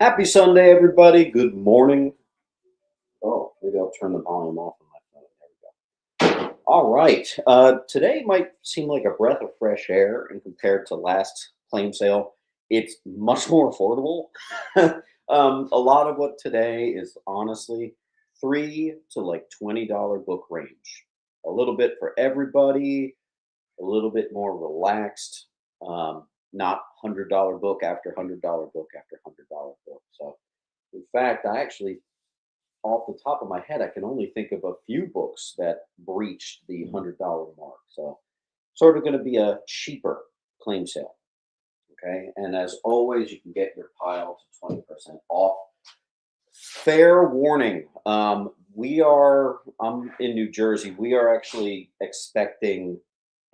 Happy Sunday, everybody. Good morning. Oh, maybe I'll turn the volume off on my phone. There we go. All right. Today might seem like a breath of fresh air, and compared to last claim sale, it's much more affordable. A lot of what today is honestly $3 to like $20 book range. A little bit for everybody, a little bit more relaxed. Not $100 book after $100 book after $100 book. So, in fact, I actually, off the top of my head, I can only think of a few books that breached the $100 mark. So, sort of going to be a cheaper claim sale. Okay. And as always, you can get your pile to 20% off. Fair warning. I'm in New Jersey. We are actually expecting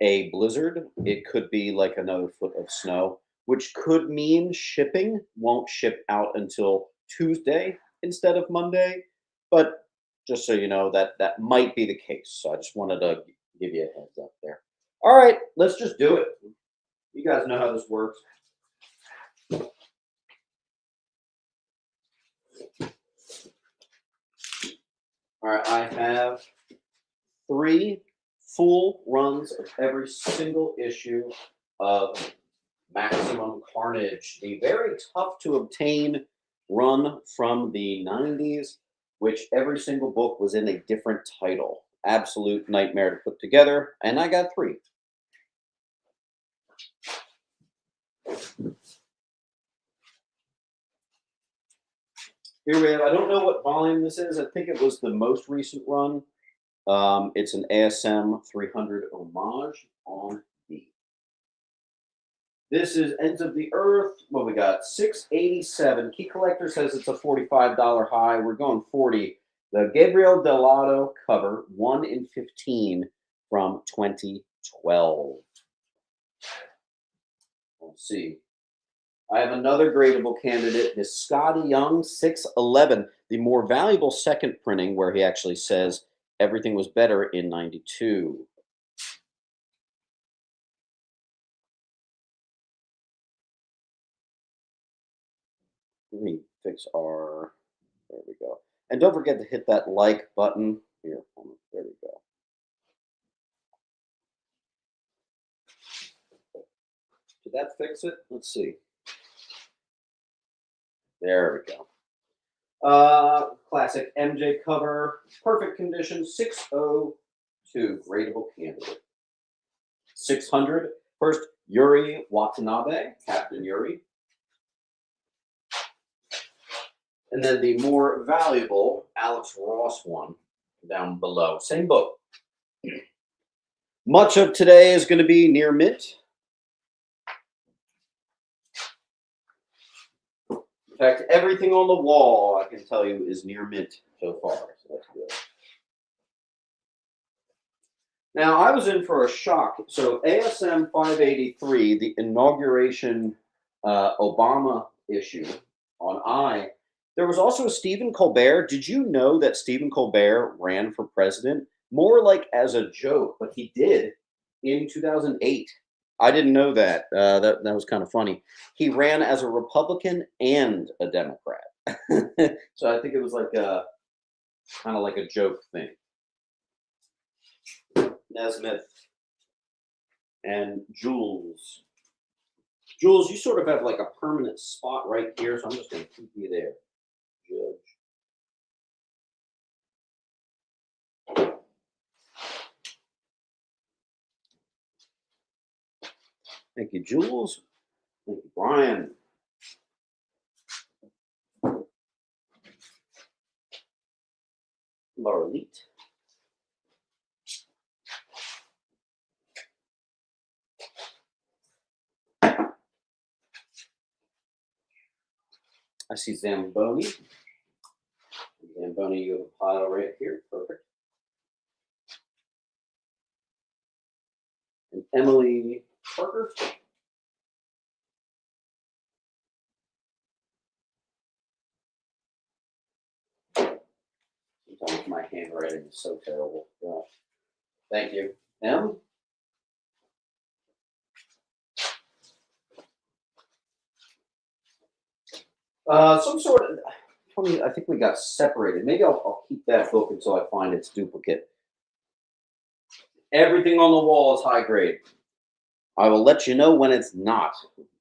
a blizzard. It could be like another foot of snow, which could mean shipping won't ship out until Tuesday instead of Monday. But just so you know, that might be the case. So I just wanted to give you a heads up there. All right, let's just do it. You guys know how this works. All right, I have 3 full runs of every single issue of Maximum Carnage, the very tough to obtain run from the 90s, which every single book was in a different title. Absolute nightmare to put together, and I got 3. Here we have, I don't know what volume this is. I think it was the most recent run. It's an ASM 300 homage on D. This is Ends of the Earth. What we got? 687. Key Collector says it's a $45 high. We're going 40. The Gabriel Delato cover, 1 in 15 from 2012. Let's see. I have another gradable candidate, is Scotty Young, 611, the more valuable second printing, where he actually says everything was better in 92. Let me fix our, there we go. And don't forget to hit that like button. Here, there we go. Did that fix it? Let's see. There we go. Classic MJ cover, perfect condition, 602, gradable candidate. 600, first Yuri Watanabe, Captain Yuri. And then the more valuable Alex Ross one down below. Same book. Much of today is going to be near mint. In fact, everything on the wall, I can tell you, is near mint so far. So that's good. Now, I was in for a shock. So ASM 583, the inauguration Obama issue on I, there was also a Stephen Colbert. Did you know that Stephen Colbert ran for president? More like as a joke, but he did in 2008. I didn't know that. That was kind of funny. He ran as a Republican and a Democrat. So I think it was like a kind of like a joke thing. Nesmith and Jules. Jules, you sort of have like a permanent spot right here, so I'm just going to keep you there. Judge. Thank you, Jules. Thank you, Brian. Laurelite. I see Zamboni. Zamboni, you have a pile right here. Perfect. And Emily Parker. Sometimes my handwriting is so terrible. Gosh. Thank you. Em? Some sort of. I think we got separated. Maybe I'll keep that book until I find its duplicate. Everything on the wall is high grade. I will let you know when it's not.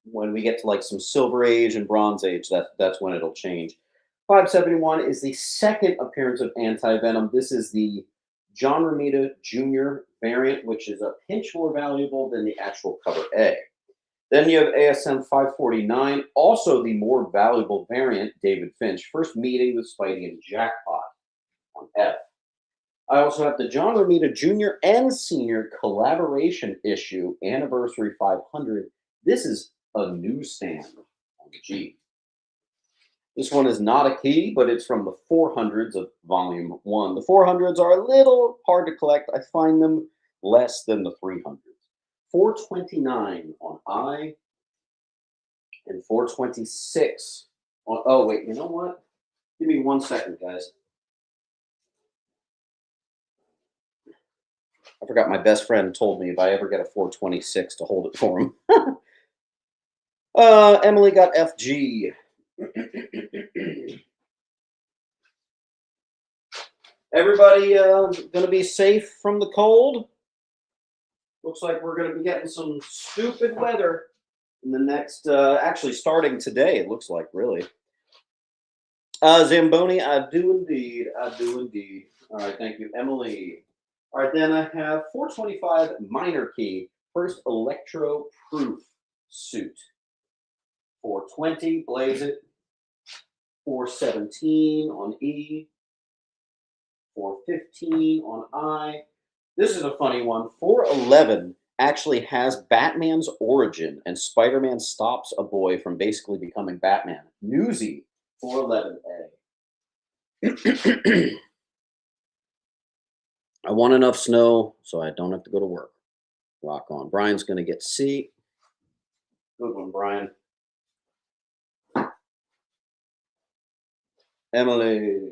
When we get to like some Silver Age and Bronze Age, that's when it'll change. 571 is the second appearance of Anti-Venom. This is the John Romita Jr. variant, which is a pinch more valuable than the actual cover A. Then you have ASM 549, also the more valuable variant, David Finch. First meeting with Spidey and Jackpot on F. I also have the John Romita Jr. and Senior collaboration issue, Anniversary 500. This is a newsstand on G. This one is not a key, but it's from the 400s of Volume 1. The 400s are a little hard to collect. I find them less than the 300s. 429 on I and 426 on. Oh, wait, you know what? Give me 1 second, guys. I forgot my best friend told me if I ever get a 426 to hold it for him. Emily got FG. Everybody going to be safe from the cold? Looks like we're going to be getting some stupid weather in the next, actually starting today, it looks like, really. Zamboni, I do indeed. I do indeed. All right, thank you, Emily. All right, then I have 425 minor key, first electro-proof suit. 420, blaze it. 417 on E. 415 on I. This is a funny one. 411 actually has Batman's origin, and Spider-Man stops a boy from basically becoming Batman. Newsy, 411A. I want enough snow so I don't have to go to work. Rock on. Brian's going to get C. Good one, Brian. Emily.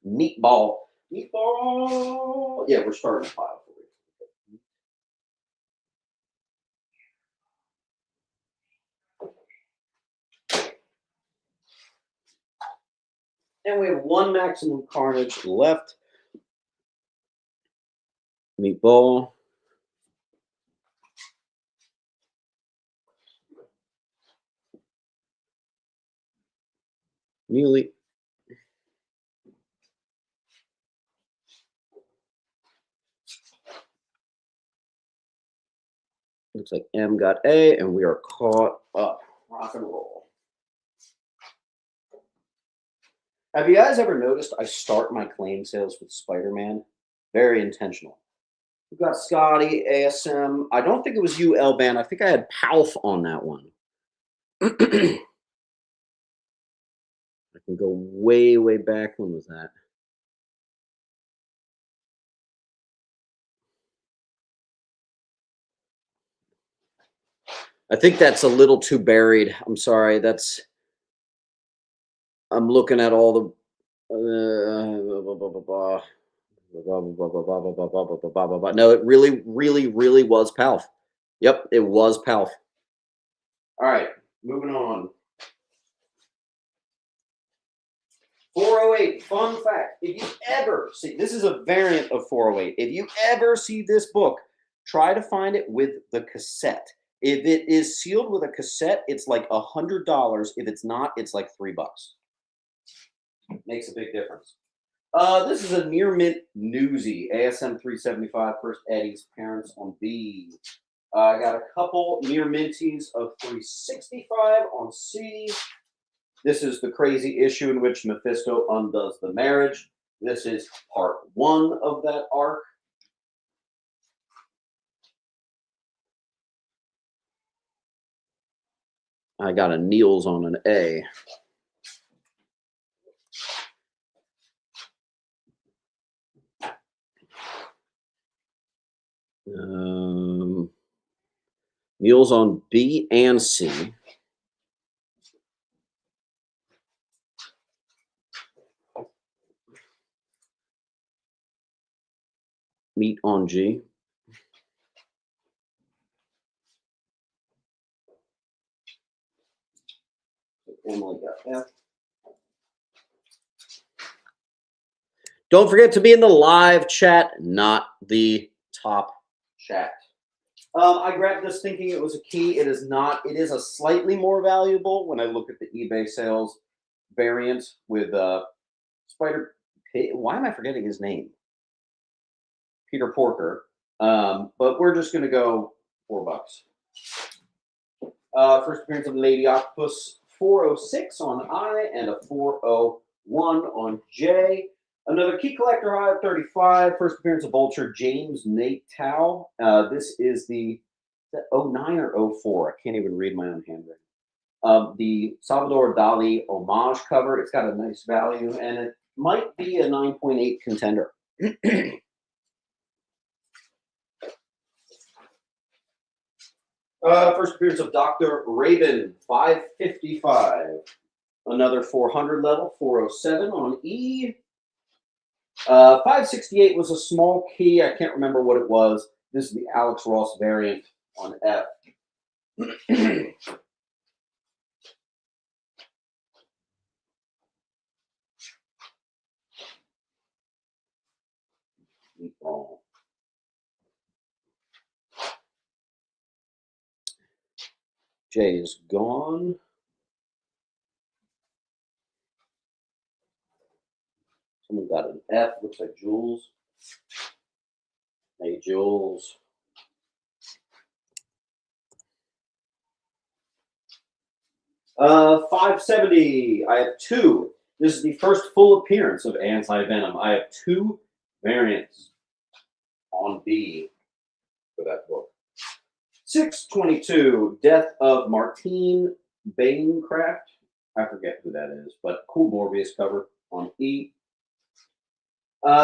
Meatball. Meatball. Yeah, we're starting a pile for you. And we have one Maximum Carnage left. Meatball. Muley. Looks like M got A, and we are caught up. Rock and roll. Have you guys ever noticed I start my claim sales with Spider-Man? Very intentional. We've got Scotty, ASM. I don't think it was you, L-Ban. I think I had Palf on that one. I can go way, way back. When was that? I think that's a little too buried. I'm sorry. I'm looking at all the. No, it really, really, really was Palf. Yep, it was Palf. All right, moving on. 408, fun fact. If you ever see, this is a variant of 408. If you ever see this book, try to find it with the cassette. If it is sealed with a cassette, it's like $100. If it's not, it's like $3. Makes a big difference. This is a near mint newsy. ASM 375, first Eddie's parents on B. I got a couple near minties of 365 on C. This is the crazy issue in which Mephisto undoes the marriage. This is part 1 of that arc. I got a Niels on an A. Niels on B and C. Meat on G. Emily got F. Don't forget to be in the live chat, not the top chat. I grabbed this thinking it was a key. It is not. It is a slightly more valuable when I look at the eBay sales variant with Spider. Why am I forgetting his name? Peter Porker. But we're just going to go $4. First appearance of Lady Octopus, 406 on I and a 401 on J. Another key collector high of 35. First appearance of Vulture, James Nate Tao. This is the 09 or 04. I can't even read my own handwriting. The Salvador Dali homage cover. It's got a nice value, and it might be a 9.8 contender. First appearance of Dr. Raven, 555. Another 400 level, 407 on E. 568 was a small key. I can't remember what it was. This is the Alex Ross variant on F. J is gone. Someone got an F. Looks like Jules. Hey, Jules. Uh, 570. I have two. This is the first full appearance of Anti-Venom. I have two variants on B for that book. 622. Death of Martine Bancraft. I forget who that is, but cool Morbius cover on E.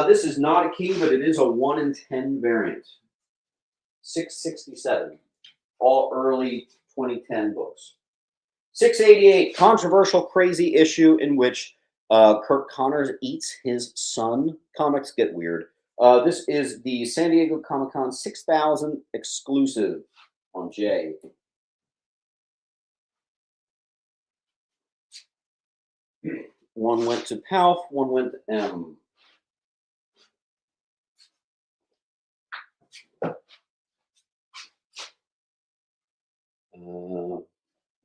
This is not a key, but it is a 1 in 10 variant. 667. All early 2010 books. 688. Controversial, crazy issue in which Kirk Connors eats his son. Comics get weird. This is the San Diego Comic-Con 6000 exclusive on J. One went to Palf, one went to M.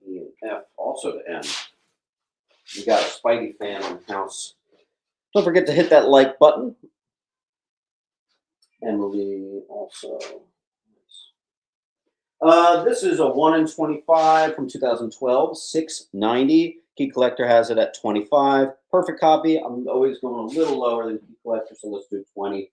E and F also to M. You got a Spidey fan in the house. Don't forget to hit that like button. Emily also. This is a 1 in 25 from 2012, 690. Key Collector has it at 25. Perfect copy. I'm always going a little lower than Key Collector, so let's do 20.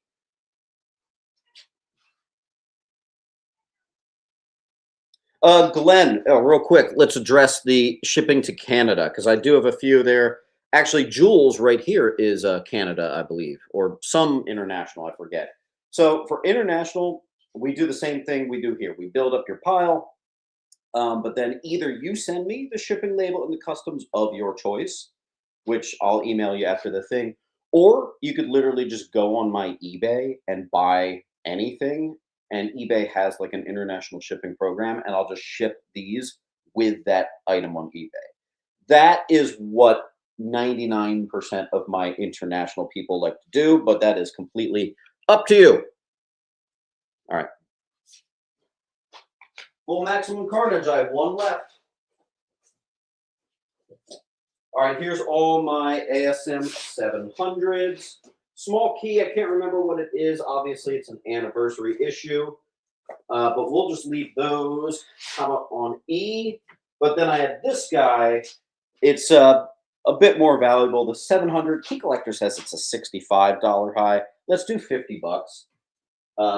Glenn, real quick, let's address the shipping to Canada, because I do have a few there. Actually, Jules right here is Canada, I believe, or some international, I forget. So for international, we do the same thing we do here. We build up your pile, but then either you send me the shipping label and the customs of your choice, which I'll email you after the thing, or you could literally just go on my eBay and buy anything, and eBay has like an international shipping program, and I'll just ship these with that item on eBay. That is what 99% of my international people like to do, but that is completely up to you. All right. Full Maximum Carnage. I have one left. All right, here's all my ASM 700s. Small key, I can't remember what it is. Obviously, it's an anniversary issue, but we'll just leave those. How about on E? But then I have this guy. It's a bit more valuable. The 700 Key Collector says it's a $65 high. Let's do $50.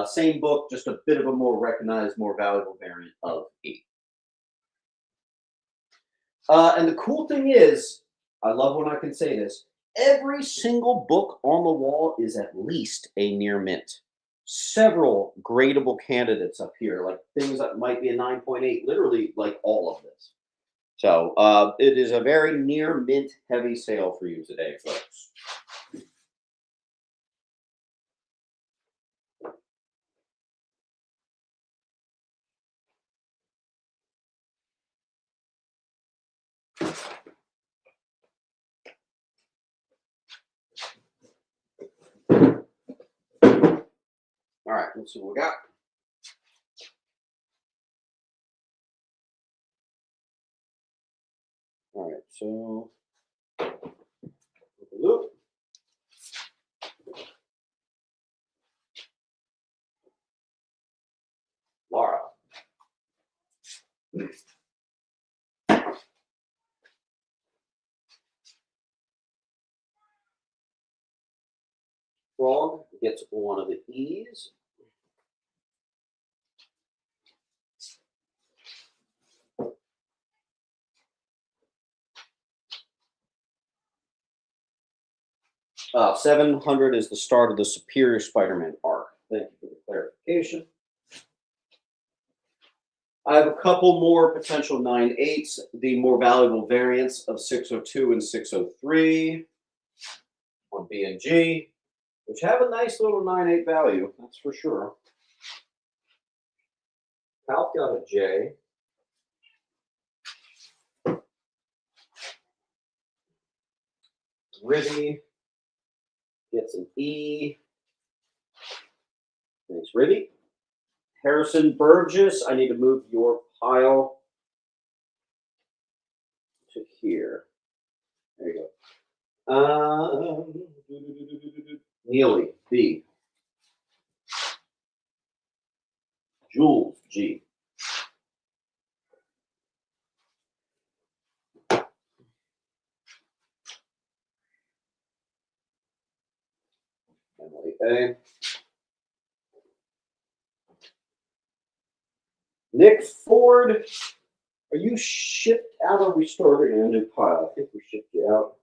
Same book, just a bit of a more recognized, more valuable variant of E. And the cool thing is, I love when I can say this, every single book on the wall is at least a near mint. Several gradable candidates up here, like things that might be a 9.8, literally like all of this. So it is a very near mint heavy sale for you today, folks. let's see what we got. All right, so loop. Laura. Frog gets one of the E's. $700 is the start of the Superior Spider-Man arc. Thank you for the clarification. I have a couple more potential 9/8s, the more valuable variants of 602 and 603 on B and G, which have a nice little 9/8 value, that's for sure. Ralph got a J. Riddy gets an E. Thanks, Riddy. Harrison Burgess, I need to move your pile to here. There you go. Neely, B. Jules, G. Emily, A. Nick Ford, are you shipped out or we started in a new pile? I think we shipped you out.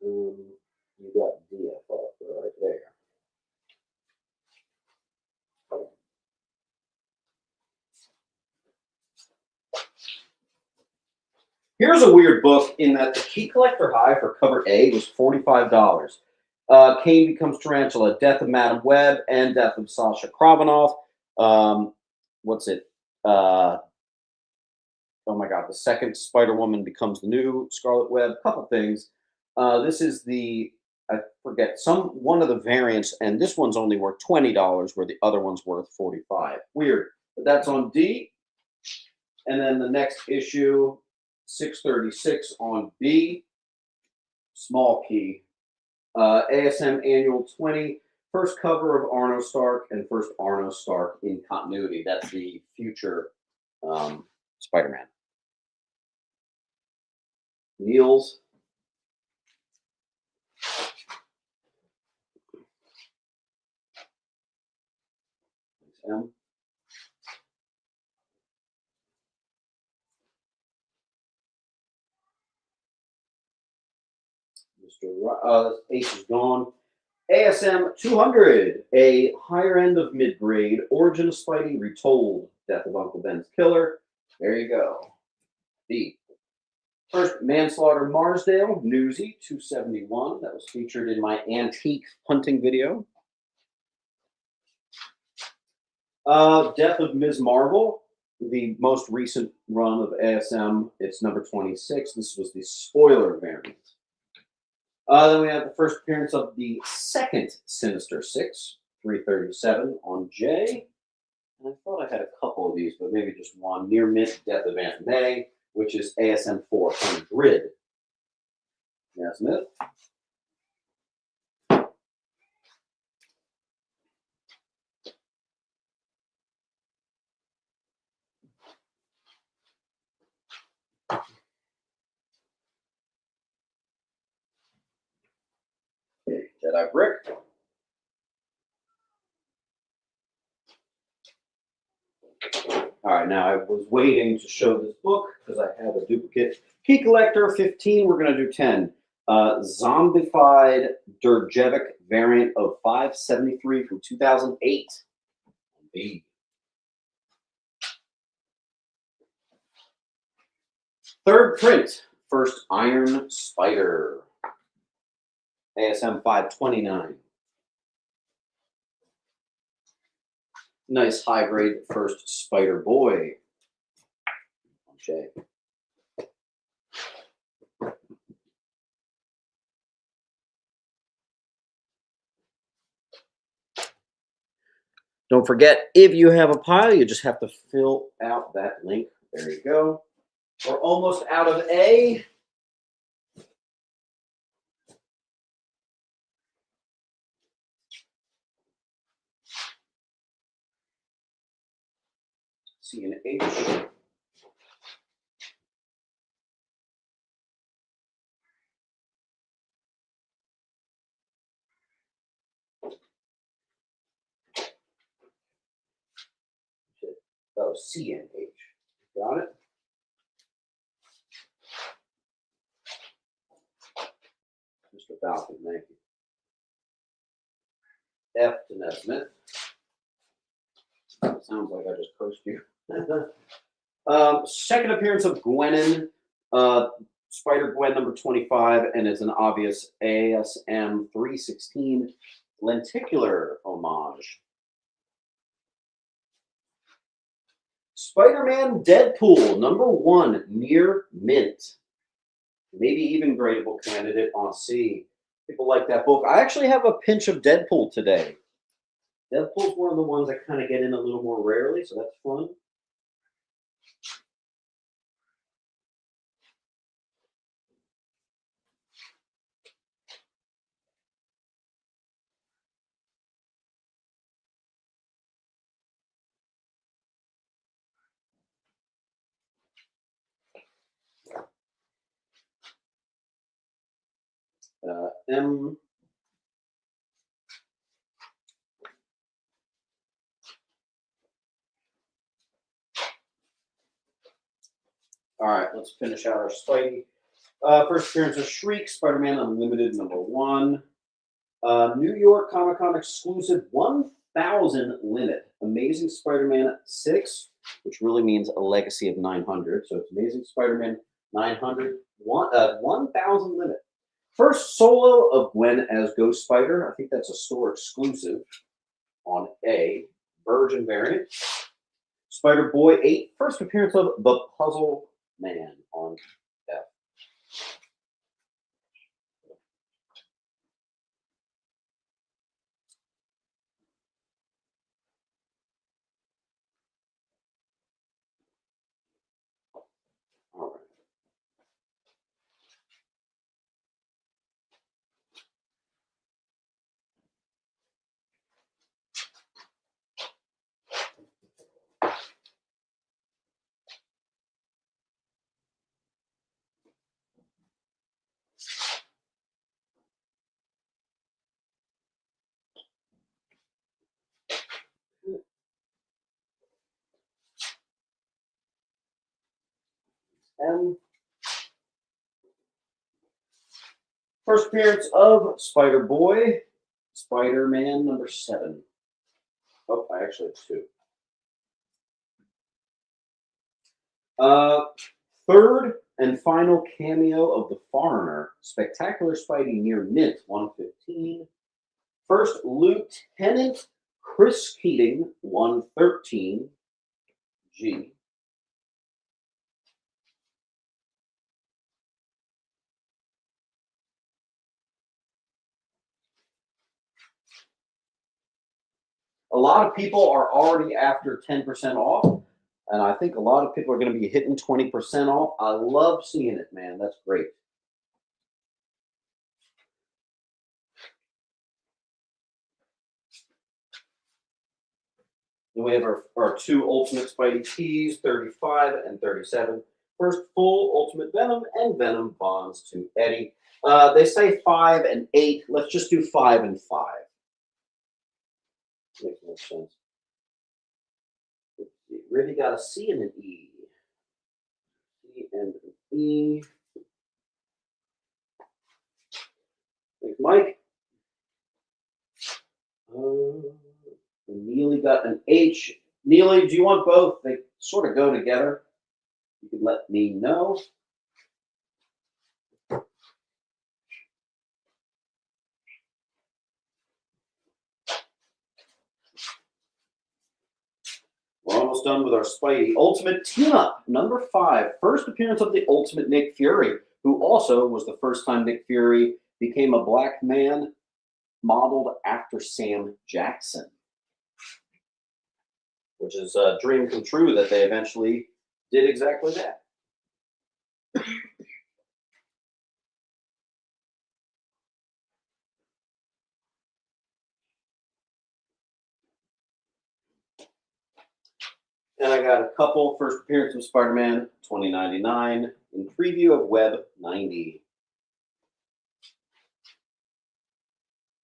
You got DF off right there. Here's a weird book in that the key collector high for cover A was $45. Kane Becomes Tarantula, Death of Madam Web, and Death of Sasha Kravinoff. What's it? Oh my God, the second Spider-Woman becomes the new Scarlet Web. Couple things. This is the, I forget, one of the variants, and this one's only worth $20, where the other one's worth $45. Weird, but that's on D. And then the next issue, 636 on B, small key. ASM Annual 20, first cover of Arno Stark and first Arno Stark in continuity. That's the future Spider-Man. Niels. M. Mr. Ace is gone. ASM 200, a higher end of mid-grade, Origin of Spidey Retold, Death of Uncle Ben's Killer. There you go. B. First, Manslaughter Marsdale, Newsy 271. That was featured in my antique hunting video. Death of Ms. Marvel, the most recent run of ASM. It's number 26. This was the spoiler variant. Then we have the first appearance of the second Sinister Six, 337 on J. And I thought I had a couple of these, but maybe just one. Near Mint, Death of Aunt May, which is ASM 400. Yeah, Smith. Jedi Brick. All right, now I was waiting to show this book because I have a duplicate. Key Collector 15, we're going to do 10. Zombified Derjevic variant of 573 from 2008. B. Third print, first Iron Spider. ASM 529. Nice high grade first Spider Boy. Okay. Don't forget, if you have a pile, you just have to fill out that link. There you go. We're almost out of A. C and H. Oh, C and H. Got it? Mr. Falcon, thank you. F to Nesmith. Sounds like I just cursed you. Second appearance of Gwenin, Spider-Gwen number 25, and it's an obvious ASM 316 lenticular homage. Spider-Man Deadpool number 1, near mint. Maybe even gradable candidate on C. People like that book. I actually have a pinch of Deadpool today. Deadpool's one of the ones that kind of get in a little more rarely, so that's fun. M. All right, let's finish out our Spidey. First appearance of Shriek, Spider-Man Unlimited number 1. New York Comic Con exclusive 1,000 limit. Amazing Spider-Man 6, which really means a legacy of 900. So it's Amazing Spider-Man 900, 1,000 limit. First solo of Gwen as Ghost Spider. I think that's a store exclusive on A. Virgin variant. Spider-Boy 8. First appearance of the Puzzle Man on F. All right. M. First appearance of Spider-Boy, Spider-Man number 7. Oh, I actually have 2. Third and final cameo of the Foreigner, Spectacular Spidey near mint 115. First Lieutenant Chris Keating 113. G. A lot of people are already after 10% off, and I think a lot of people are going to be hitting 20% off. I love seeing it, man. That's great. Then we have our 2 Ultimate Spidey tees, 35 and 37. First full Ultimate Venom and Venom bonds to Eddie. They say 5 and 8. Let's just do 5 and 5. Makes no sense. You really got a C and an E. C and an E. Thanks, Mike. Neely got an H. Neely, do you want both? They sort of go together. You can let me know. We're almost done with our Spidey. Ultimate Team Up, number 5. First appearance of the Ultimate Nick Fury, who also was the first time Nick Fury became a black man modeled after Sam Jackson. which is a dream come true that they eventually did exactly that. And I got a couple first appearance of Spider-Man 2099 in preview of Web 90.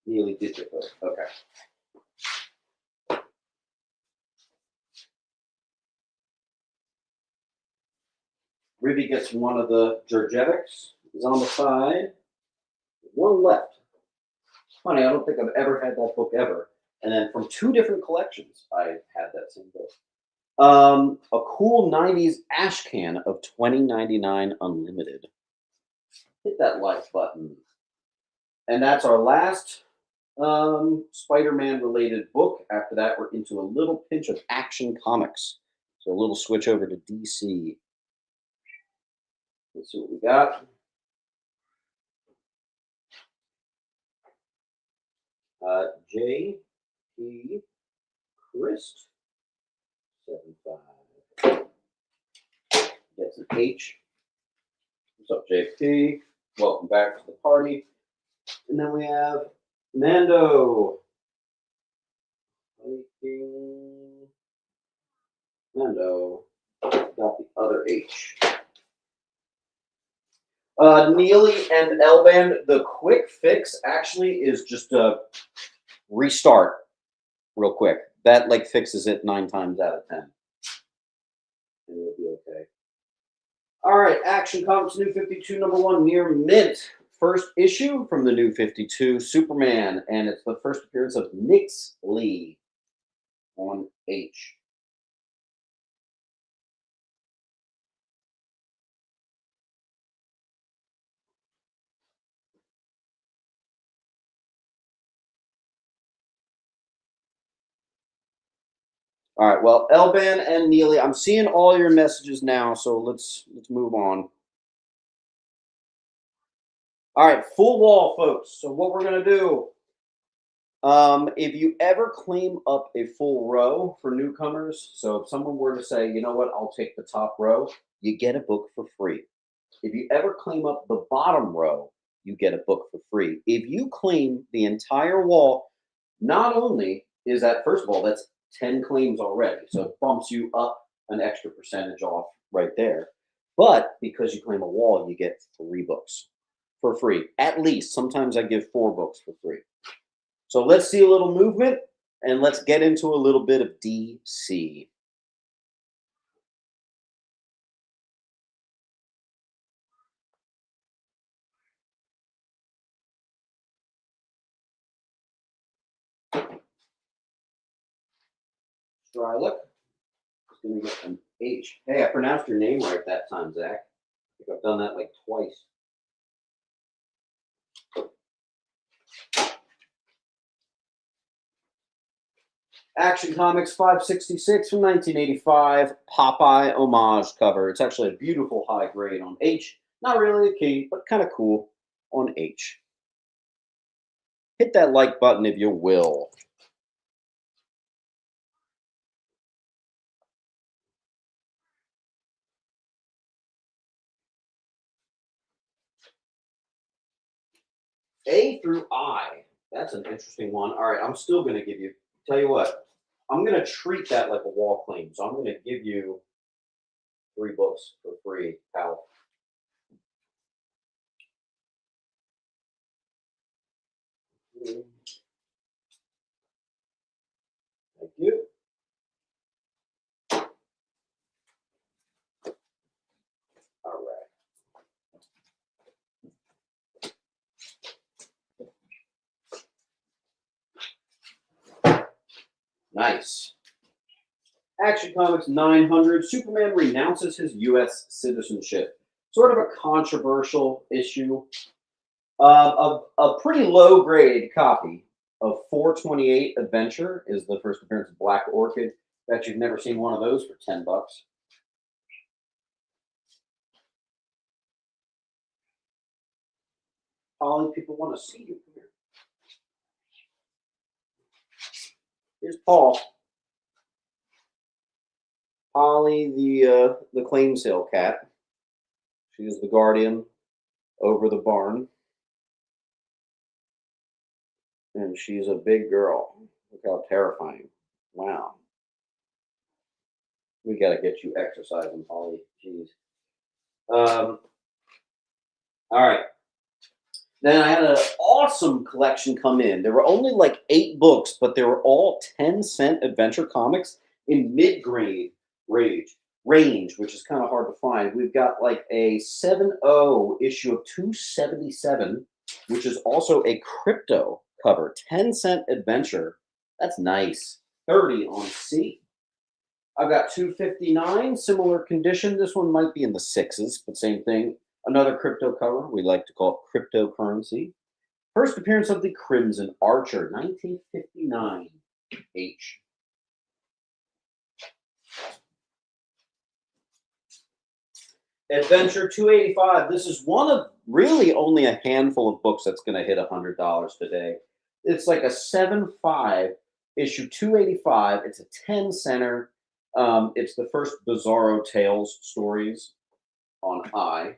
Nearly digital. Okay. Ruby gets one of the Georgetics. Is on the side. One left. Funny, I don't think I've ever had that book ever. And then from two different collections, I had that same book. A cool 90s ash can of 2099 Unlimited. Hit that like button. And that's our last Spider-Man related book. After that, we're into a little pinch of Action Comics. So a little switch over to DC. Let's see what we got. J.P. Christ. 75. Gets an H. What's up, JP? Welcome back to the party. And then we have Mando. Mando. Got the other H. Neely and L-Band, the quick fix actually is just a restart real quick. That like fixes it 9 times out of 10. And it'll be okay. All right, Action Comics New 52 #1 near mint. First issue from the New 52, Superman, and it's the first appearance of Nix Lee on H. All right, well, Elban and Neely, I'm seeing all your messages now, so let's move on. All right, full wall, folks. So what we're gonna do, if you ever claim up a full row for newcomers, so if someone were to say, you know what, I'll take the top row, you get a book for free. If you ever claim up the bottom row, you get a book for free. If you claim the entire wall, not only is that, first of all, that's 10 claims already, so it bumps you up an extra percentage off right there. But because you claim a wall, you get 3 books for free. At least, sometimes I give 4 books for free. So let's see a little movement, and let's get into a little bit of DC. Strylock is going to get an H. Hey, I pronounced your name right that time, Zach. I think I've done that like twice. Action Comics 566 from 1985, Popeye homage cover. It's actually a beautiful high grade on H. Not really a key, but kind of cool on H. Hit that like button if you will. A through I. That's an interesting one. All right, I'm still going to give you, tell you what, I'm going to treat that like a wall claim. So I'm going to give you 3 books for free, pal. Thank you. All right. Nice. Action Comics 900, Superman renounces his U.S. citizenship. Sort of a controversial issue. A pretty low grade copy of 428 Adventure is the first appearance of Black Orchid. Bet you've never seen one of those for 10 bucks. Polly, people want to see you. Come here. Here's Paul. Polly, the claim sale cat. She is the guardian over the barn, and she's a big girl. Look how terrifying! Wow, we got to get you exercising, Polly. Jeez. All right. Then I had an awesome collection come in. There were only like 8 books, but they were all 10-cent adventure comics in mid-grade range, which is kind of hard to find. We've got like a 7.0 issue of 277, which is also a crypto cover. 10-cent adventure. That's nice. 30 on C. I've got 259, similar condition. This one might be in the 6s, but same thing. Another crypto cover. We like to call it cryptocurrency. First appearance of the Crimson Archer, 1959. H. Adventure 285. This is one of really only a handful of books that's going to hit $100 today. It's like a 7.5 issue 285. It's a 10-center. It's the first Bizarro Tales stories on I.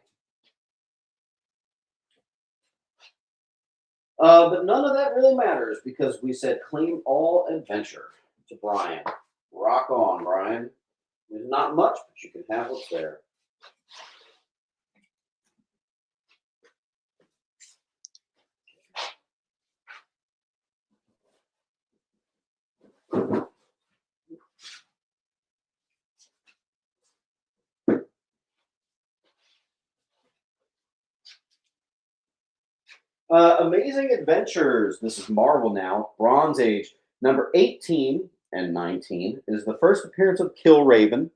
But none of that really matters because we said claim all adventure to Brian. Rock on, Brian. There's not much, but you can have what's there. Amazing Adventures. This is Marvel now. Bronze Age. Number 18 and 19 is the first appearance of Killraven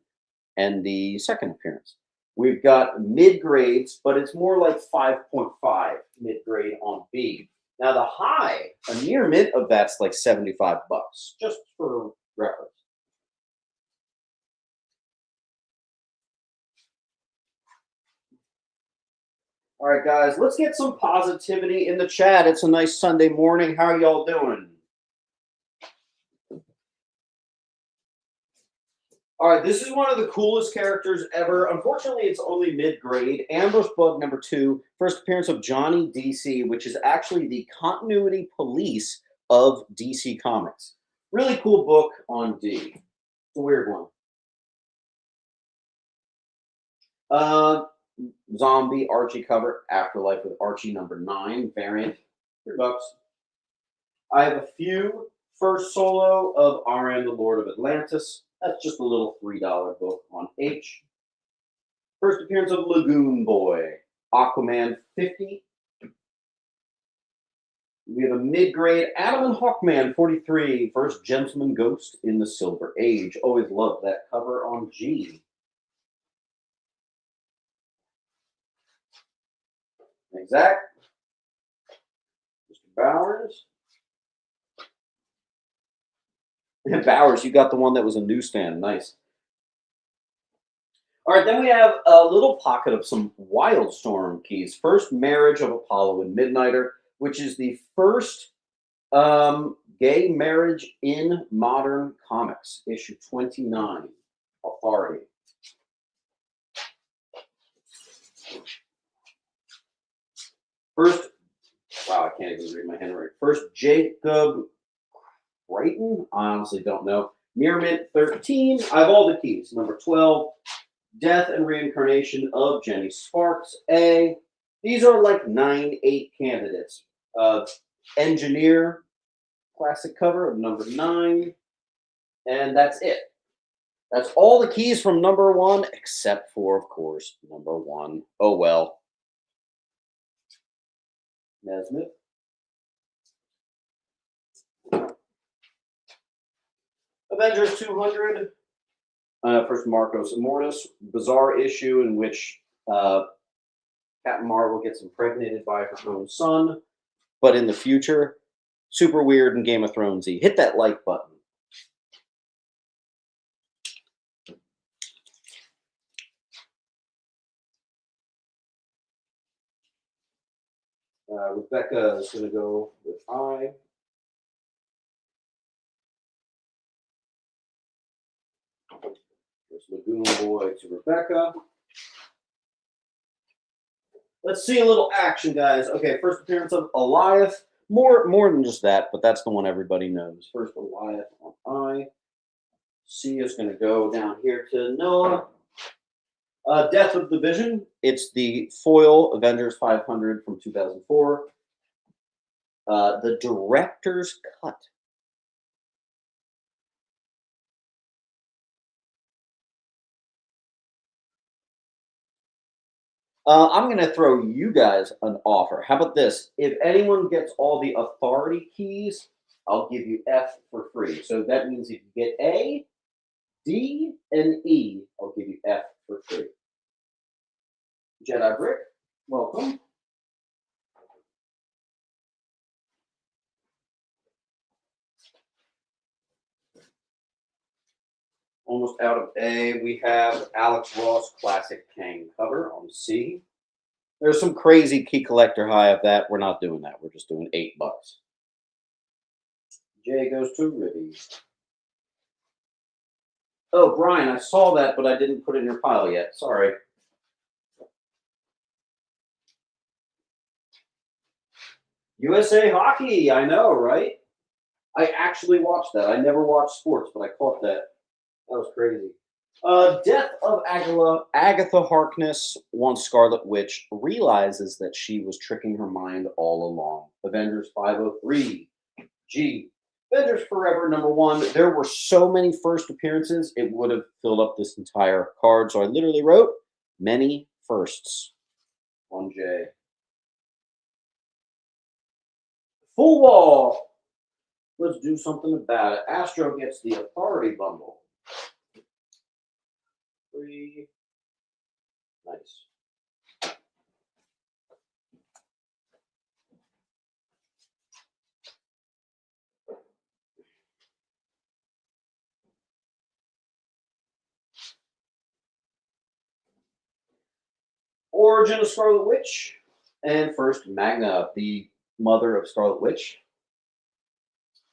and the second appearance. We've got mid-grades, but it's more like 5.5 mid-grade on B. Now the high, a near mint of that's like $75, just for reference. All right, guys, let's get some positivity in the chat. It's a nice Sunday morning. How are y'all doing? All right, this is one of the coolest characters ever. Unfortunately, it's only mid-grade. Ambush Bug number 2, first appearance of Johnny DC, which is actually the continuity police of DC Comics. Really cool book on D. It's a weird one. Zombie Archie cover, Afterlife with Archie number 9, variant, $3. I have a few first solo of Aran, the Lord of Atlantis. That's just a little $3 book on H. First appearance of Lagoon Boy, Aquaman 50. We have a mid-grade Adam and Hawkman 43, first Gentleman Ghost in the Silver Age. Always loved that cover on G. Exact. Mr. Bowers. Bowers, you got the one that was a newsstand. Nice. All right, then we have a little pocket of some Wildstorm keys. First Marriage of Apollo and Midnighter, which is the first gay marriage in modern comics, issue 29, Authority. First, wow, I can't even read my handwriting. First, Jacob Brighton, I honestly don't know. Mirror 13, I have all the keys. Number 12, Death and Reincarnation of Jenny Sparks, A. These are like 9-8 candidates. Engineer, classic cover of number 9. And that's it. That's all the keys from number 1, except for, of course, number 1. Oh, well. Nesmith. Avengers 200. First Marcos Immortus. Bizarre issue in which Captain Marvel gets impregnated by her own son. But in the future, super weird and Game of Thronesy. Hit that like button. Rebecca is going to go with I. There's Lagoon Boy to Rebecca. Let's see a little action, guys. Okay, first appearance of Eliath. More than just that, but that's the one everybody knows. First Eliath on I. C is going to go down here to Noah. Death of the Vision. It's the foil Avengers 500 from 2004. The director's cut. I'm going to throw you guys an offer. How about this? If anyone gets all the authority keys, I'll give you F for free. So that means if you get A, D, and E, I'll give you F for free. Jedi Brick, welcome. Almost out of A. We have Alex Ross Classic Kang cover on C. There's some crazy key collector high of that. We're not doing that. We're just doing $8. J goes to Ribby. Oh, Brian, I saw that, but I didn't put it in your pile yet. Sorry. USA Hockey, I know, right? I actually watched that. I never watched sports, but I caught that. That was crazy. Death of Agatha Harkness, once Scarlet Witch, realizes that she was tricking her mind all along. Avengers 503. G. Avengers Forever #1. There were so many first appearances, it would have filled up this entire card. So I literally wrote many firsts on J. Full wall. Let's do something about it. Astro gets the authority bundle. 3. Nice. Origin of Scarlet Witch. And first, Magna, the mother of Scarlet Witch.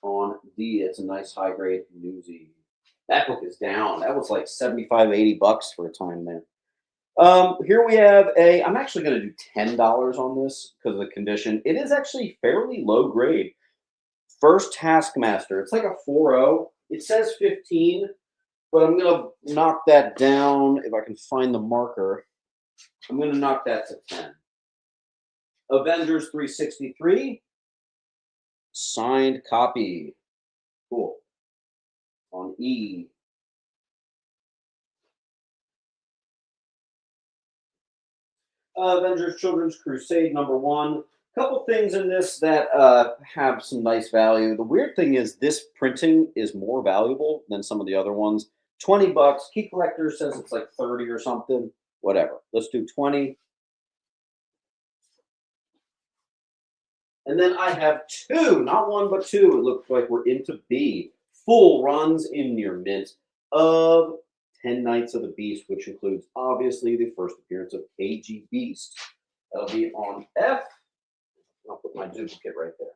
On D, it's a nice high-grade newsie. That book is down. That was like $75, $80 for a time there. Here we have a, I'm actually going to do $10 on this because of the condition. It is actually fairly low grade. First Taskmaster. It's like a 4.0. It says 15, but I'm going to knock that down if I can find the marker. I'm going to knock that to 10. Avengers 363. Signed copy. Cool. On E. Avengers Children's Crusade #1. Couple things in this that have some nice value. The weird thing is this printing is more valuable than some of the other ones. $20. Key Collector says it's like 30 or something. Whatever. Let's do 20. And then I have 2, not 1, but 2. It looks like we're into B. Full runs in near mint of 10 Knights of the Beast, which includes obviously the first appearance of KG Beast. That'll be on F. I'll put my duplicate right there.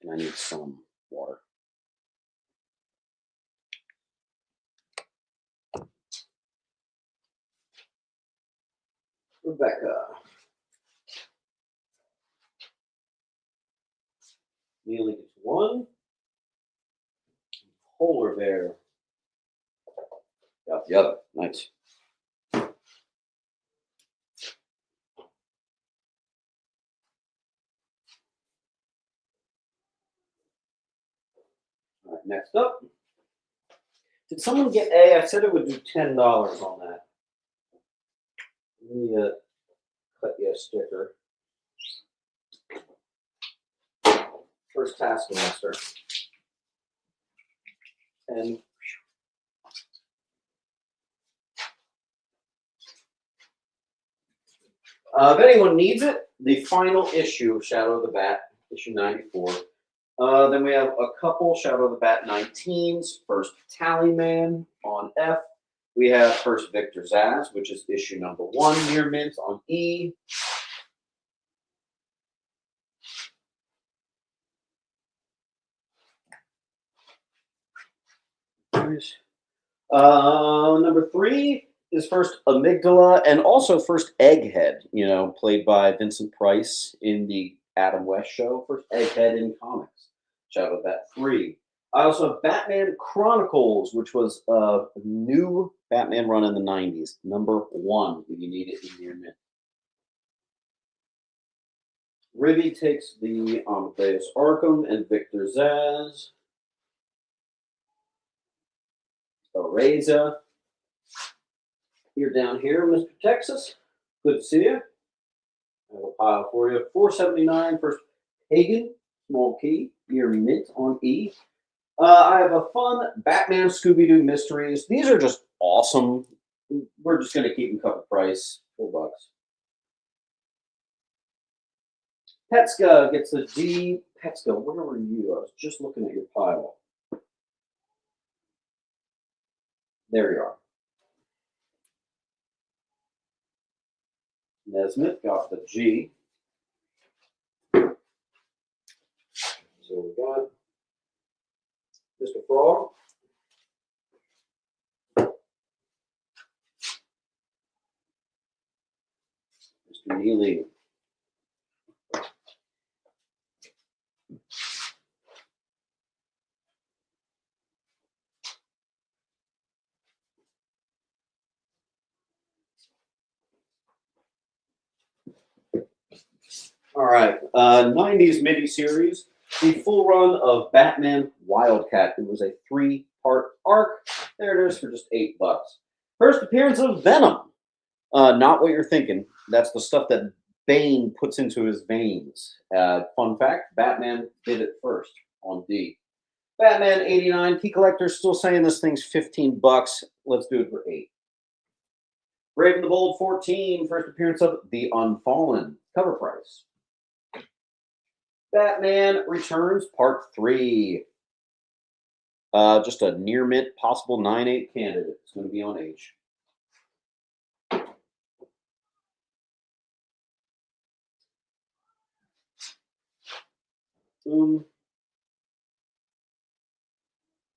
And I need some water. Rebecca. Neely gets 1. Polar Bear. Got the other. Nice. All right, next up. Did someone get A? I said it would do $10 on that. Let me cut you a sticker. First Taskmaster. And if anyone needs it, the final issue of Shadow of the Bat, issue 94. Then we have a couple Shadow of the Bat 19s. First Tallyman on F. We have first Victor Zsasz, which is issue #1 near mint on E. series. Number 3 is first Amygdala and also first Egghead, played by Vincent Price in the Adam West show. First Egghead in comics. Shout out that 3. I also have Batman Chronicles, which was a new Batman run in the 90s. Number 1, if you need it in your mint. Ribby takes the Amadeus Arkham and Victor Zsasz. Areza. You're down here, Mr. Texas. Good to see you. I have a pile for you. $4.79 first Hagen, small key, near mint on E. I have a fun Batman Scooby-Doo mysteries. These are just awesome. We're just going to keep them cover price, $4. Petska gets the D. Petska, where were you? I was just looking at your pile. There you are. Nesmith got the G. So we got Mr. Frog. Mr. Neely. All right, 90s miniseries, the full run of Batman Wildcat. It was a 3-part arc. There it is for just $8. First appearance of Venom. Not what you're thinking. That's the stuff that Bane puts into his veins. Fun fact, Batman did it first on D. Batman 89, key collector's still saying this thing's $15. Let's do it for 8. Brave and the Bold 14, first appearance of The Unfallen. Cover price. Batman Returns Part 3. Just a near mint, possible 9/8 candidate. It's going to be on H.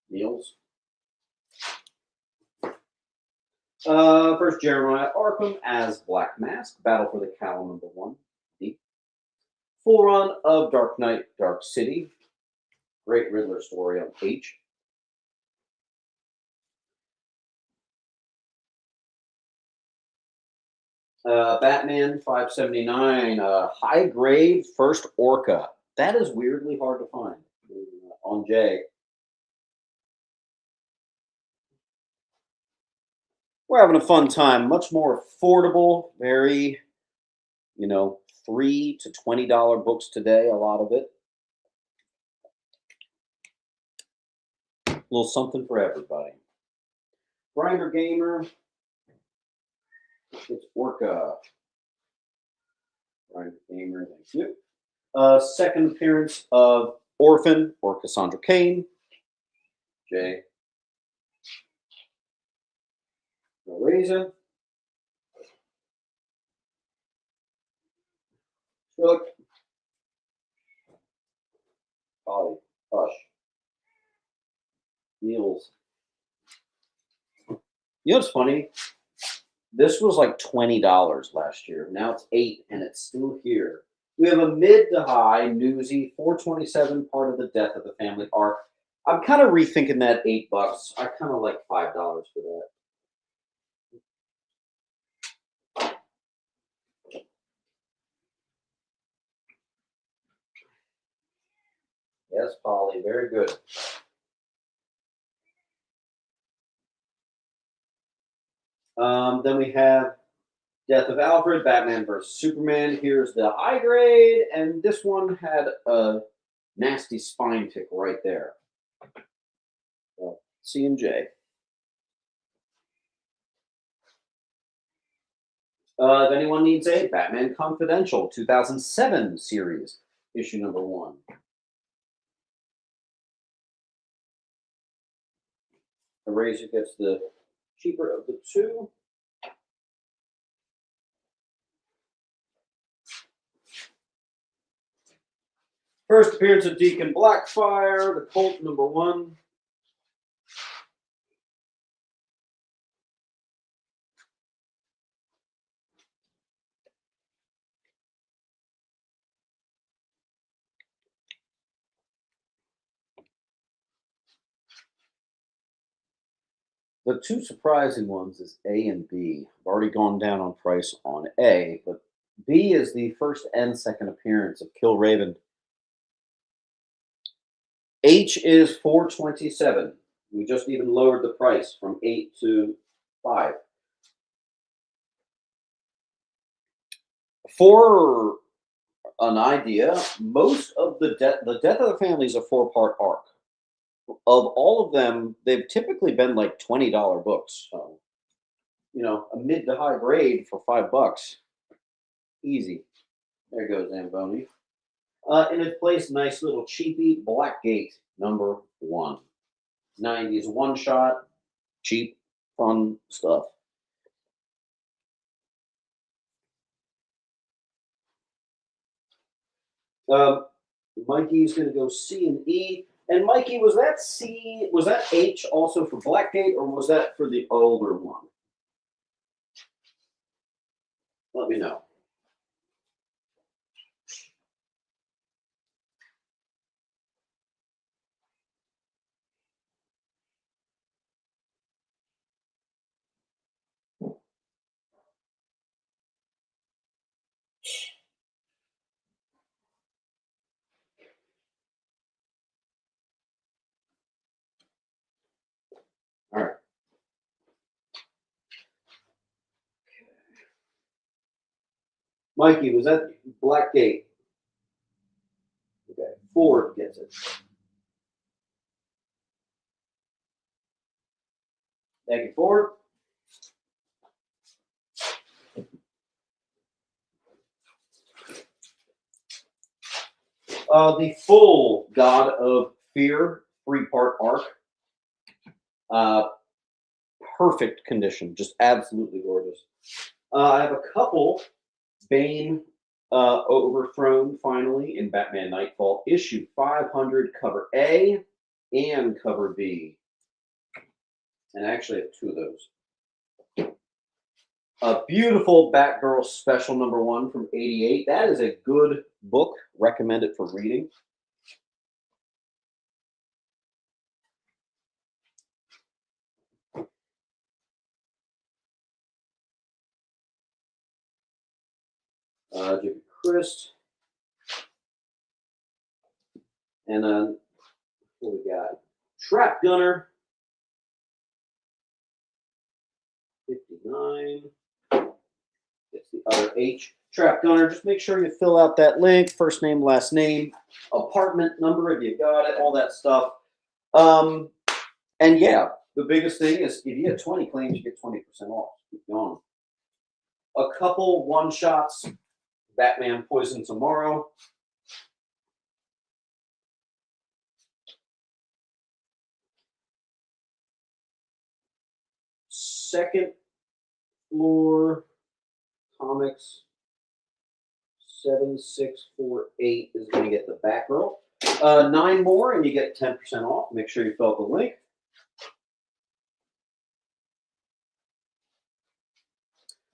Niels. First Jeremiah Arkham as Black Mask. Battle for the Cowl number 1. D. Full run of Dark Knight, Dark City. Great Riddler story on H. Batman 579, high grade first Orca. That is weirdly hard to find on J. We're having a fun time. Much more affordable, very, $3 to $20 books today, a lot of it. A little something for everybody. Grinder Gamer. It's Orca. Grinder Gamer, thank you. Second appearance of Orphan or Cassandra Cain. J. Raisin. Look. Polly. Hush. Niels. You know what's funny? This was like $20 last year. Now it's $8 and it's still here. We have a mid to high Newsy 427, part of the Death of the Family arc. I'm kind of rethinking that $8. I kind of like $5 for that. Yes, Polly, very good. Then we have Death of Alfred, Batman vs. Superman. Here's the high grade, and this one had a nasty spine tick right there. So, C and J. If anyone needs a Batman Confidential 2007 series, issue number 1. Eraser gets the cheaper of the 2. First appearance of Deacon Blackfire, the Colt number 1. The two surprising ones is A and B. I've already gone down on price on A, but B is the first and second appearance of Kill Raven. H is 427. We just even lowered the price from 8 to 5. For an idea, most of the Death of the Family is a 4-part arc. Of all of them, they've typically been like $20 books. So, a mid to high grade for $5. Easy. There goes Zamboni. In its place, nice little cheapy Blackgate #1. 90s one shot, cheap, fun stuff. Mikey's going to go C and E. And Mikey, was that H also for Blackgate, or was that for the older one? Let me know. All right. Mikey, was that Blackgate? Okay. Ford gets it. Thank you, Ford. The full God of Fear 3-part arc. Perfect condition, just absolutely gorgeous. I have a couple Bane overthrown finally in Batman Nightfall, issue 500, cover A and cover B. And I actually have 2 of those. A beautiful Batgirl special #1 from '88. That is a good book. Recommend it for reading. Jimmy Christ. And then what we got? Trap Gunner. 59. It's the other H. Trap Gunner. Just make sure you fill out that link. First name, last name, apartment number if you got it, all that stuff. And yeah, the biggest thing is if you get 20 claims, you get 20% off. Keep going. A couple one-shots. Batman Poison Tomorrow. Second floor comics 7648 is going to get the Batgirl. 9 more and you get 10% off. Make sure you fill out the link.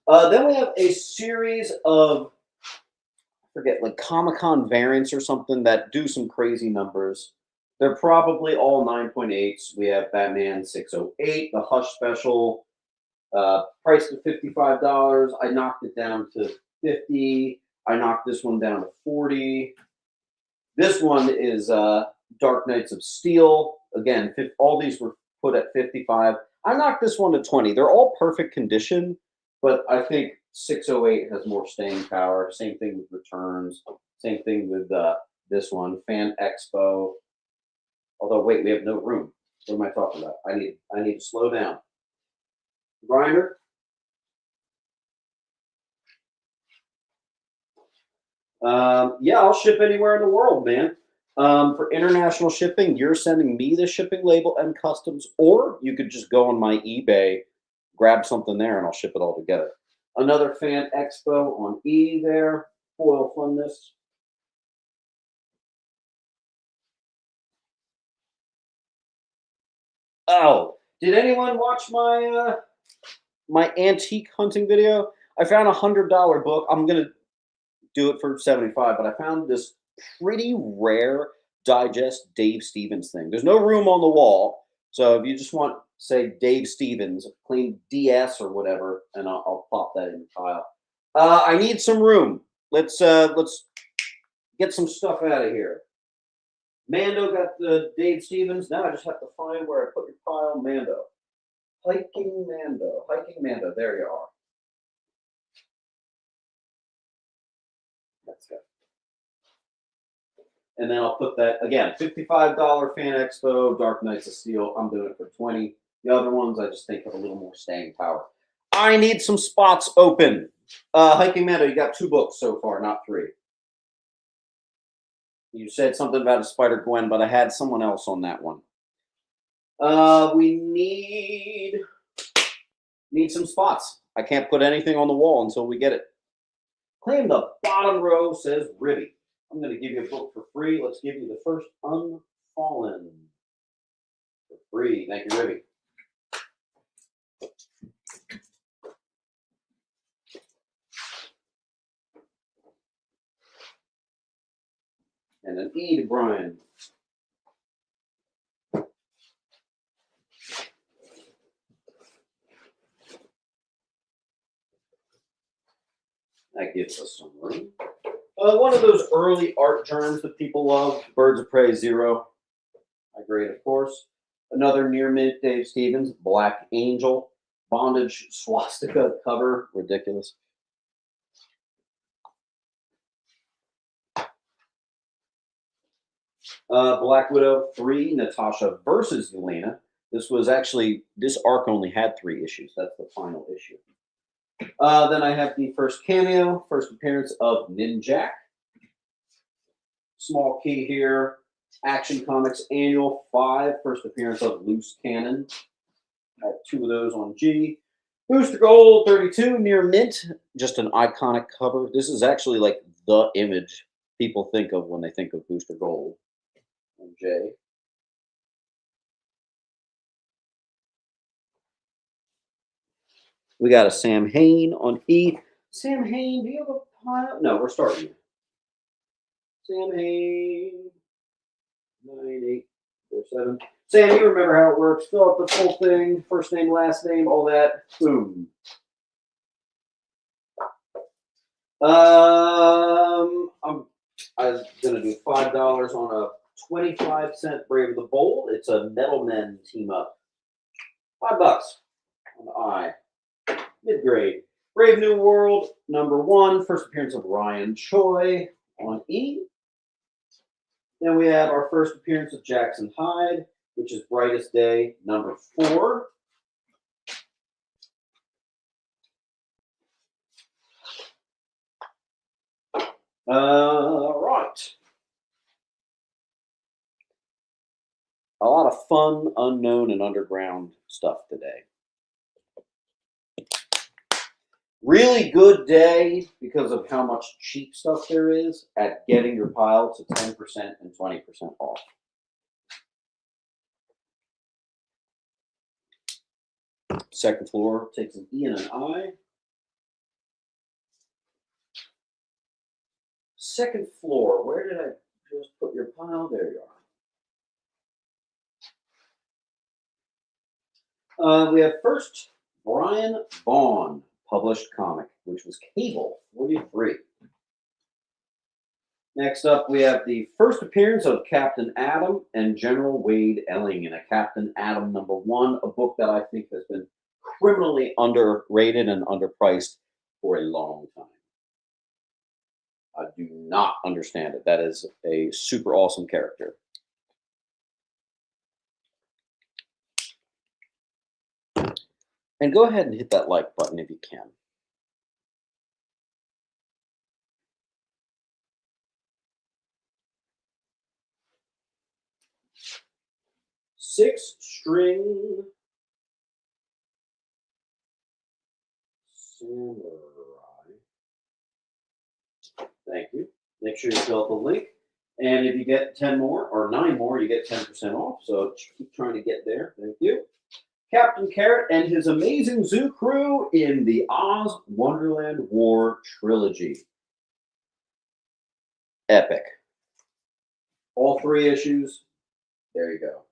Then we have a series of, I forget, like Comic-Con variants or something that do some crazy numbers. They're probably all 9.8s. We have Batman 608, the Hush special, priced at $55. I knocked it down to $50. I knocked this one down to $40. This one is Dark Knights of Steel. Again, all these were put at $55. I knocked this one to $20. They're all perfect condition, but I think 608 has more staying power. Same thing with Returns. Same thing with this one, Fan Expo. Although, wait, we have no room. What am I talking about? I need to slow down. Grinder. Yeah, I'll ship anywhere in the world, man. For international shipping, you're sending me the shipping label and customs, or you could just go on my eBay, grab something there, and I'll ship it all together. Another Fan Expo on E there. Foil funness. Oh, did anyone watch my antique hunting video? I found a $100 book. I'm gonna do it for 75, but I found this pretty rare digest Dave Stevens thing. There's no room on the wall, so if you just want say Dave Stevens, claim DS or whatever, and I'll pop that in the pile. I need some room. Let's get some stuff out of here. Mando got the Dave Stevens. Now I just have to find where I put your pile. Mando. Hiking Mando. Hiking Mando. There you are. That's good. And then I'll put that, again, $55 Fan Expo, Dark Knights of Steel. I'm doing it for $20. The other ones, I just think have a little more staying power. I need some spots open. Hiking Mando, you got 2 books so far, not 3. You said something about a Spider-Gwen, but I had someone else on that one. We need some spots. I can't put anything on the wall until we get it. Claim the bottom row says Ribby. I'm going to give you a book for free. Let's give you the first Unfallen for free. Thank you, Ribby. And an E to Brian. That gives us some room. One of those early art germs that people love, Birds of Prey 0. I grade, of course. Another near mint, Dave Stevens, Black Angel. Bondage swastika cover, ridiculous. Black Widow 3, Natasha versus Yelena. This arc only had 3 issues. That's the final issue. Then I have the first cameo, first appearance of Ninjak. Small key here. Action Comics Annual 5, first appearance of Loose Cannon. I have 2 of those on G. Booster Gold 32, near mint. Just an iconic cover. This is actually like the image people think of when they think of Booster Gold on J. We got a Sam Hain on E. Sam Hain, do you have a pile? No, we're starting. Sam Hain. 9847. Sam, you remember how it works. Fill up the full thing, first name, last name, all that. Boom. I was gonna do $5 on a 25-cent Brave of the Bold. It's a Metal Men team up. $5 on the I. Mid-grade. Brave New World, number 1. First appearance of Ryan Choi on E. Then we have our first appearance of Jackson Hyde, which is Brightest Day, number 4. Right. A lot of fun, unknown, and underground stuff today. Really good day because of how much cheap stuff there is at getting your pile to 10% and 20% off. Second floor takes an E and an I. Second floor, where did I just put your pile? There you are. We have first Brian Vaughn, published comic, which was Cable 43. Next up, we have the first appearance of Captain Atom and General Wade Elling in a Captain Atom number 1, a book that I think has been criminally underrated and underpriced for a long time. I do not understand it. That is a super awesome character. And go ahead and hit that like button if you can. Six-string samurai. Thank you. Make sure you fill out the link. And if you get 10 more or 9 more, you get 10% off. So keep trying to get there. Thank you. Captain Carrot and his amazing zoo crew in the Oz Wonderland War trilogy. Epic. All 3 issues. There you go.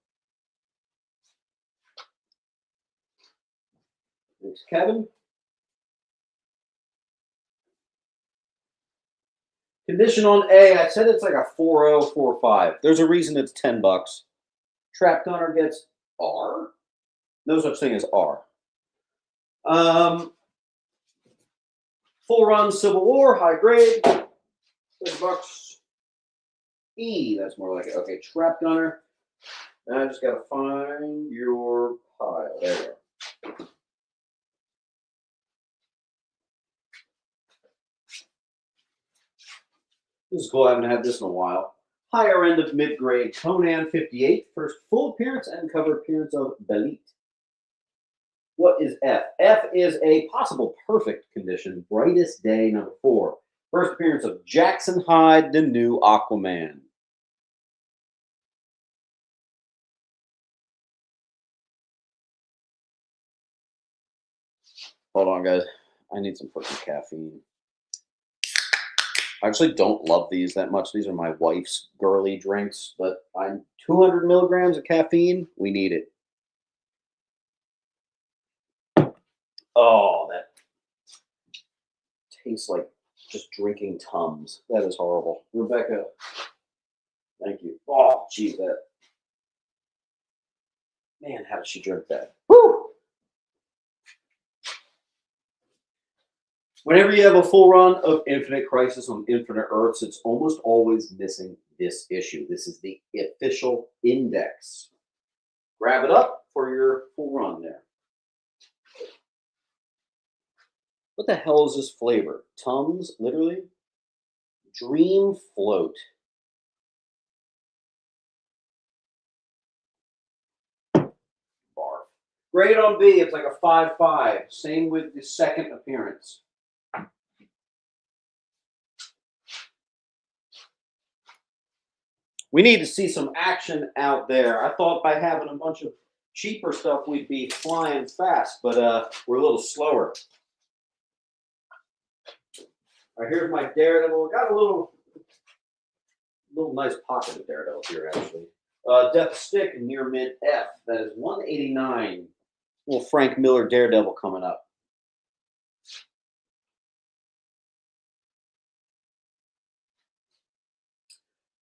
Thanks, Kevin. Condition on A, I said it's like a 4.0, 4.5. There's a reason it's $10. Trap Gunner gets R. No such thing as R. Full run Civil War, high grade, $6. E, that's more like it. Okay, Trap Gunner. Now I just gotta find your pile. There you go. This is cool. I haven't had this in a while. Higher end of mid-grade Conan 58. First full appearance and cover appearance of Belit. What is F? F is a possible perfect condition. Brightest Day number 4. First appearance of Jackson Hyde, the new Aquaman. Hold on, guys. I need some fucking caffeine. I actually don't love these that much. These are my wife's girly drinks, but I'm 200 milligrams of caffeine. We need it. Oh, that tastes like just drinking Tums. That is horrible. Rebecca, thank you. Oh, geez, that. Man, how did she drink that? Woo! Whenever you have a full run of Infinite Crisis on Infinite Earths, it's almost always missing this issue. This is the official index. Grab it up for your full run there. What the hell is this flavor? Tums, literally? Dream Float. Barf. Grade on B, it's like a 5.5. Same with the second appearance. We need to see some action out there. I thought by having a bunch of cheaper stuff, we'd be flying fast, but we're a little slower. All right, here's my Daredevil. Got a little nice pocket of Daredevil here, actually. Death Stick, near mid F. That is 189. Little Frank Miller Daredevil coming up.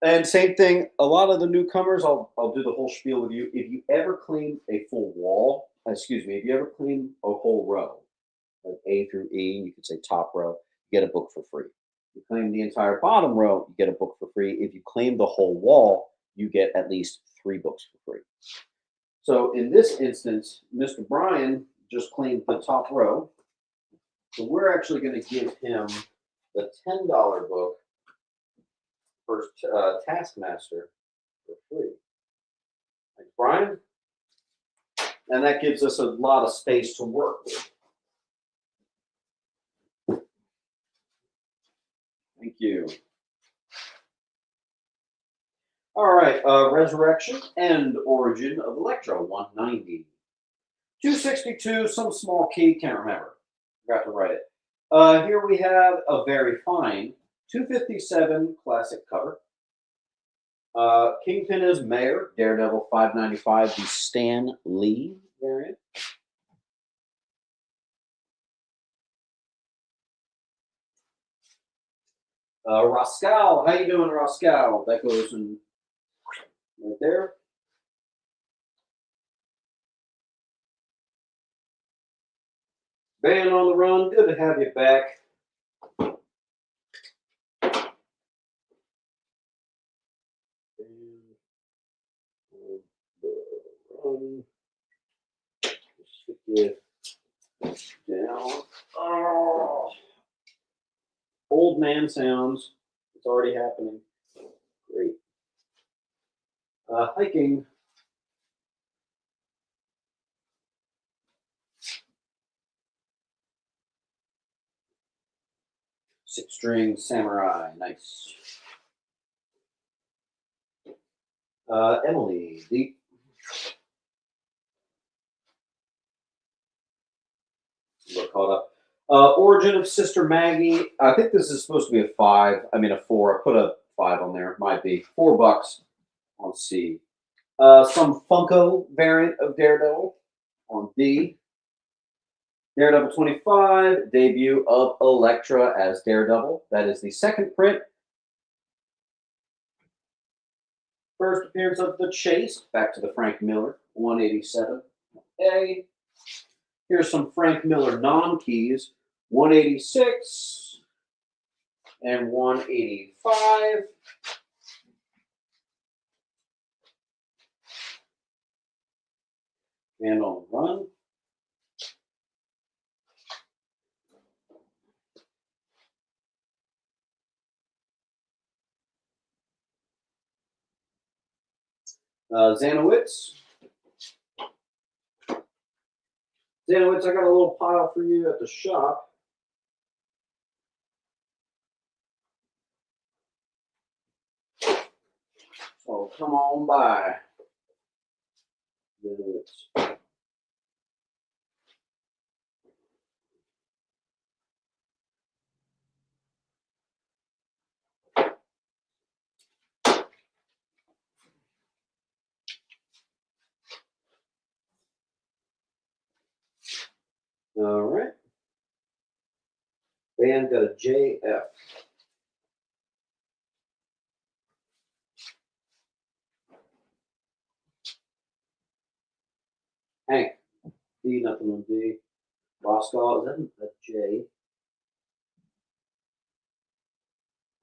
And same thing, a lot of the newcomers, I'll do the whole spiel with you. If you ever claim a full wall, excuse me, if you ever claim a whole row, like A through E, you could say top row, you get a book for free. You claim the entire bottom row, you get a book for free. If you claim the whole wall, you get at least 3 books for free. So in this instance, Mr. Brian just claimed the top row. So we're actually going to give him the $10 book for Taskmaster for free. Thanks, Brian. And that gives us a lot of space to work with. Thank you. All right, Resurrection and Origin of Electro, 190. 262, some small key, can't remember. Forgot to write it. Here we have a very fine 257 classic cover. Kingpin is Mayor, Daredevil 595, the Stan Lee variant. Roscoe, how you doing, Roscoe? That goes in right there. Band on the Run, good to have you back. Just get down. Oh. Old man sounds. It's already happening. Great. Hiking. Six string samurai. Nice. Emily. Deep. We're caught up. Origin of Sister Maggie. I think this is supposed to be a 5. I mean a 4. I put a 5 on there. It might be $4 on C. Some Funko variant of Daredevil on D. Daredevil 25, debut of Elektra as Daredevil. That is the second print. First appearance of The Chase, back to the Frank Miller, 187A. Here's some Frank Miller non-keys, 186 and 185. And on the run. Zanowitz. Zanowitz, I got a little pile for you at the shop. So come on by. Zanowitz. All right. Band got a JF. Hank. D, nothing on D. Roscoe, is that a J?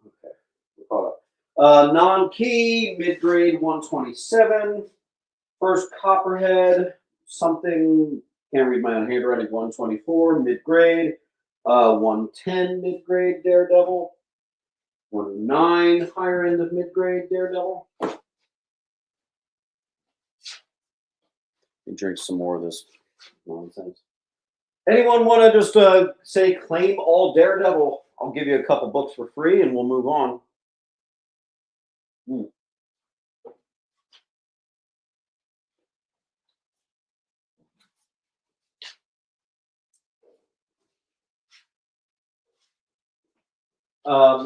Okay. We'll call it. Non-key, mid-grade 127. First Copperhead, something, can't read my own handwriting, 124, mid-grade. 110, mid-grade Daredevil. 109, higher end of mid-grade Daredevil. Drink some more of this nonsense. Anyone want to just say claim all Daredevil? I'll give you a couple books for free and we'll move on.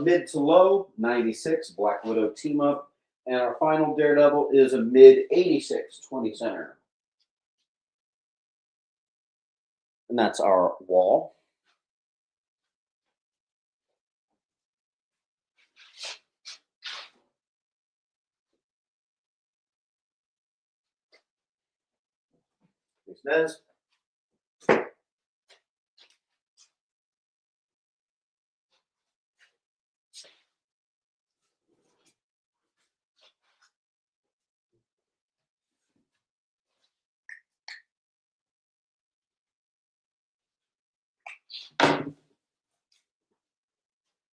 Mid to low, 96, Black Widow team up. And our final Daredevil is a mid 86, 20 center. And that's our wall. Thanks, Nez.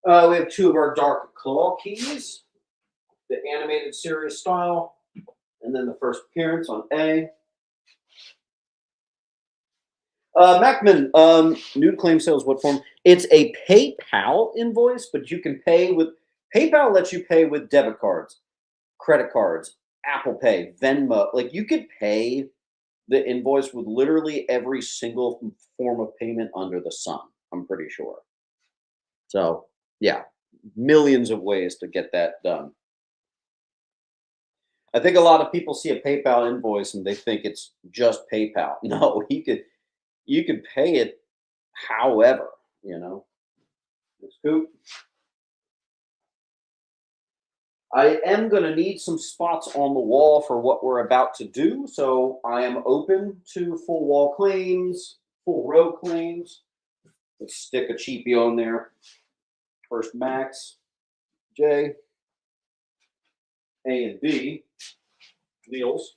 We have two of our Dark Claw keys, the animated series style, and then the first appearance on A. Macman, new claim sales, what form? It's a PayPal invoice, but you can pay with, PayPal lets you pay with debit cards, credit cards, Apple Pay, Venmo. Like you could pay the invoice with literally every single form of payment under the sun, I'm pretty sure. So, yeah, millions of ways to get that done. I think a lot of people see a PayPal invoice and they think it's just PayPal. No, you could pay it however, you know. Scoop. I am going to need some spots on the wall for what we're about to do, so I am open to full wall claims, full row claims. Let's stick a cheapie on there. First Max, J, A and B, Niels.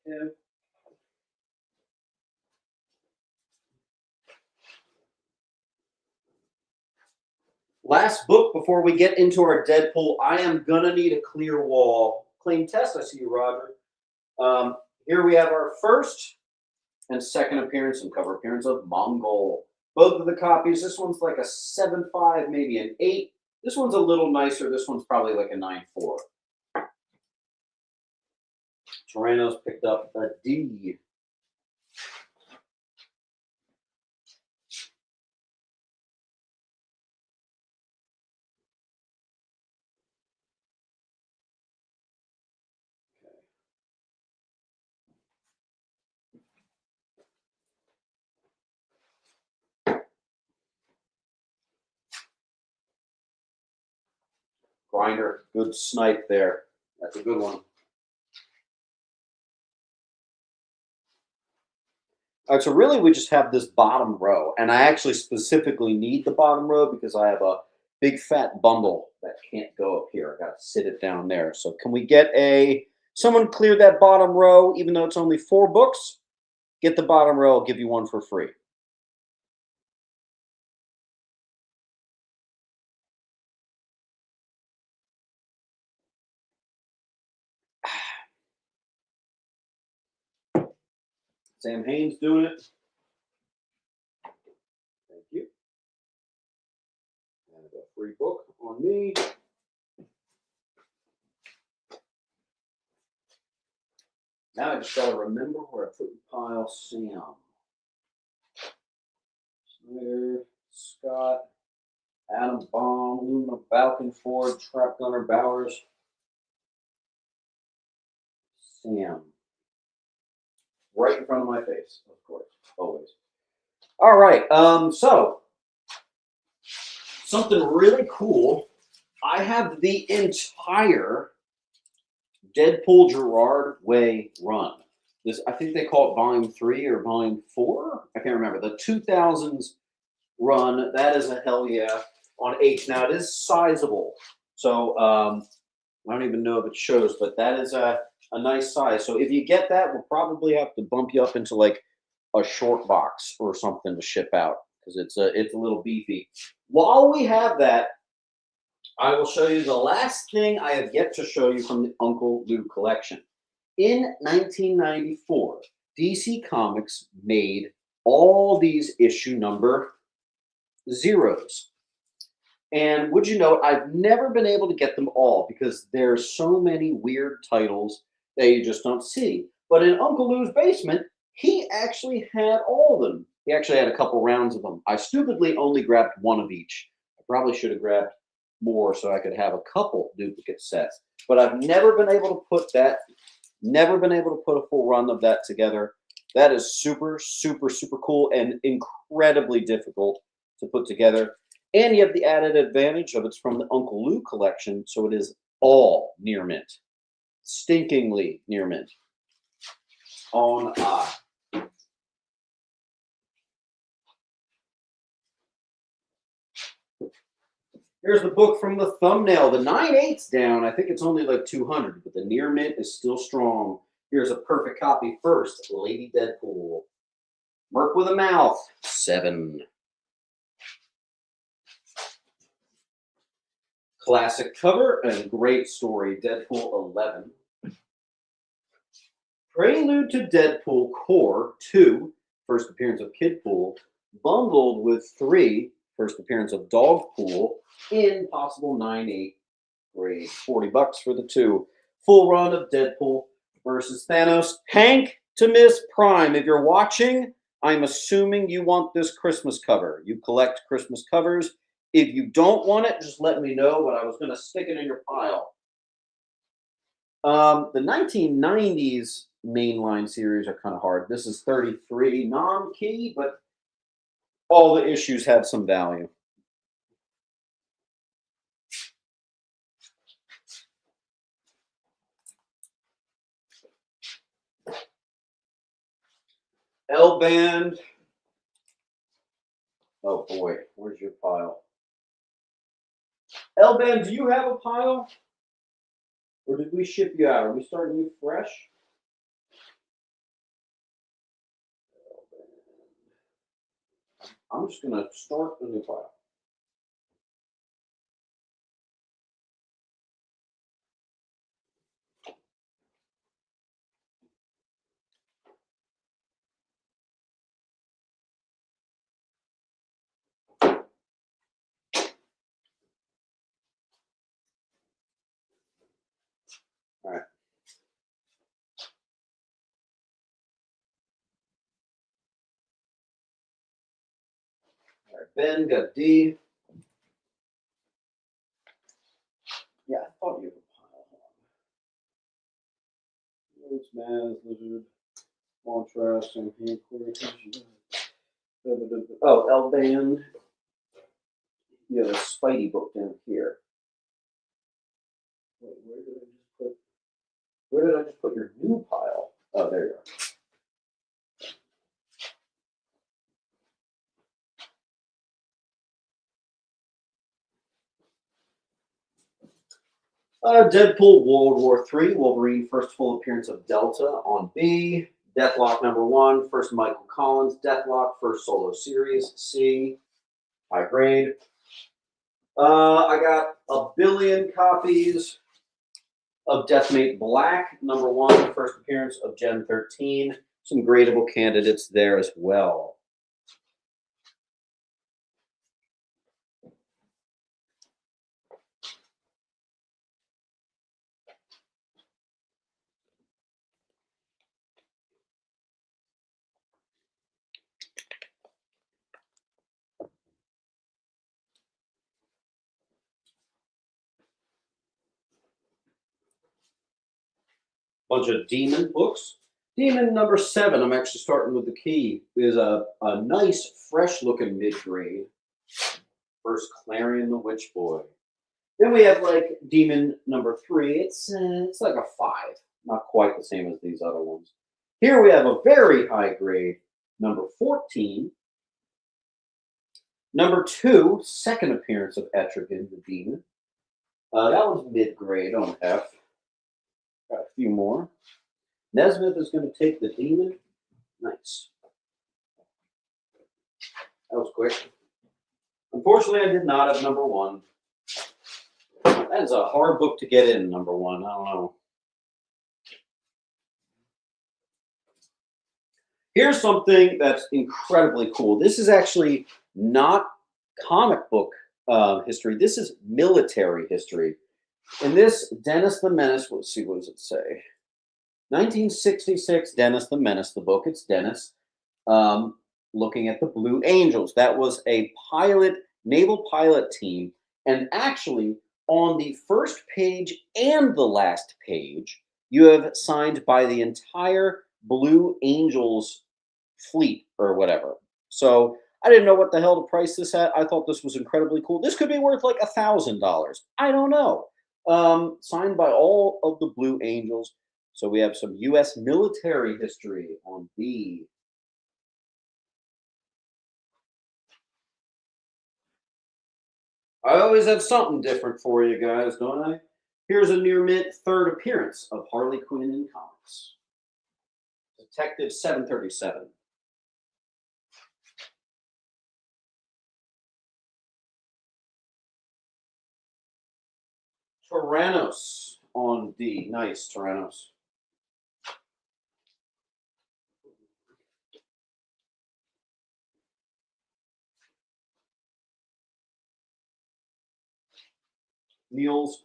And last book before we get into our Deadpool, I am going to need a clear wall claim test. I see you, Roger. Here we have our first and second appearance and cover appearance of Mongol. Both of the copies, this one's like a 7.5, maybe an 8. This one's a little nicer. This one's probably like a 9.4. Torano's picked up a D. Grinder, good snipe there. That's a good one. All right, so really we just have this bottom row, and I actually specifically need the bottom row because I have a big fat bundle that can't go up here. I got to sit it down there. So can we get someone clear that bottom row, even though it's only 4 books? Get the bottom row, I'll give you one for free. Sam Haynes doing it. Thank you. And a free book on me. Now I just got to remember where I put the pile. Sam. Snyder, Scott, Adam Baum, Luna, Balkan, Ford, Trap Gunner, Bowers, Sam. Right in front of my face, of course, always. All right, so something really cool. I have the entire Deadpool Gerard Way run. This, I think they call it Volume 3 or Volume 4. I can't remember. The 2000s run. That is a hell yeah on H. Now it is sizable, so I don't even know if it shows, but that is a nice size. So if you get that, we'll probably have to bump you up into like a short box or something to ship out because it's a little beefy. While we have that, I will show you the last thing I have yet to show you from the Uncle Lou collection. In 1994, DC Comics made all these issue number 0s. And would you know, I've never been able to get them all because there's so many weird titles that you just don't see. But in Uncle Lou's basement, he actually had all of them. He actually had a couple rounds of them. I stupidly only grabbed one of each. I probably should have grabbed more so I could have a couple duplicate sets. But I've never been able to put a full run of that together. That is super, super, super cool and incredibly difficult to put together. And you have the added advantage of it's from the Uncle Lou collection, so it is all near mint. Stinkingly near mint. On Here's the book from the thumbnail. The 9/8's down. I think it's only like 200, but the near mint is still strong. Here's a perfect copy first. Lady Deadpool. Merc with a Mouth. 7. Classic cover and great story. Deadpool 11. Prelude to Deadpool Core 2. First appearance of Kidpool. Bundled with 3. First appearance of Dogpool in possible 9/8 grade. $40 for the 2. Full run of Deadpool versus Thanos. Hank to Miss Prime. If you're watching, I'm assuming you want this Christmas cover. You collect Christmas covers. If you don't want it, just let me know, but I was going to stick it in your pile. The 1990s mainline series are kind of hard. This is 33 non-key, but all the issues have some value. L-Band. Oh boy, where's your pile? L-Band, do you have a pile? Or did we ship you out? Are we starting you fresh? I'm just going to start a new pile. All right. All right, Ben got D. Yeah, I thought you had a pile. Rhodes, Maz, Lizard, Montrash, and Hand Quarter. Oh, L-Band. You have a Spidey book down here. Wait, where did I just put your new pile? Oh, there you are. Deadpool World War III, Wolverine, first full appearance of Delta on B. Deathlock #1, first Michael Collins. Deathlock, first solo series, C. High grade. I got a billion copies of Deathmate Black #1, first appearance of Gen 13. Some gradable candidates there as well. Bunch of Demon books. Demon #7, I'm actually starting with the key, is a nice, fresh-looking mid-grade. First Clarion the Witch Boy. Then we have like Demon #3. It's like a 5, not quite the same as these other ones. Here we have a very high grade #14. #2, second appearance of Etrigan the Demon. That one's mid-grade on F. Got a few more. Nesmith is going to take the Demon. Nice. That was quick. Unfortunately, I did not have #1. That is a hard book to get in, #1. I don't know. Here's something that's incredibly cool. This is actually not comic book history. This is military history. In this, Dennis the Menace, let's see, what does it say? 1966, Dennis the Menace, the book. It's Dennis looking at the Blue Angels. That was a naval pilot team. And actually, on the first page and the last page, you have signed by the entire Blue Angels fleet or whatever. So I didn't know what the hell to price this at. I thought this was incredibly cool. This could be worth like $1,000. I don't know. Signed by all of the Blue Angels. So we have some U.S. military history on B. I always have something different for you guys, don't I? Here's a near mint third appearance of Harley Quinn in comics. Detective 737. Tyrannos on D. Nice, Tyrannos. Niels.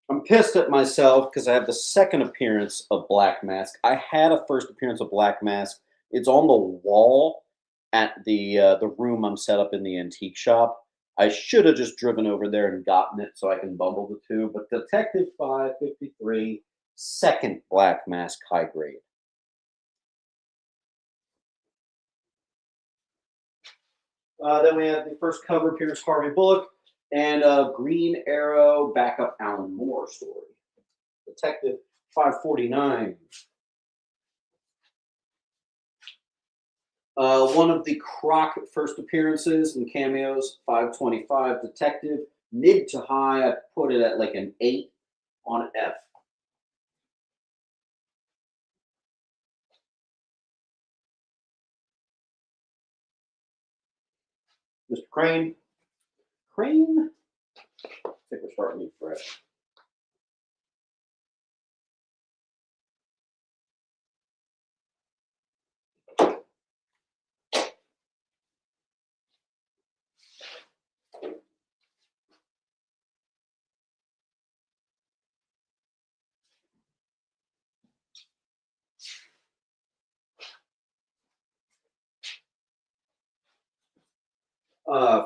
I'm pissed at myself because I have the second appearance of Black Mask. I had a first appearance of Black Mask. It's on the wall at the room I'm set up in the antique shop. I should have just driven over there and gotten it so I can bundle the two. But Detective 553, second Black Mask high grade. Then we have the first cover appearance, Harvey Bullock, and a Green Arrow backup Alan Moore story. Detective 549. One of the Croc first appearances and cameos, 525. Detective, mid to high. I put it at like an 8 on F. Mr. Crane. Crane? I think we're starting fresh.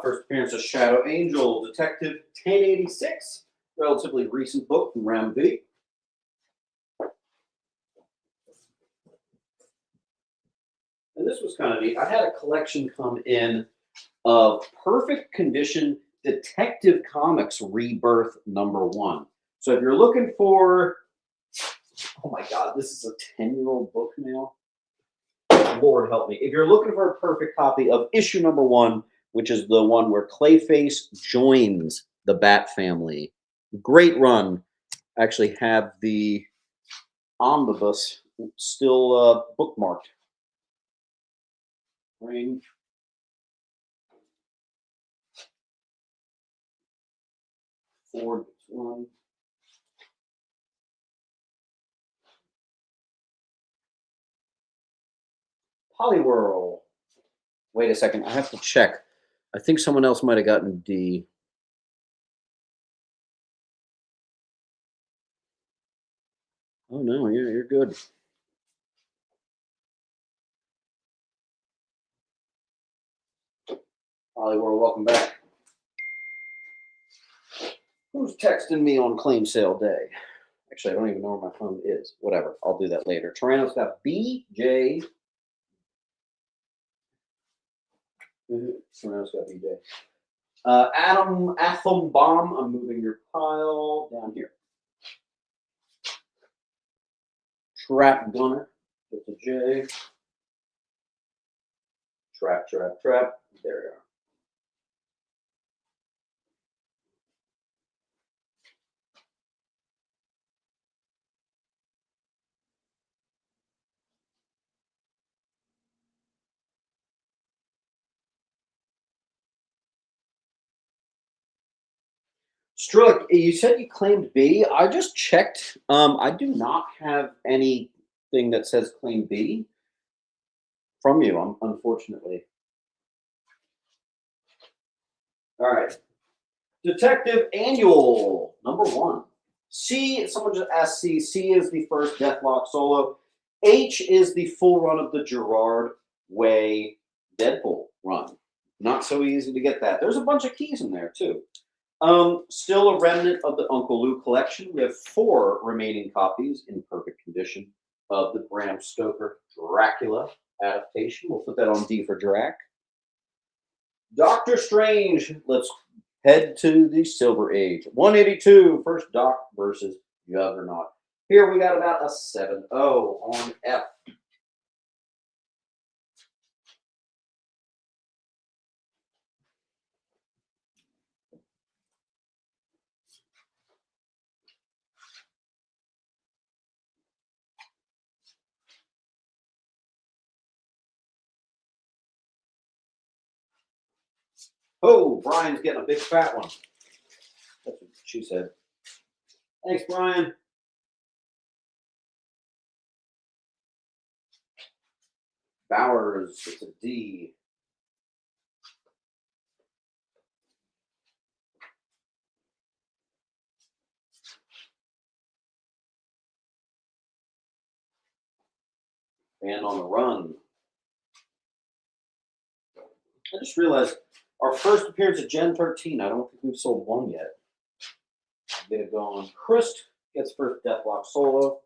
First appearance of Shadow Angel, Detective 1086, relatively recent book from Ram V. And this was kind of neat. I had a collection come in of perfect condition Detective Comics Rebirth #1. So if you're looking for, oh my God, this is a 10-year-old book now. Lord help me. If you're looking for a perfect copy of issue #1, which is the one where Clayface joins the Bat family, great run. I actually have the omnibus still bookmarked. Ring. Ford one. Polywhirl. Wait a second. I have to check. I think someone else might have gotten D. Oh no, yeah, you're good. Polywhirl, welcome back. Who's texting me on claim sale day? Actually, I don't even know where my phone is. Whatever. I'll do that later. Toronto's got BJ. Toronto's got BJ. Atom Bomb. I'm moving your pile down here. Trap Gunner. Get the J. Trap. There we are. Strilick, you said you claimed B. I just checked. I do not have anything that says claim B from you, unfortunately. All right. Detective Annual #1. C, someone just asked C. C is the first Deathlock solo. H is the full run of the Gerard Way Deadpool run. Not so easy to get that. There's a bunch of keys in there, too. Still a remnant of the Uncle Lou collection. We have 4 remaining copies in perfect condition of the Bram Stoker Dracula adaptation. We'll put that on D for Drac. Doctor Strange. Let's head to the Silver Age. 182, first Doc versus Juggernaut. Here we got about a 7-0 on F. Oh, Brian's getting a big fat one. That's what she said. Thanks, Brian. Bowers, it's a D. And on the run. I just realized our first appearance at Gen 13. I don't think we've sold one yet. Get it going. Chris gets first Deathlock solo.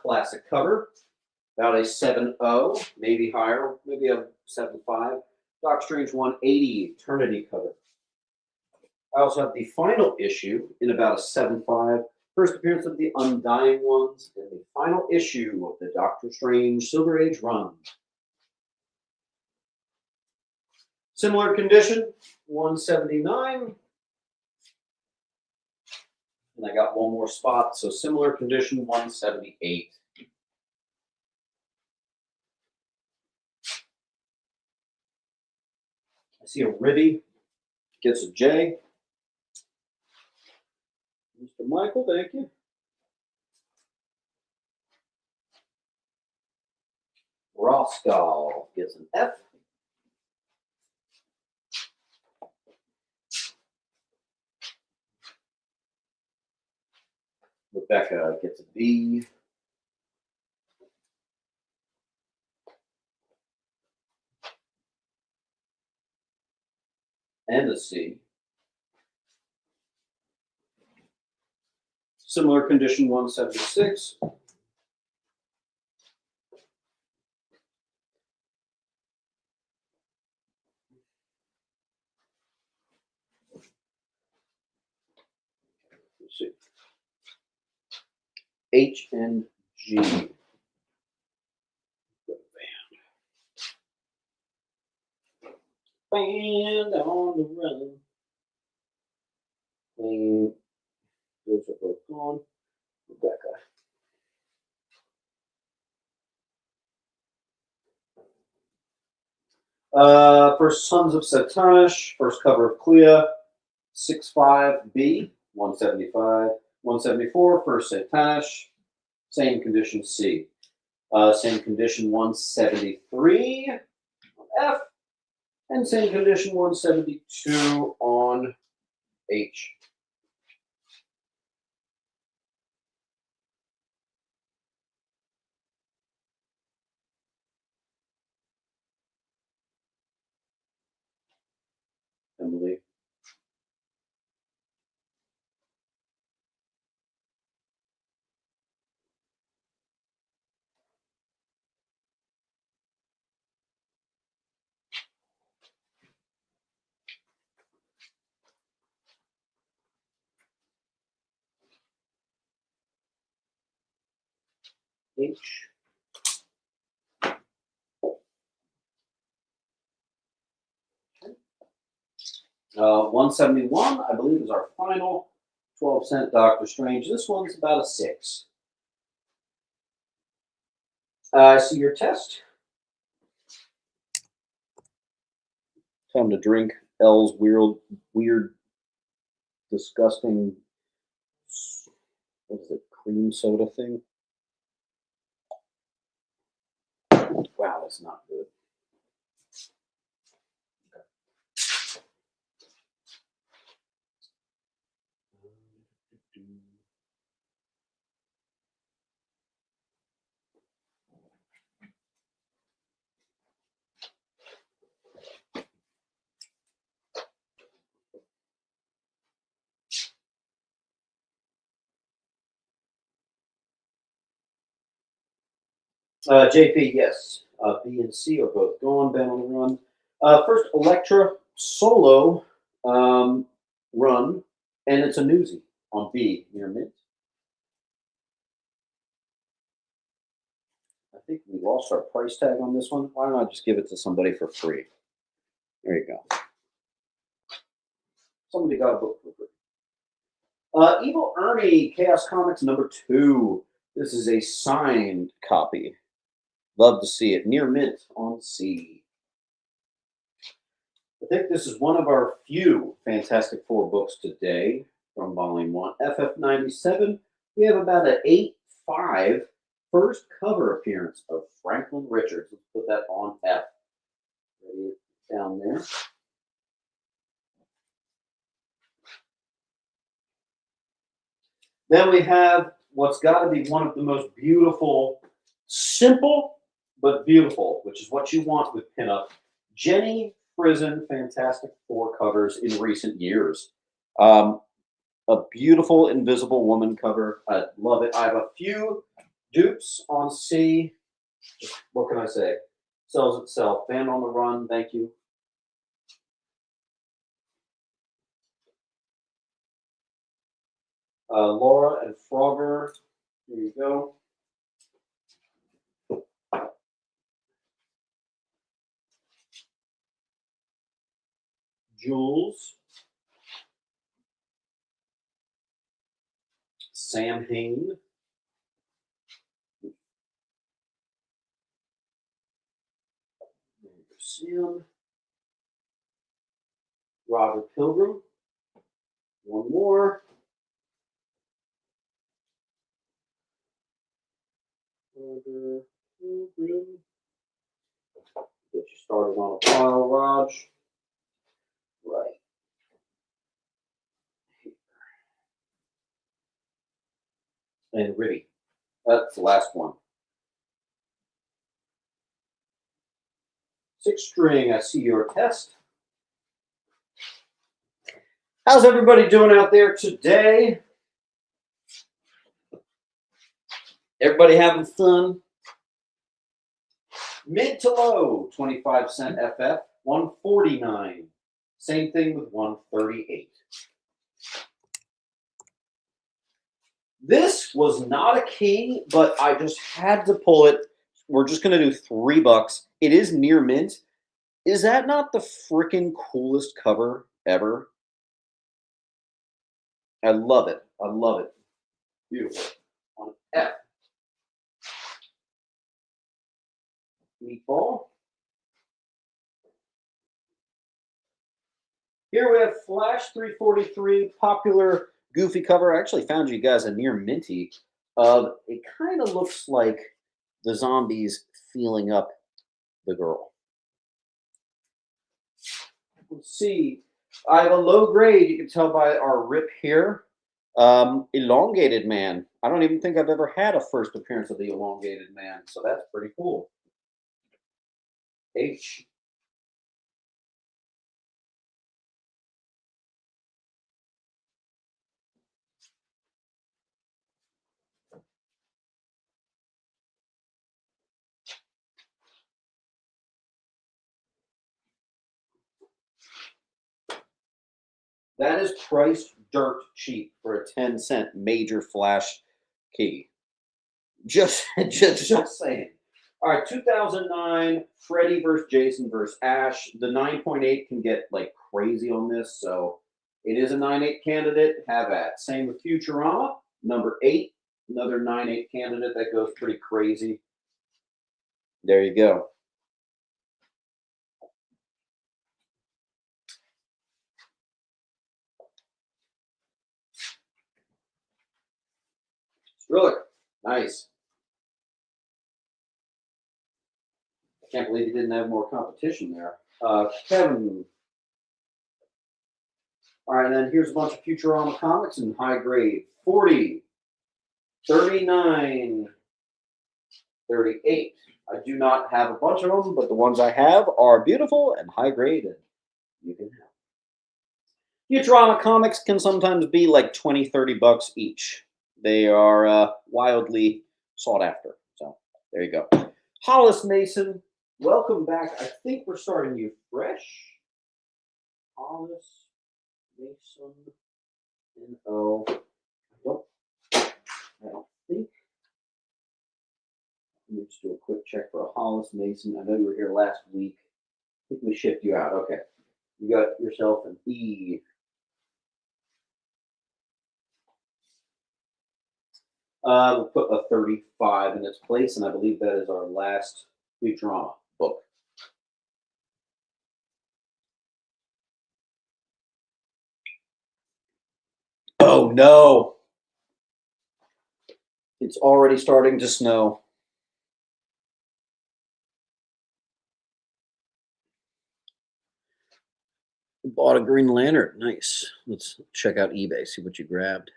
Classic cover. About a 7-0, maybe higher, maybe a 7-5. Doc Strange 180 Eternity cover. I also have the final issue in about a 7-5. First appearance of the Undying Ones, and the final issue of the Doctor Strange Silver Age run. Similar condition, 179. And I got one more spot, so similar condition, 178. I see a Ribby, gets a J. Mr. Michael, thank you. Roskal gets an F. Rebecca gets a B. And a C. Similar condition 176. Let's see. H and G. Band on the run. And those are both gone. Rebecca. First Sons of Satanish, first cover of Clea, 65B, 175, 174, first Satanish, same condition C. Same condition 173 on F, and same condition 172 on H. Emily. H. 171, I believe, is our final 12-cent Doctor Strange. This one's about a 6. I see your test. Time to drink L's weird, disgusting, what is it, cream soda thing? Wow, that's not good. JP, yes. B and C are both gone. Ben on the run. First, Elektra solo run, and it's a newsie on B near mint. I think we lost our price tag on this one. Why don't I just give it to somebody for free? There you go. Somebody got a book for free. Evil Ernie, Chaos Comics #2. This is a signed copy. Love to see it. Near mint on C. I think this is one of our few Fantastic Four books today from Volume 1. FF97. We have about an 8.5 first cover appearance of Franklin Richards. Let's put that on F. Ready down there. Then we have what's got to be one of the most beautiful, simple, but beautiful, which is what you want with pinup. Jenny Frison Fantastic Four covers in recent years. A beautiful Invisible Woman cover. I love it. I have a few dupes on C. What can I say? Sells itself. Band on the run. Thank you. Laura and Frogger. Here you go. Jules. Sam Hain. Sam. Robert Pilgrim. One more. Robert Pilgrim. Get you started on a pile, Raj. Right. And Riddy. That's the last one. 6 string, I see your test. How's everybody doing out there today? Everybody having fun? Mid to low, 25-cent FF, 149. Same thing with 138. This was not a king, but I just had to pull it. We're just going to do $3. It is near mint. Is that not the freaking coolest cover ever? I love it. I love it. Beautiful. On F. Meatball. Here we have Flash 343, popular goofy cover. I actually found you guys a near minty. It kind of looks like the zombies feeling up the girl. Let's see. I have a low grade. You can tell by our rip here. Elongated Man. I don't even think I've ever had a first appearance of the Elongated Man, so that's pretty cool. H. That is priced dirt cheap for a 10-cent major Flash key. Just saying. All right, 2009, Freddy versus Jason versus Ash. The 9.8 can get like crazy on this, so it is a 9.8 candidate. Have at. Same with Futurama, number 8, another 9.8 candidate that goes pretty crazy. There you go. Really nice. I can't believe he didn't have more competition there. Kevin. All right, and then here's a bunch of Futurama comics in high grade. 40, 39, 38. I do not have a bunch of them, but the ones I have are beautiful and high grade, and you can have. Futurama comics can sometimes be like 20, 30 bucks each. They are wildly sought after. So there you go. Hollis Mason, welcome back. I think we're starting you fresh. Hollis Mason. N-O. I don't think. Let me just do a quick check for a Hollis Mason. I know you were here last week. I think we shipped you out. Okay. You got yourself an E. We'll put a 35 in its place, and I believe that is our last Futurama book. Oh no! It's already starting to snow. Bought a Green Lantern. Nice. Let's check out eBay, see what you grabbed.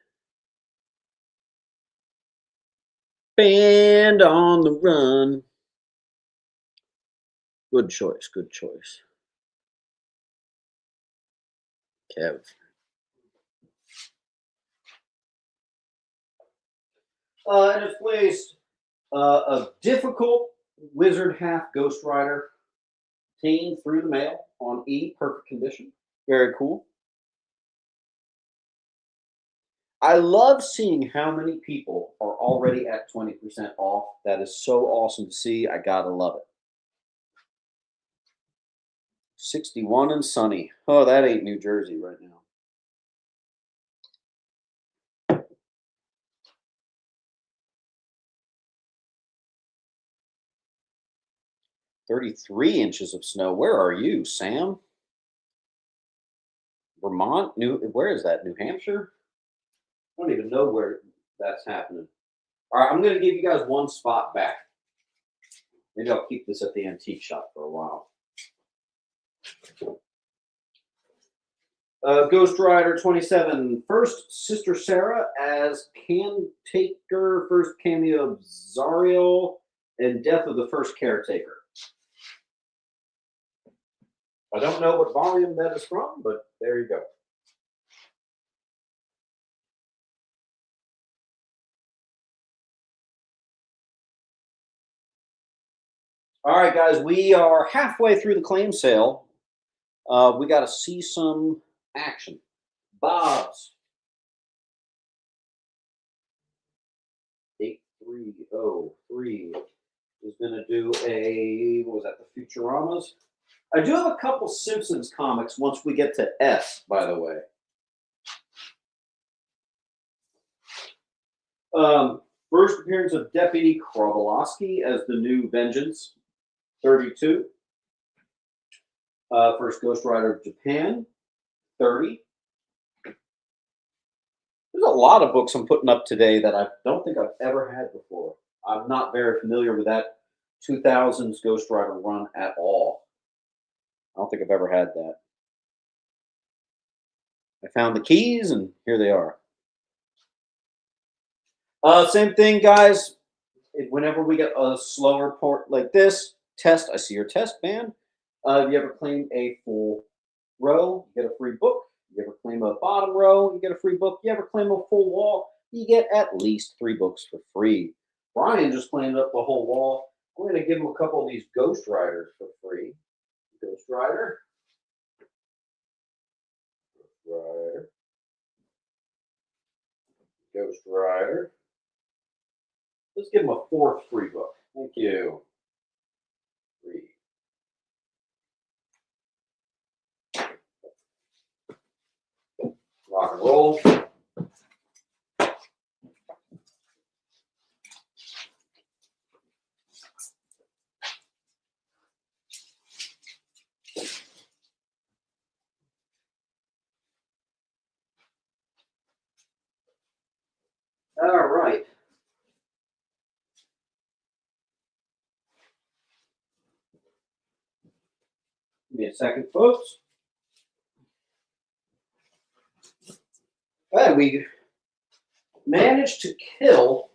Band on the Run. Good choice, good choice. Kev. And it's placed a difficult Wizard half Ghost Rider team through the mail on E, perfect condition. Very cool. I love seeing how many people are already at 20% off. That is so awesome to see. I gotta love it. 61 and sunny. Oh, that ain't New Jersey right now. "33 inches of snow. Where are you, Sam? Vermont? Where is that? New Hampshire? I don't even know where that's happening. All right, I'm going to give you guys one spot back. Maybe I'll keep this at the antique shop for a while. Ghost Rider 27. First Sister Sarah as Can-Taker. First cameo of Zariel. And death of the first caretaker. I don't know what volume that is from, but there you go. All right, guys, we are halfway through the claim sale. We got to see some action. Bob's 8303 is going to do a, what was that, the Futuramas? I do have a couple Simpsons comics once we get to S, by the way. First appearance of Deputy Krobolowski as the new Vengeance, 32. First Ghost Rider of Japan, 30. There's a lot of books I'm putting up today that I don't think I've ever had before. I'm not very familiar with that 2000s Ghost Rider run at all. I don't think I've ever had that. I found the keys, and here they are. Same thing, guys. Whenever we get a slower port like this, test. I see your test, man. If you ever claim a full row, you get a free book. You ever claim a bottom row, you get a free book. You ever claim a full wall, you get at least 3 books for free. Brian just claimed up the whole wall. I'm going to give him a couple of these Ghost Riders for free. Ghost Rider. Ghost Rider. Ghost Rider. Let's give him a 4th free book. Thank you. Free. Rock and roll. All right. Give me a second, folks. And we managed to kill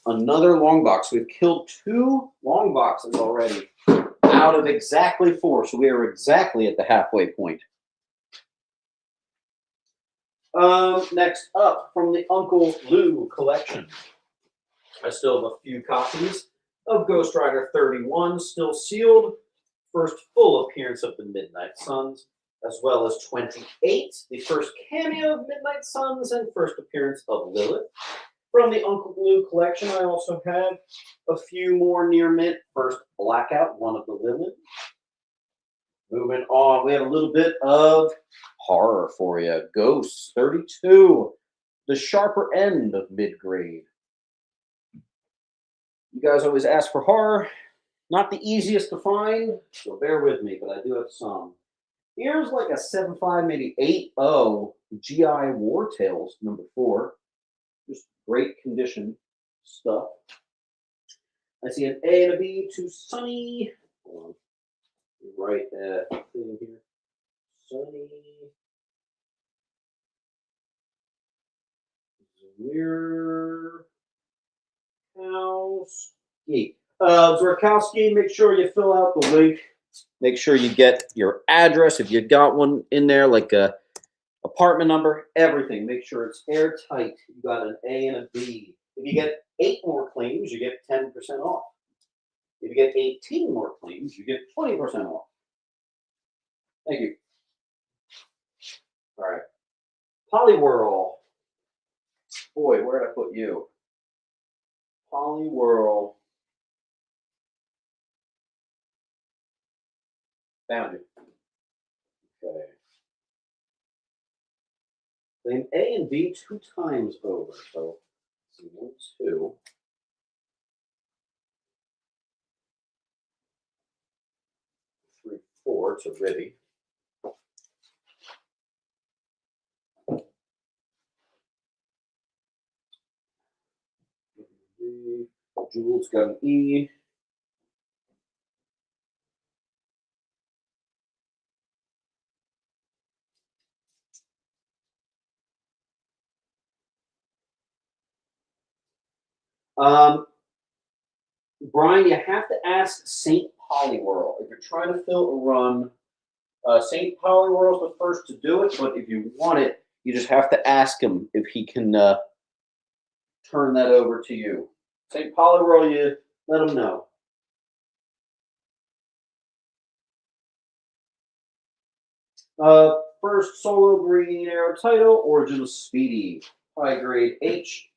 another long box. We've killed 2 long boxes already out of exactly 4. So we are exactly at the halfway point. Next up, from the Uncle Lou collection. I still have a few copies of Ghost Rider 31 still sealed. First full appearance of the Midnight Suns, as well as 28, the first cameo of Midnight Suns, and first appearance of Lilith. From the Uncle Blue collection, I also have a few more near mint. First Blackout, one of the Lilith. Moving on, we have a little bit of horror for you. Ghosts, 32, the sharper end of mid-grade. You guys always ask for horror. Not the easiest to find, so bear with me, but I do have some. Here's like a 7.5, maybe 8.0 GI War Tales, number 4. Just great condition stuff. I see an A and a B, too sunny. Hold on. Right thing here. Sunny. Zwerkowski. Zwerkowski, make sure you fill out the link. Make sure you get your address. If you got one in there, like a apartment number, everything. Make sure it's airtight. You got an A and a B. If you get 8 more claims, you get 10% off. If you get 18 more claims, you get 20% off. Thank you. All right. Polywhirl. Boy, where did I put you? Polywhirl. Found it. Okay. Claim A and B 2 times over. So, 1, 2. 3, 4 to Riddy. Jules got an E. Brian, you have to ask St. Polywhirl. If you're trying to fill a run, St. Polywhirl is the first to do it, but if you want it, you just have to ask him if he can turn that over to you. St. Polywhirl, you let him know. First solo Green Arrow title, Origin of Speedy, high grade H.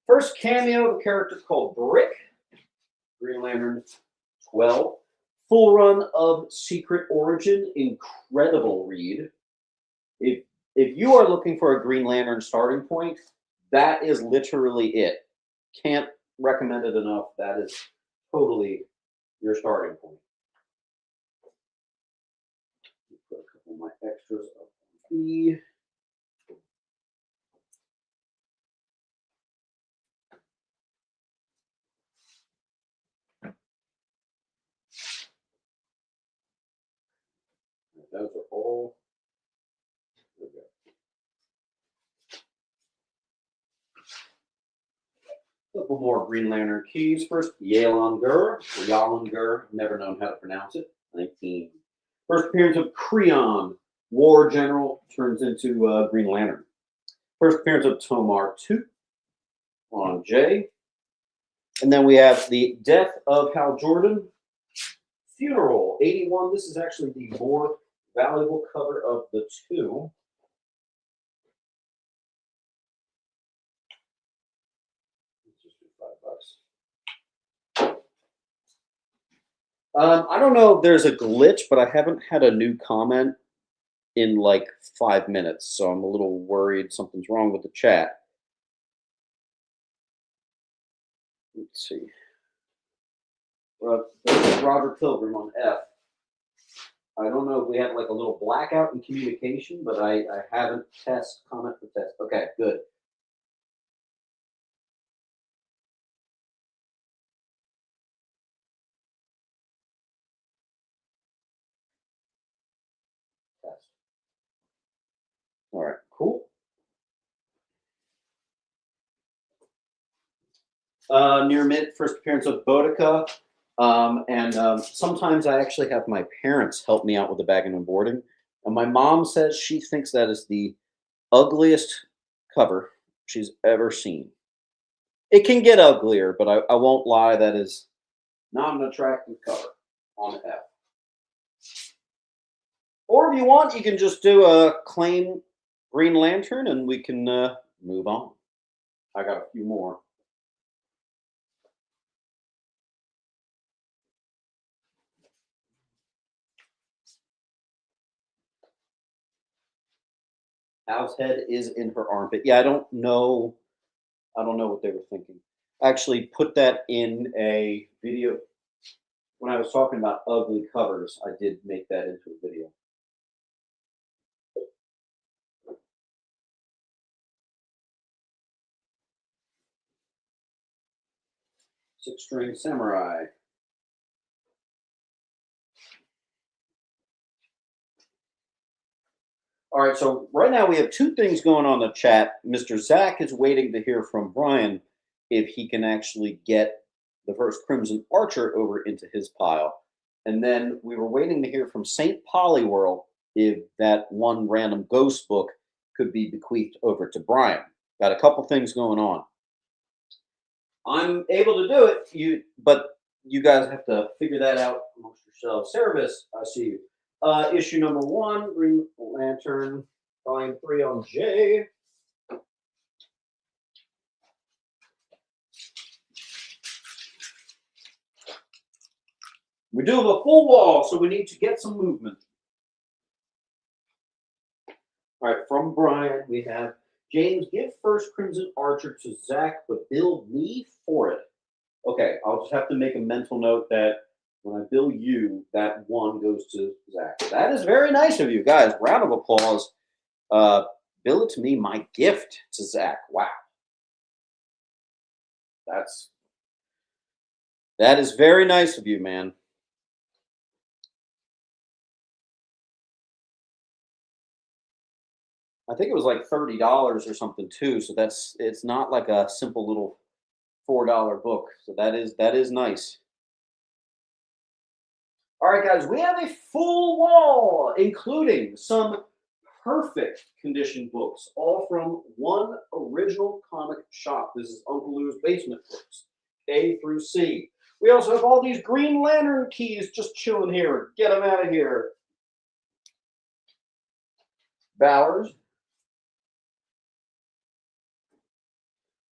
First cameo of a character called Brick, Green Lantern 12. Full run of Secret Origin, incredible read. If you are looking for a Green Lantern starting point, that is literally it. Can't recommend it enough. That is totally your starting point. Put a couple of my extras up on E. Those are all. There we go. Couple more Green Lantern keys. First, Yalan Gur, never known how to pronounce it. 19. First appearance of Creon, War General, turns into Green Lantern. First appearance of Tomar 2 on J. And then we have the Death of Hal Jordan, Funeral 81. This is actually the more valuable cover of the two. I don't know if there's a glitch, but I haven't had a new comment in like 5 minutes, so I'm a little worried something's wrong with the chat. Let's see. Roger Pilgrim on F. I don't know if we had like a little blackout in communication, but I haven't comment for test. Okay, good. Test. All right, cool. Near mid, first appearance of Boudica. Sometimes I actually have my parents help me out with the bagging and boarding. And my mom says she thinks that is the ugliest cover she's ever seen. It can get uglier, but I won't lie, that is not an attractive cover on F. Or if you want, you can just do a claim Green Lantern and we can move on. I got a few more. Al's head is in her armpit. Yeah, I don't know what they were thinking. I actually put that in a video when I was talking about ugly covers. I did make that into a video. Six-string samurai. All right, so right now we have two things going on in the chat. Mr. Zach is waiting to hear from Brian if he can actually get the first Crimson Archer over into his pile. And then we were waiting to hear from St. Polyworld if that one random ghost book could be bequeathed over to Brian. Got a couple things going on. I'm able to do it, but you guys have to figure that out amongst yourselves. Cerebus, I see you. Issue number 1, Green Lantern, volume 3 on J. We do have a full wall, so we need to get some movement. All right, from Brian, we have James, give first Crimson Archer to Zach, but bill me for it. Okay, I'll just have to make a mental note that when I bill you, that one goes to Zach. That is very nice of you guys. Round of applause. Bill it to me, my gift to Zach. Wow. That is very nice of you, man. I think it was like $30 or something too. So it's not like a simple little $4 book. So that is nice. All right, guys, we have a full wall, including some perfect condition books, all from one original comic shop. This is Uncle Lou's Basement Books, A through C. We also have all these Green Lantern keys just chilling here. Get them out of here. Bowers.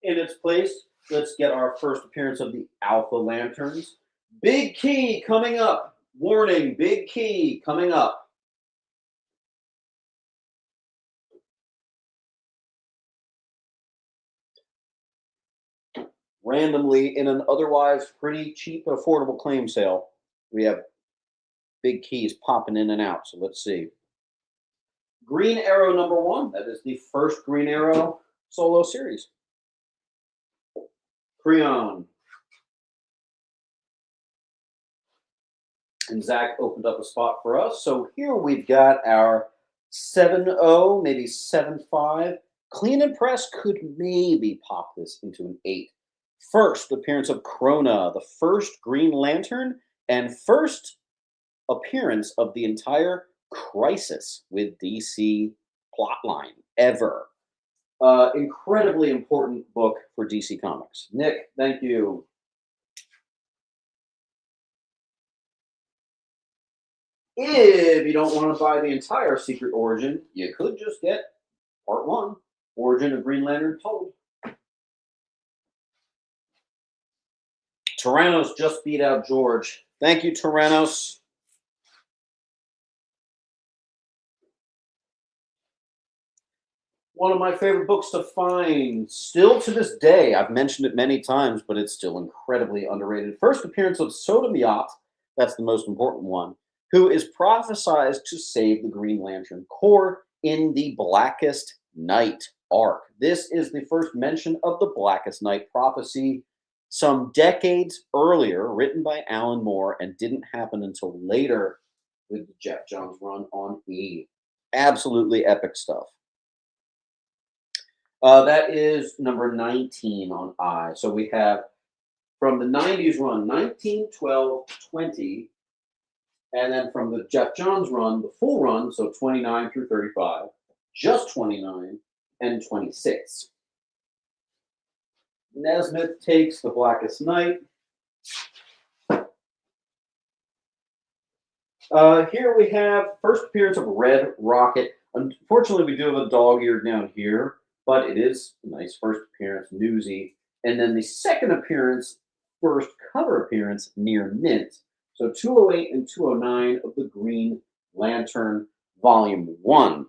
In its place, let's get our first appearance of the Alpha Lanterns. Big key coming up. Warning, big key coming up. Randomly, in an otherwise pretty cheap, affordable claim sale, we have big keys popping in and out. So let's see. Green Arrow #1. That is the first Green Arrow solo series. Creon. And Zach opened up a spot for us. So here we've got our 7.0, maybe 7.5. Clean and Press could maybe pop this into an 8. First appearance of Krona, the first Green Lantern, and first appearance of the entire Crisis with DC plotline ever. Incredibly important book for DC Comics. Nick, thank you. If you don't want to buy the entire Secret Origin, you could just get Part 1, Origin of Green Lantern Told. Tyrannos just beat out George. Thank you, Tyrannos. One of my favorite books to find, still to this day. I've mentioned it many times, but it's still incredibly underrated. First appearance of Sodom Yacht, that's the most important one, who is prophesied to save the Green Lantern Corps in the Blackest Night arc. This is the first mention of the Blackest Night prophecy some decades earlier, written by Alan Moore, and didn't happen until later with the Jeff Johns run on E. Absolutely epic stuff. That is number 19 on I. So we have from the 90s run, 19, 12, 20, and then from the Jeff Johns run, the full run, so 29 through 35, just 29, and 26. Nesmith takes the Blackest Night. Here we have first appearance of Red Rocket. Unfortunately, we do have a dog-eared down here, but it is a nice first appearance, Newsy. And then the second appearance, first cover appearance, Near Mint. So 208 and 209 of the Green Lantern, Volume 1.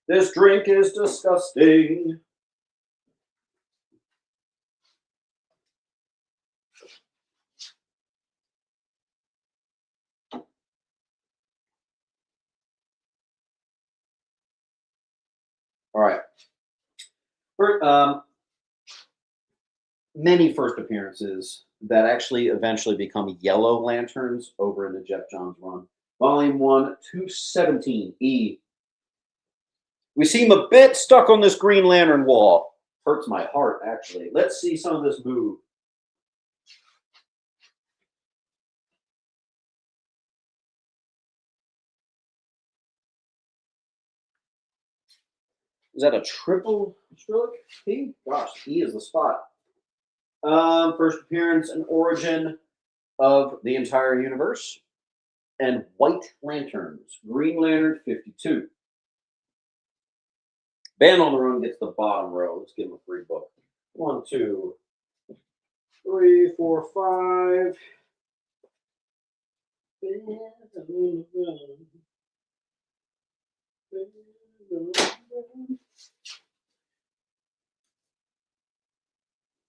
This drink is disgusting. All right. Many first appearances that actually eventually become Yellow Lanterns over in the Jeff Johns run. Volume 1, 217, E. We seem a bit stuck on this Green Lantern wall. Hurts my heart, actually. Let's see some of this move. Is that a triple stroke? E? Gosh, E is the spot. First appearance and origin of the entire universe. And White Lanterns. Green Lantern 52. Band on the Run gets the bottom row. Let's give him a free book. 1, 2, 3, 4, 5.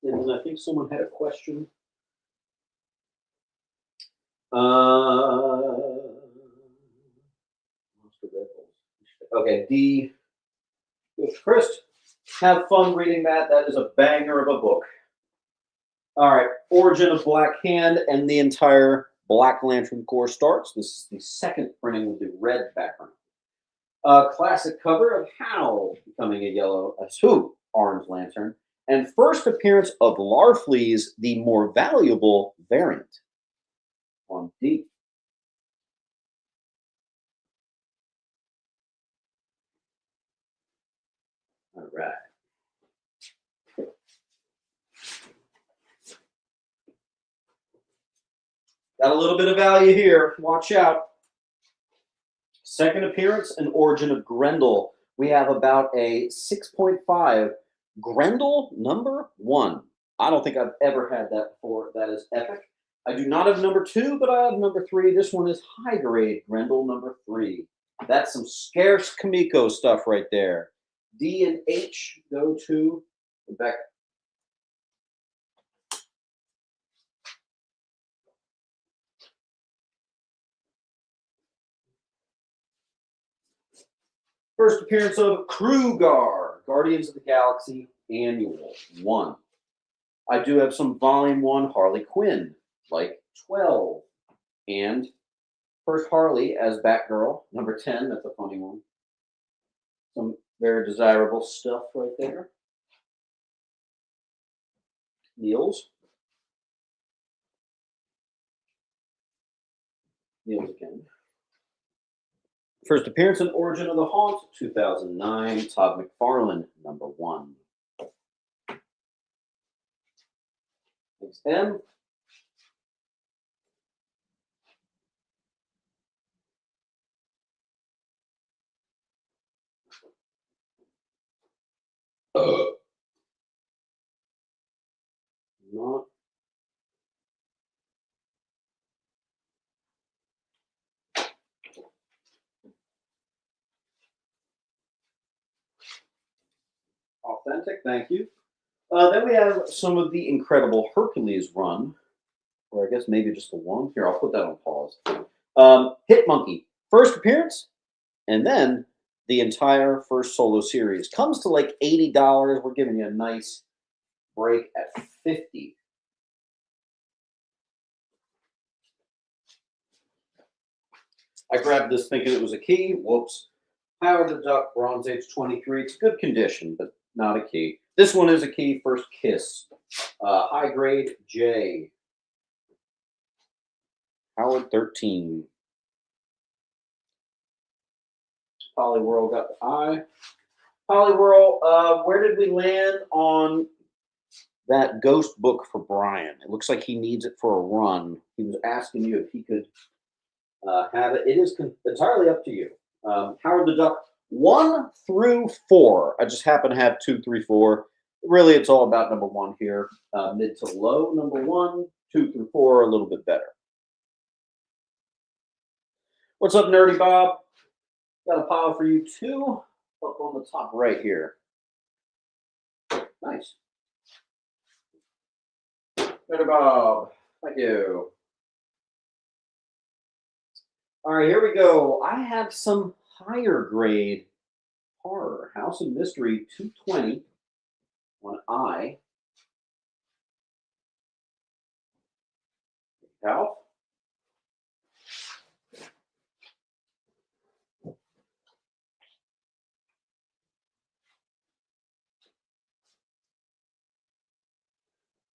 And I think someone had a question. Okay, D. Chris, have fun reading that. That is a banger of a book. All right, Origin of Black Hand and the entire Black Lantern Corps starts. This is the second printing with the red background. Classic cover of Hal becoming a yellow, orange lantern. And first appearance of Larfleeze, the more valuable variant on D. All right. Got a little bit of value here. Watch out. Second appearance and origin of Grendel. We have about a 6.5. Grendel #1. I don't think I've ever had that before. That is epic. I do not have #2, but I have #3. This one is high grade Grendel #3. That's some scarce Kamiko stuff right there. D and H go to Rebecca. First appearance of Krugar, Guardians of the Galaxy Annual 1. I do have some Volume 1 Harley Quinn, like 12. And first Harley as Batgirl, #10. That's a funny one. Some very desirable stuff right there. Niels. Niels again. First appearance and origin of the Haunt, 2009. Todd McFarlane, #1. Thanks, M. Not authentic, thank you. Then we have some of the Incredible Hercules run, or I guess maybe just the one. Here, I'll put that on pause. Hit Monkey, first appearance, and then the entire first solo series. Comes to like $80. We're giving you a nice break at 50. I grabbed this thinking it was a key. Whoops. Howard the Duck, Bronze Age 23. It's good condition, but not a key. This one is a key. First Kiss. High grade J. Howard 13. Polyworld got the I. Polyworld, where did we land on that ghost book for Brian? It looks like he needs it for a run. He was asking you if he could have it. It is entirely up to you. Howard the Duck 1 through 4. I just happen to have 2, 3, 4. Really, it's all about #1 here. Mid to low #1, 2 through 4, a little bit better. What's up, Nerdy Bob? Got a pile for you too, up on the top right here. Nice. Nerdy Bob, thank you. All right, here we go. I have some higher grade horror. House of Mystery 220 on I. Ralph.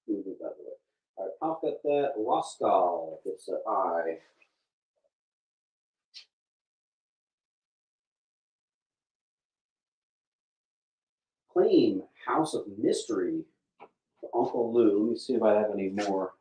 By the way. All right, Pop got that. Roscal gets an I. Claim House of Mystery for Uncle Lou. Let me see if I have any more.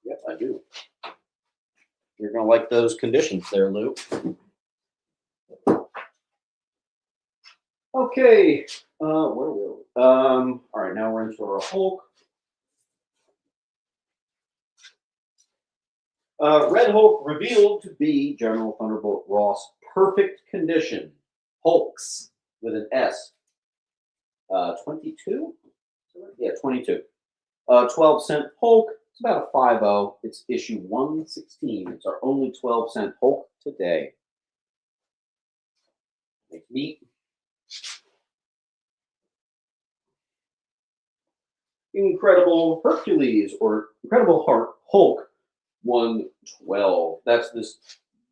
Yep, I do. You're going to like those conditions there, Lou. Okay, where were we? All right, now we're into our Hulk. Red Hulk revealed to be General Thunderbolt Ross. Perfect condition. Hulks with an S. 22? Yeah, 22. 12-cent Hulk. It's about a 5.0. It's issue 116. It's our only 12-cent Hulk today. Make neat. Incredible Hercules or Incredible Hulk 112. That's this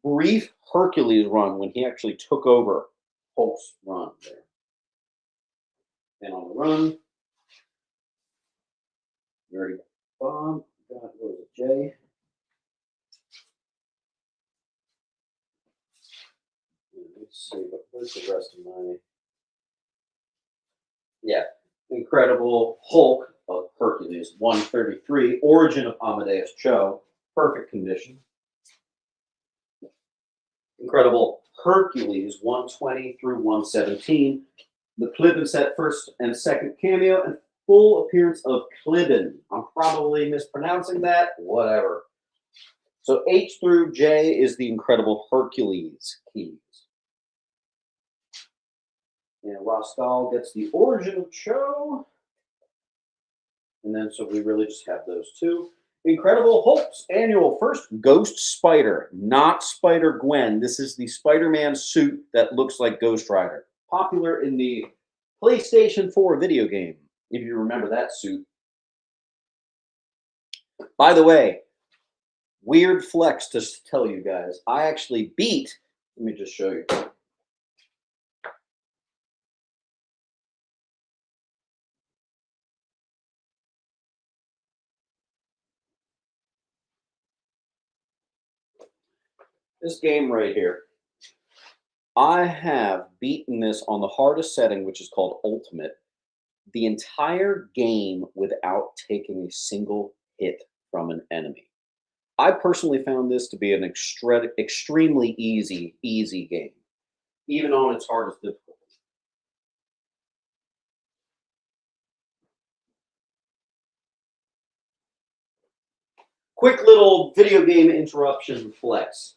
brief Hercules run when he actually took over Hulk's run there. And on the run, you already got Bob, got what was it, J. Let's see, but where's the rest of my... Yeah, Incredible Hulk of Hercules, 133. Origin of Amadeus Cho, perfect condition. Incredible Hercules, 120 through 117. The Clibben set first and second cameo and full appearance of Clibben. I'm probably mispronouncing that, whatever. So H through J is the Incredible Hercules keys. And Rostal gets the Origin of Cho. And then, so we really just have those two. Incredible Hulk's annual first Ghost Spider, not Spider-Gwen. This is the Spider-Man suit that looks like Ghost Rider. Popular in the PlayStation 4 video game, if you remember that suit. By the way, weird flex to tell you guys. I actually beat, let me just show you. This game right here. I have beaten this on the hardest setting, which is called Ultimate, the entire game without taking a single hit from an enemy. I personally found this to be an extremely easy game, even on its hardest difficulty. Quick little video game interruption flex.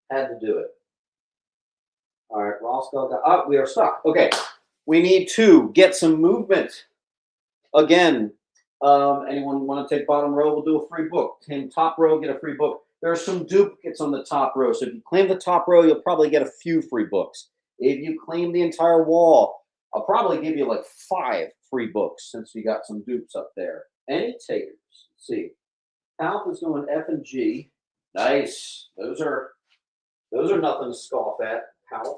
Had to do it. All right, Roscoe got... Oh, we are stuck. Okay, we need to get some movement. Again, anyone want to take bottom row? We'll do a free book. Top row, get a free book. There are some duplicates on the top row, so if you claim the top row, you'll probably get a few free books. If you claim the entire wall, I'll probably give you like 5 free books since you got some dupes up there. Any takers? Let's see. Alf is going F and G. Nice. Those are nothing to scoff at, Alf.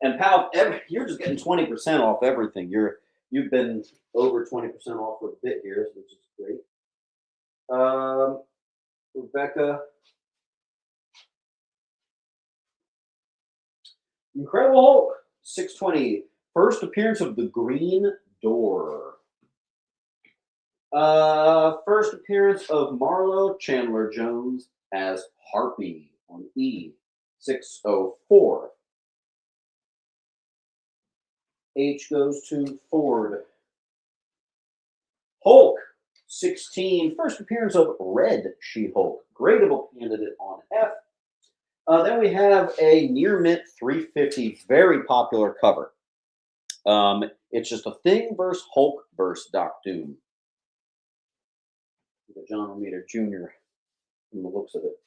And pal, you're just getting 20% off everything. You've been over 20% off for a bit here, which is great. Rebecca, Incredible Hulk, 620. First appearance of the Green Door. First appearance of Marlo Chandler Jones as Harpy on E, 604. H goes to Ford. Hulk, 16. First appearance of Red She-Hulk. Gradable candidate on F. Then we have a near mint 350, very popular cover. It's just a Thing versus Hulk versus Doc Doom. The John Romita Jr. from the looks of it.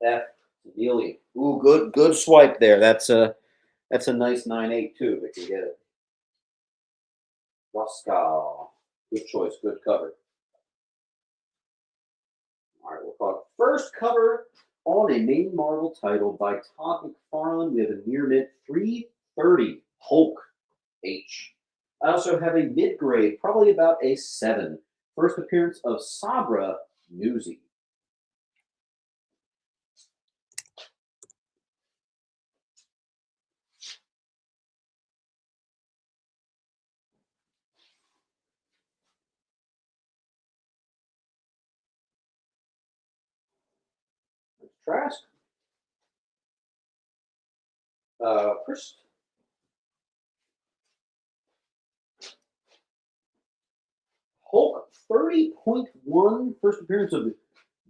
F. Dealey. Ooh, good swipe there. That's a nice 9.8 too, if you get it. Roscoe. Good choice, good cover. All right, we'll talk first cover on a main Marvel title by Todd McFarlane. We have a near mint 330 Hulk H. I also have a mid grade, probably about a 7. First appearance of Sabra Newsy. Trask. Chris. Hulk 30.1. First appearance of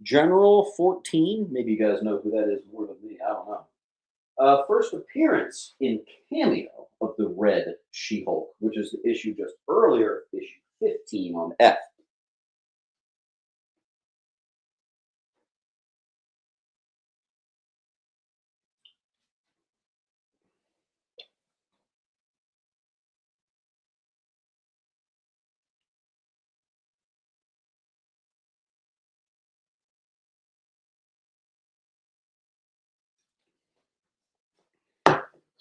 General 14. Maybe you guys know who that is more than me. I don't know. First appearance in cameo of the Red She-Hulk, which is the issue just earlier, issue 15 on F.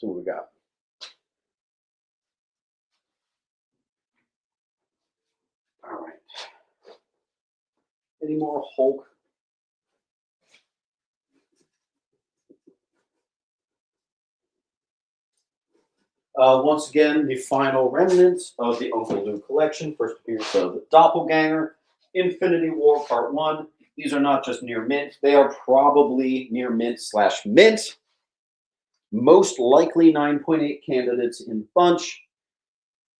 see what we got. All right. Any more Hulk? Once again, the final remnants of the Uncle Lou collection. First appearance of Doppelganger, Infinity War Part 1. These are not just near mint. They are probably near mint / mint. Most likely 9.8 candidates in bunch.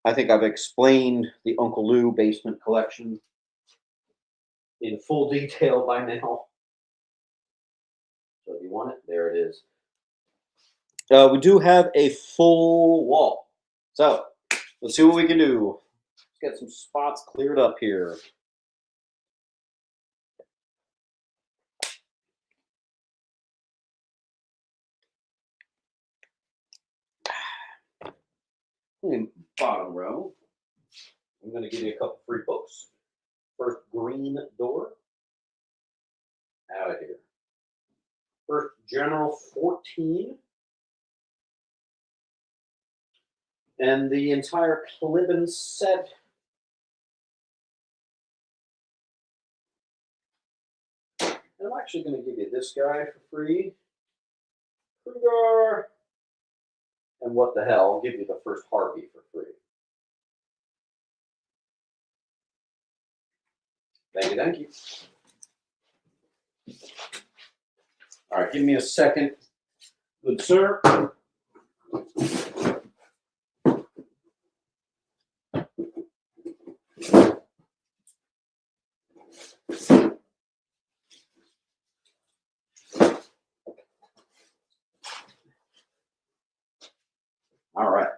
I think I've explained the Uncle Lou basement collection in full detail by now. So if you want it, there it is. We do have a full wall. So let's see what we can do. Let's get some spots cleared up here. In bottom row, I'm going to give you a couple free books. First, Green Door. Out of here. First, General 14. And the entire Clibben set. And I'm actually going to give you this guy for free. Kruger. And what the hell, I'll give you the first Harvey for free. Thank you, thank you. All right, give me a second. Good sir. All right.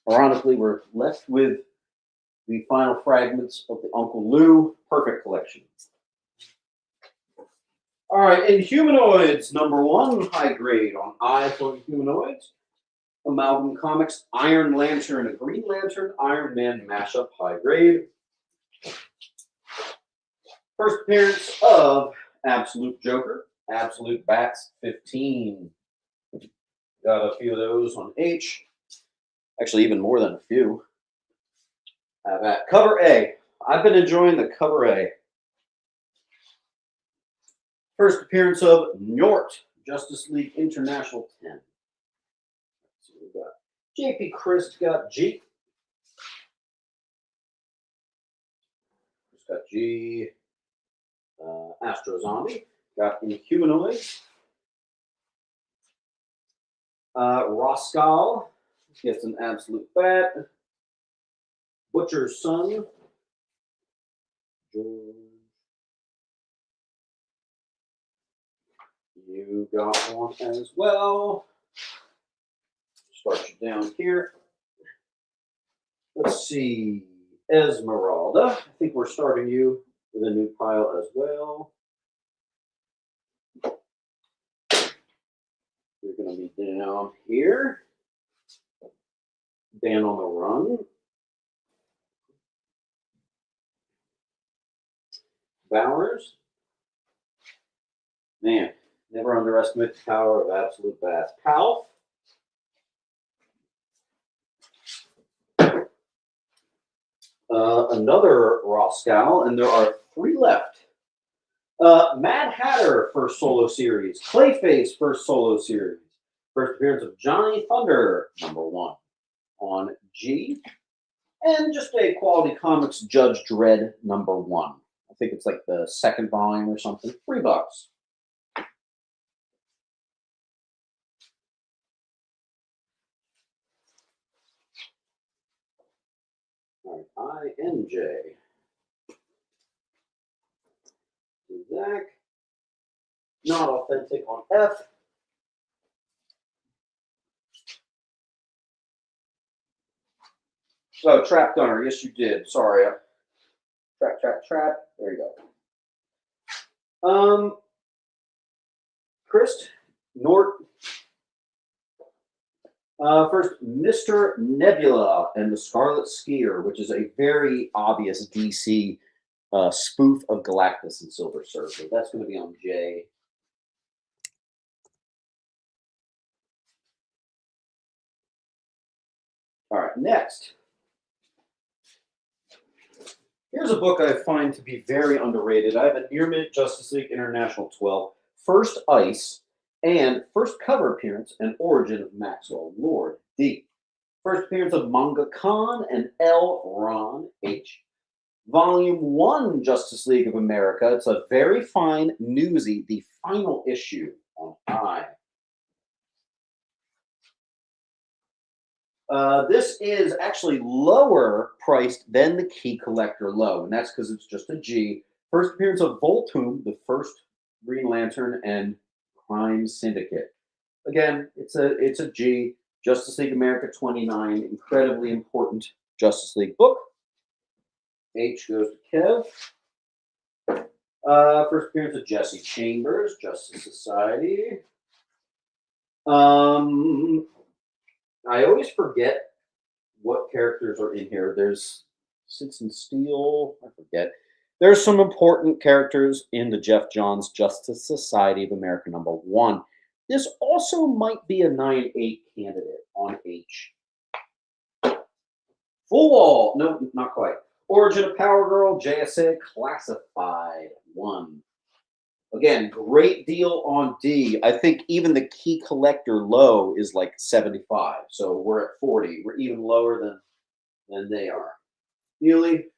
Ironically, we're left with the final fragments of the Uncle Lou Perfect Collection. All right, Inhumanoids, #1, high grade on I for Inhumanoids. Amalgam Comics, Iron Lantern, a Green Lantern, Iron Man mashup, high grade. First appearance of Absolute Joker, Absolute Bats 15. Got a few of those on H. Actually, even more than a few. Have that. Cover A. I've been enjoying the cover A. First appearance of Njort, Justice League International 10. Let's see what we got. JP Chris got G. Chris got G. Astro Zombie got Inhumanoids. Roskal gets an Absolute Bat. Butcher's Son. George. You got one as well. Start you down here. Let's see. Esmeralda. I think we're starting you with a new pile as well. You're going to be down here. Dan on the Run. Bowers. Man, never underestimate the power of Absolute Bats. Palf. Another Roskal, and there are 3 left. Mad Hatter, first solo series. Clayface, first solo series. First appearance of Johnny Thunder, #1 on G. And just a Quality Comics Judge Dredd, #1. I think it's like the 2nd volume or something. $3. All right, INJ. Zach. Not authentic on F. Oh, Trap Gunner. Yes, you did. Sorry. Trap. There you go. Chris Nort. First, Mr. Nebula and the Scarlet Skier, which is a very obvious DC spoof of Galactus and Silver Surfer. That's going to be on J. All right, next. Here's a book I find to be very underrated. I have a Near Mint Justice League International 12, First Ice, and first cover appearance and origin of Maxwell Lord D. First appearance of Manga Khan and L. Ron H. Volume 1 Justice League of America. It's a very fine newsy, the final issue on I. This is actually lower priced than the Key Collector Low, and that's because it's just a G. First appearance of Voltoon, the first Green Lantern, and Crime Syndicate. Again, it's a G. Justice League America 29, incredibly important Justice League book. H goes to Kev. First appearance of Jesse Chambers, Justice Society. I always forget what characters are in here. There's Sits and Steel. I forget. There's some important characters in the Jeff Johns Justice Society of America #1. This also might be a 9/8 candidate on H. Full Wall. No, not quite. Origin of Power Girl, JSA Classified 1. Again, great deal on D. I think even the Key Collector Low is like 75. So we're at 40. We're even lower than they are. Neely.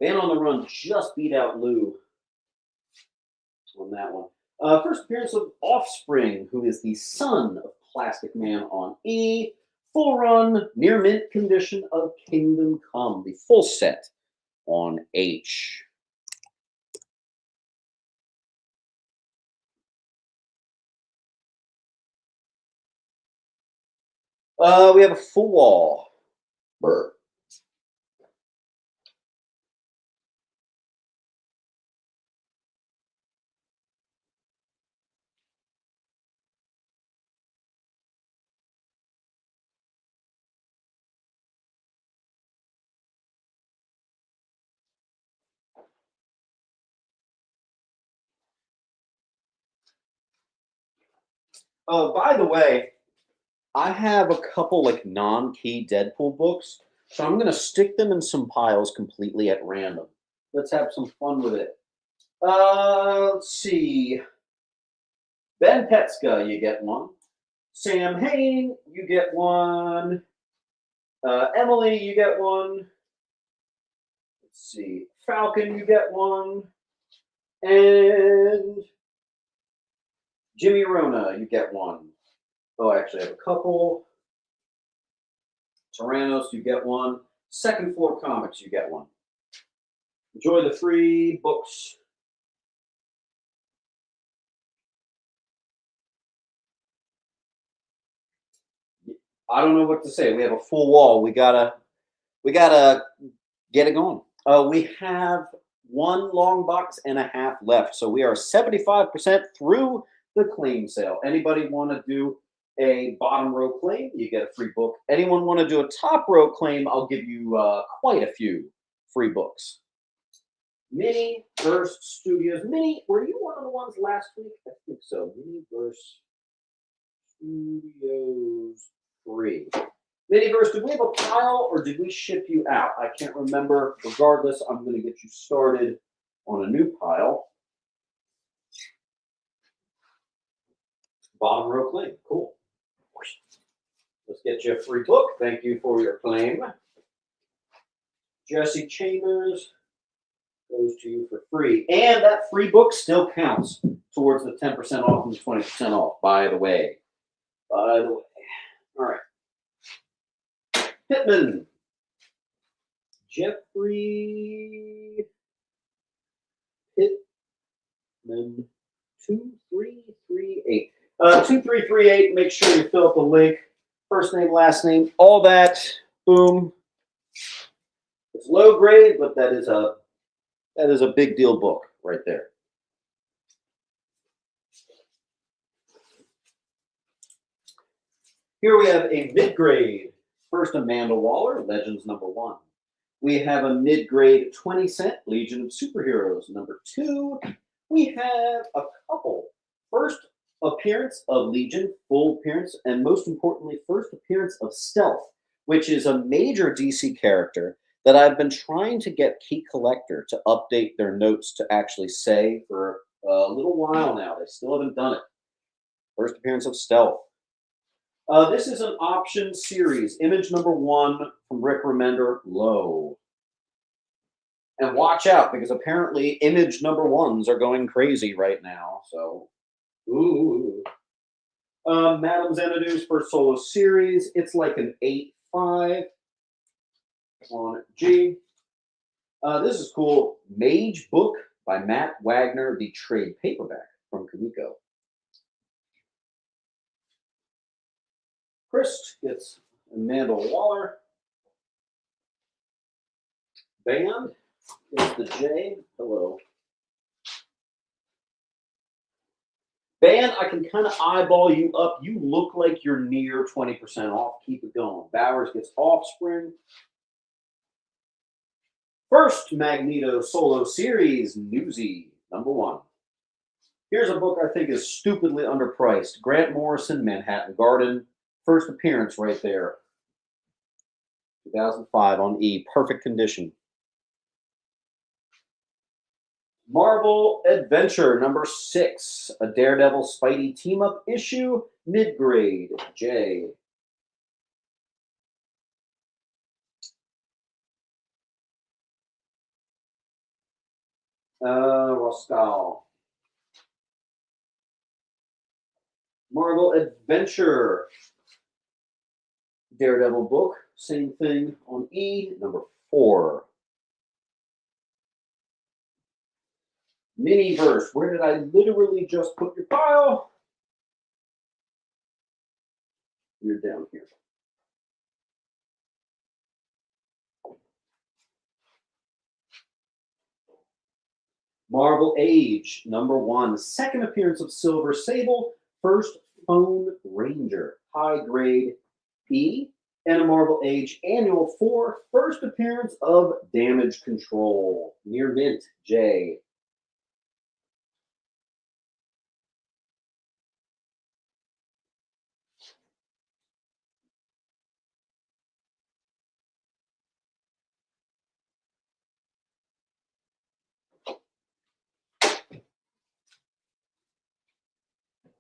Man on the Run just beat out Lou on that one. First appearance of Offspring, who is the son of Plastic Man on E. Full run, near mint condition of Kingdom Come, the full set on H. We have a Full Wall. Brr. By the way, I have a couple like non-key Deadpool books, so I'm going to stick them in some piles completely at random. Let's have some fun with it. Let's see. Ben Petska, you get one. Sam Hain, you get one. Emily, you get one. Let's see. Falcon, you get one. And Jimmy Rona, you get one. Oh, I actually have a couple. Tyrannos, you get one. Second Floor Comics, you get one. Enjoy the free books. I don't know what to say. We have a full wall. We gotta get it going. We have one long box and a half left, so we are 75% through the claim sale. Anybody want to do a bottom row claim? You get a free book. Anyone want to do a top row claim? I'll give you quite a few free books. Mini Verse Studios. Mini, were you one of the ones last week? I think so. Mini Verse Studios 3. Miniverse, did we have a pile or did we ship you out? I can't remember. Regardless, I'm going to get you started on a new pile. Bottom row claim. Cool. Let's get you a free book. Thank you for your claim. Jesse Chambers goes to you for free. And that free book still counts towards the 10% off and the 20% off, by the way. By the way. All right. Pittman. Jeffrey Pittman 2338. 2338, make sure you fill up the link. First name, last name, all that. Boom. It's low grade, but that is a big deal book right there. Here we have a mid-grade. First, Amanda Waller, Legends #1. We have a mid-grade 20-cent Legion of Superheroes #2. We have a couple. First appearance of Legion, full appearance, and most importantly, first appearance of Stealth, which is a major DC character that I've been trying to get Key Collector to update their notes to actually say for a little while now. They still haven't done it. First appearance of Stealth. This is an option series. Image number 1 from Rick Remender, Low. And watch out, because apparently image number 1s are going crazy right now. So, ooh. Madame Xanadu's first solo series. It's like an 8.5 on G. This is cool. Mage Book by Matt Wagner, the trade paperback from Kamiko. Chris gets Amanda Waller. Band is the J. Hello. Band, I can kind of eyeball you up. You look like you're near 20% off. Keep it going. Bowers gets Offspring. First Magneto solo series, Newsy, number 1. Here's a book I think is stupidly underpriced. Grant Morrison, Manhattan Garden. First appearance right there. 2005 on E. Perfect condition. Marvel Adventure number 6. A Daredevil Spidey team-up issue. Mid-grade. J. Roscal. Marvel Adventure. Daredevil book. Same thing on E. Number 4. Miniverse. Where did I literally just put your pile? You're down here. Marvel Age, number 1. Second appearance of Silver Sable. First Phone Ranger. High grade E. And a Marvel Age Annual 4. First appearance of Damage Control. Near mint. J.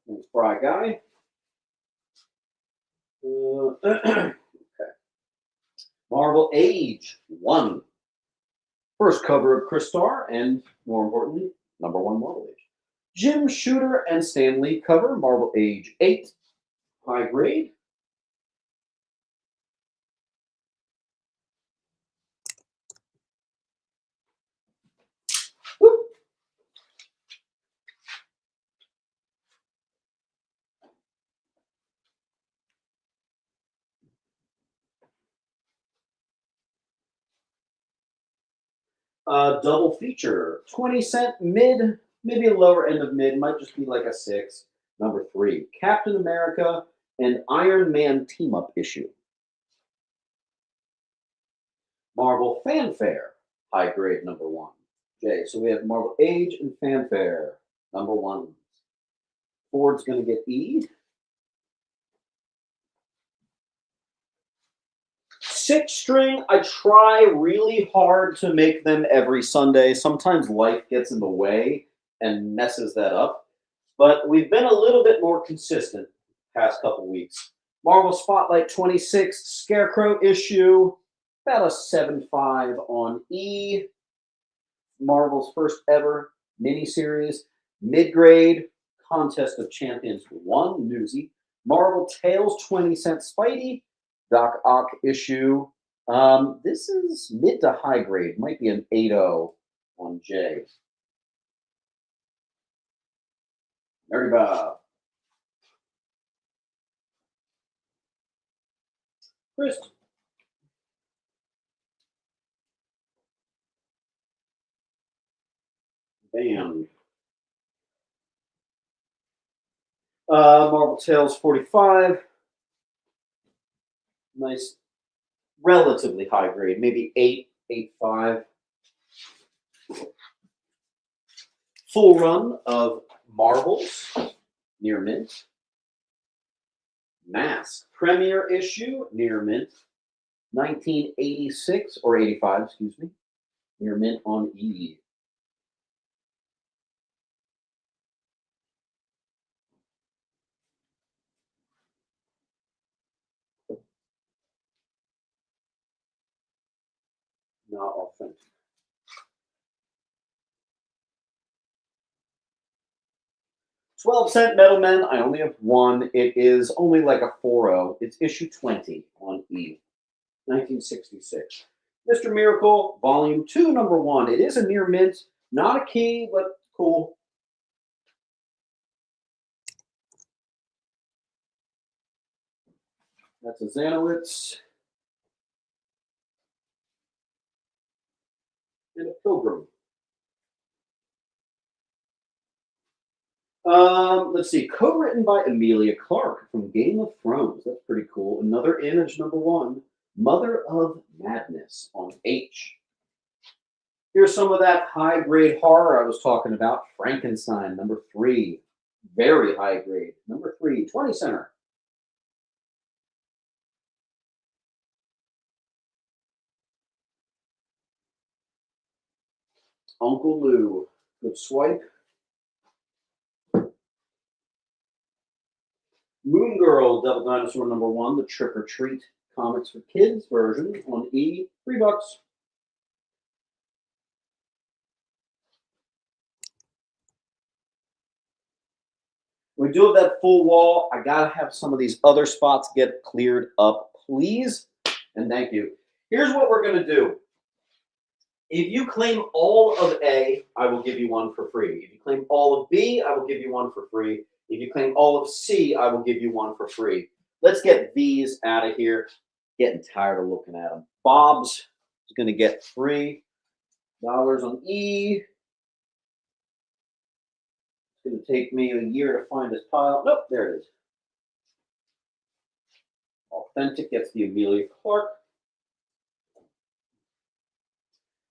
Thanks, Fry Guy. Okay. Marvel Age 1. First cover of Crystar, and more importantly, number 1 Marvel Age. Jim Shooter and Stan Lee cover, Marvel Age 8. High grade. Woo. Double feature, 20-cent mid, maybe a lower end of mid, might just be like a 6. Number 3, Captain America and Iron Man team up issue. Marvel Fanfare, high grade number 1. J. So we have Marvel Age and Fanfare, number 1. Ford's going to get E. 6-string, I try really hard to make them every Sunday. Sometimes life gets in the way and messes that up. But we've been a little bit more consistent past couple weeks. Marvel Spotlight 26, Scarecrow issue, about a 7.5 on E. Marvel's first ever miniseries. Mid-grade, Contest of Champions 1, Newsy. Marvel Tales 20-cent Spidey. Doc Ock issue. This is mid to high grade. Might be an 8.0 on J. Nerdy Bob. Chris. Bam. Marvel Tales 45. Nice, relatively high grade, maybe 8, 8.5. Full run of Marvels, near mint. Mask, premiere issue, near mint. 1986, or 85, excuse me. Near mint on E. Not authentic. 12-cent Metal Men. I only have one. It is only like a 4.0. It's issue 20 on E. 1966. Mr. Miracle, Volume 2, Number 1. It is a near mint. Not a key, but cool. That's a Zanowitz. And a Pilgrim. Let's see. Co-written by Emilia Clarke from Game of Thrones. That's pretty cool. Another Image, Number 1. Mother of Madness on H. Here's some of that high-grade horror I was talking about. Frankenstein, Number 3. Very high grade. Number 3, 20 center. Uncle Lou. Good swipe. Moon Girl, Devil Dinosaur Number 1, the Trick or Treat Comics for Kids version on E, $3. We do have that full wall. I gotta have some of these other spots get cleared up, please. And thank you. Here's what we're gonna do. If you claim all of A, I will give you one for free. If you claim all of B, I will give you one for free. If you claim all of C, I will give you one for free. Let's get these out of here. Getting tired of looking at them. Bob's is going to get $3 on E. It's going to take me a year to find this pile. Nope, there it is. Authentic gets the Emilia Clarke.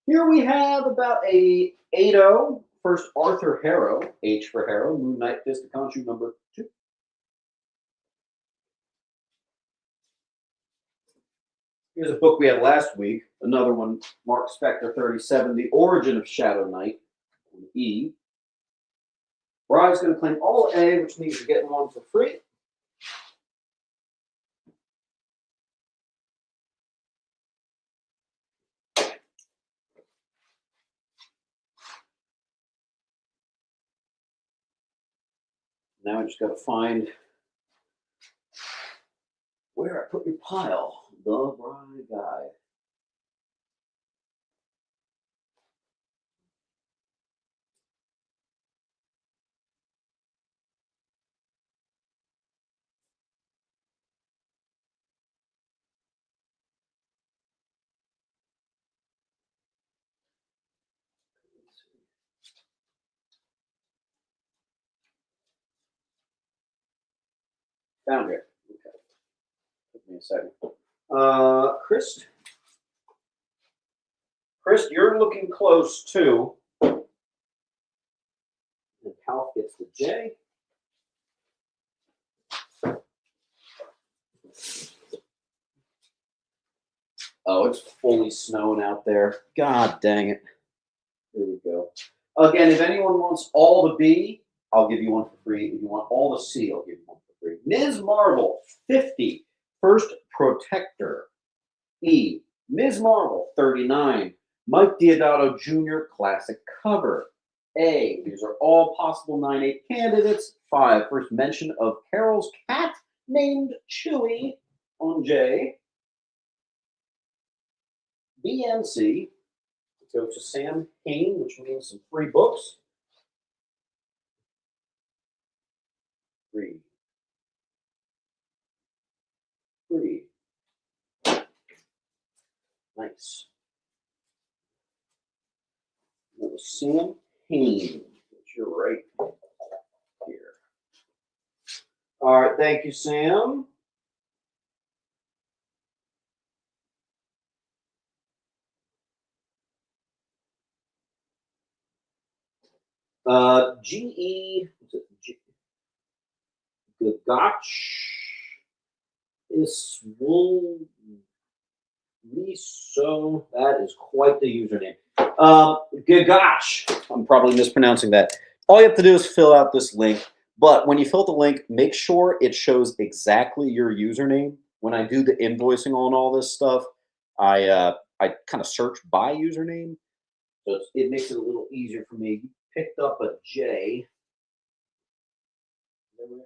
Here we have about a 8.0. First, Arthur Harrow, H for Harrow, Moon Knight Fistaconchu Number 2. Here's a book we had last week. Another one, Mark Spector 37, The Origin of Shadow Knight, E. Bride's going to claim all A, which means you're getting one for free. Now I just got to find where I put your pile. The Bride Guide. Found it. Okay. Give me a second. Chris, you're looking close too. And Cal gets the J. Oh, it's fully snowing out there. God dang it. There we go. Again, if anyone wants all the B, I'll give you one for free. If you want all the C, I'll give you one for free. Ms. Marvel, 50. First Protector. E. Ms. Marvel, 39. Mike Deodato Jr. Classic Cover. A. These are all possible 9/8 candidates. 5. First mention of Carol's cat named Chewy on J. B and C. Go to Sam Hain, which means some free books. 3. Nice. That was Sam Hain, which you're right here. All right, thank you, Sam. GE Gagach is wool. So that is quite the username. Gagash. I'm probably mispronouncing that. All you have to do is fill out this link. But when you fill out the link, make sure it shows exactly your username. When I do the invoicing on all this stuff, I kind of search by username. So it makes it a little easier for me. You picked up a J.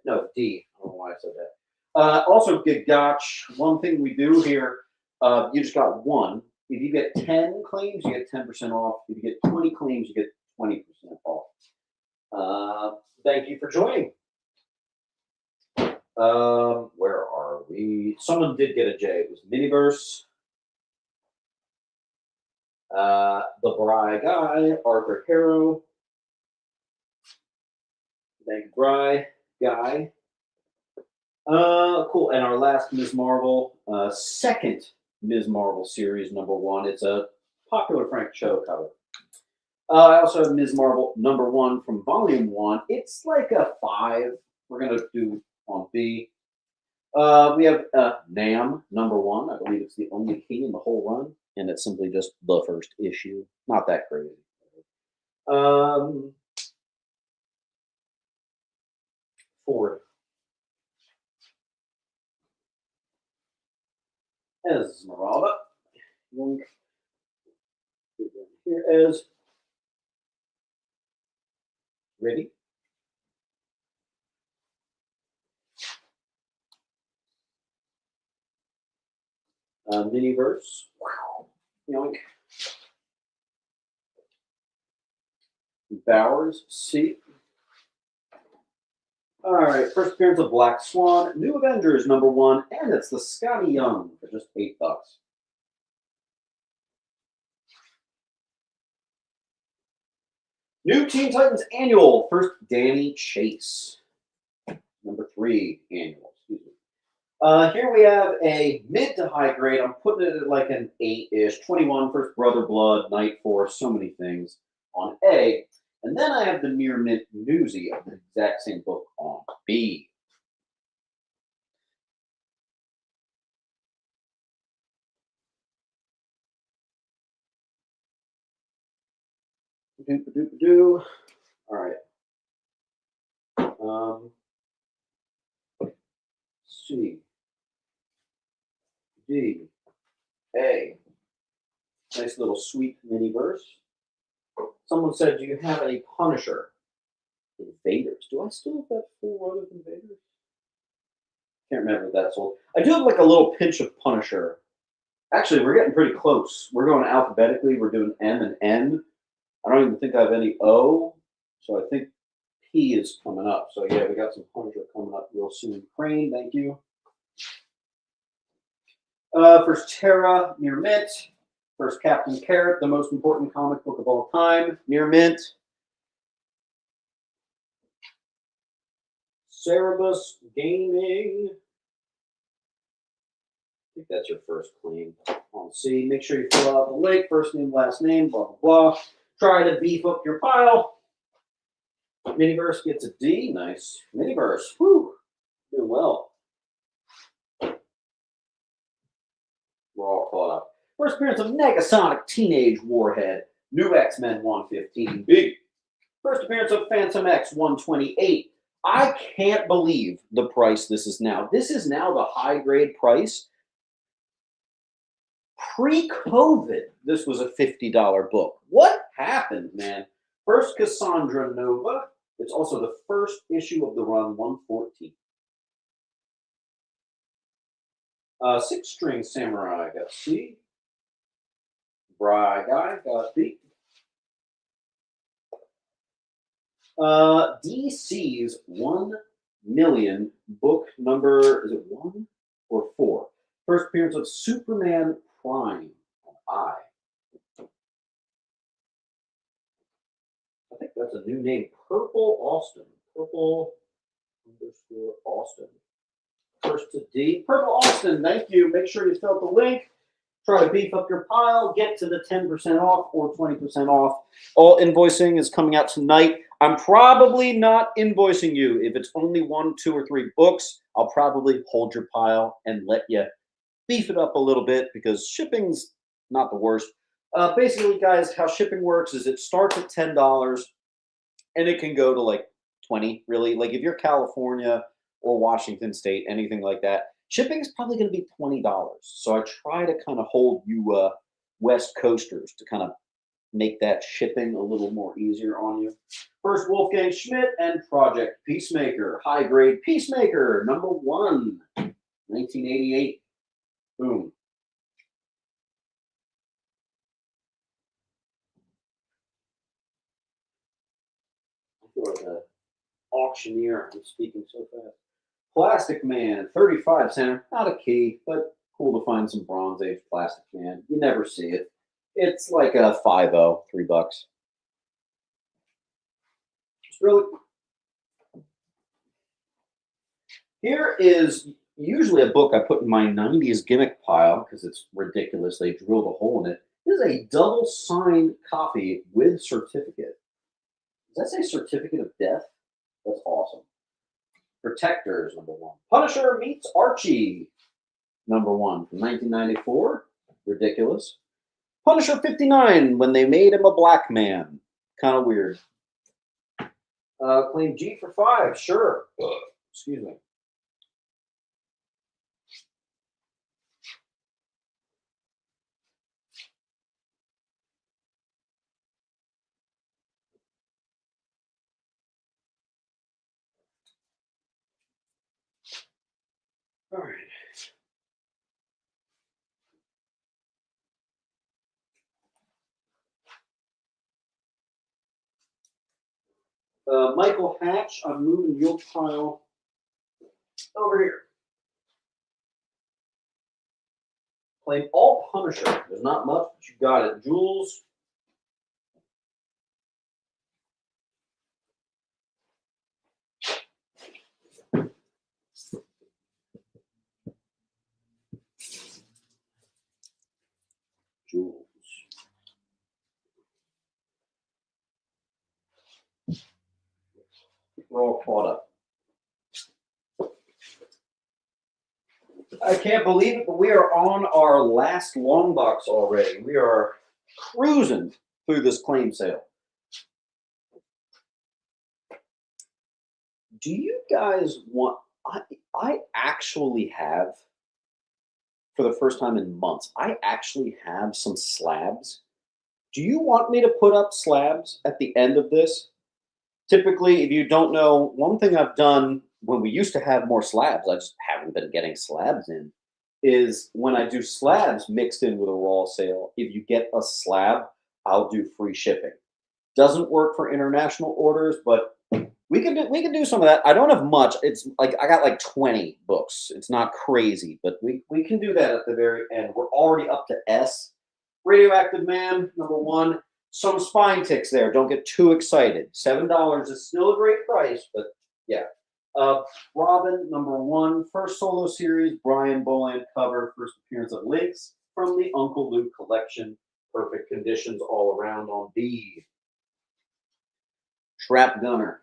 No, D. I don't know why I said that. Also, Gagach, one thing we do here, you just got one. If you get 10 claims, you get 10% off. If you get 20 claims, you get 20% off. Thank you for joining. Where are we? Someone did get a J. It was Miniverse. The Bry Guy, Arthur Harrow. Thank you, Bry Guy. Cool. And our last Ms. Marvel, second Ms. Marvel series, #1. It's a popular Frank Cho cover. I also have Ms. Marvel #1 from Volume 1. It's like a 5. We're going to do on B. We have Nam #1. I believe it's the only key in the whole run, and it's simply just the first issue. Not that crazy. Ford. Esmeralda. Here is Ready. Miniverse. Wow. Yoink. Bowers. C. All right. First appearance of Black Swan. New Avengers #1. And it's the Scotty Young for just $8. New Teen Titans Annual. First Danny Chase. #3 Annual. Excuse me. Here we have a mid to high grade. I'm putting it at like an 8-ish. 21, First Brother Blood, Night Force, so many things on A. And then I have the Near Mint Newsy of the exact same book on B. All right. C. D. A. Nice little sweet mini verse. Someone said, do you have a Punisher? Invaders. Do I still have that full run of Invaders? Can't remember if that's old. I do have like a little pinch of Punisher. Actually, we're getting pretty close. We're going alphabetically. We're doing M and N. I don't even think I have any O. So I think P is coming up. So yeah, we got some Punisher coming up real soon. Crane, thank you. First Terra, Near Mint. First Captain Carrot, the most important comic book of all time, Near Mint. Cerebus Gaming. I think that's your first claim. On C, make sure you fill out the link, first name, last name, blah, blah, blah. Try to beef up your pile. Miniverse gets a D. Nice. Miniverse. Whew. Doing well. We're all caught up. First appearance of Negasonic Teenage Warhead. New X-Men 115B. First appearance of Phantom X 128. I can't believe the price this is now. This is now the high grade price. Pre-COVID, this was a $50 book. What happened, man? First Cassandra Nova. It's also the first issue of the run 114. Six String Samurai got C. Bry Guy got B. DC's 1 million book number, is it 1 or 4? First appearance of Superman Prime on I. I think that's a new name. Purple Austin. Purple _ Austin. First to D. Purple Austin, thank you. Make sure you fill out the link. Try to beef up your pile. Get to the 10% off or 20% off. All invoicing is coming out tonight. I'm probably not invoicing you. If it's only 1, 2, or 3 books, I'll probably hold your pile and let you beef it up a little bit because shipping's not the worst. Basically, guys, how shipping works is it starts at $10 and it can go to like 20, really. Like if you're California or Washington State, anything like that, shipping is probably going to be $20. So I try to kind of hold you West Coasters to kind of make that shipping a little more easier on you. First, Wolfgang Schmidt and Project Peacemaker, high grade Peacemaker, #1, 1988. Boom. I feel like an auctioneer. I'm speaking so fast. Plastic Man, 35 center. Not a key, but cool to find some Bronze Age Plastic Man. You never see it. It's like a 5.0, $3. It's really. Here is usually a book I put in my 90s gimmick pile because it's ridiculous. They drilled a hole in it. This is a double signed copy with certificate. Does that say certificate of death? That's awesome. Protectors, #1. Punisher meets Archie, #1 from 1994. Ridiculous. Punisher 59 when they made him a black man. Kind of weird. Claim G for 5. Sure. Excuse me. All right. Michael Hatch, I'm moving your pile over here. Claim all Punisher. There's not much, but you got it. Jules. Jules. We're all caught up. I can't believe it, but we are on our last long box already. We are cruising through this claim sale. Do you guys want? I actually have, for the first time in months, I actually have some slabs. Do you want me to put up slabs at the end of this? Typically, if you don't know, one thing I've done when we used to have more slabs, I just haven't been getting slabs in, is when I do slabs mixed in with a raw sale, if you get a slab, I'll do free shipping. Doesn't work for international orders, but we can do some of that. I don't have much. It's like I got like 20 books. It's not crazy, but we can do that at the very end. We're already up to S. Radioactive Man, #1. Some spine ticks there. Don't get too excited. $7 is still a great price, but yeah. Robin, #1. First solo series, Brian Boland cover. First appearance of Lynx from the Uncle Luke collection. Perfect conditions all around on B. Trap Gunner.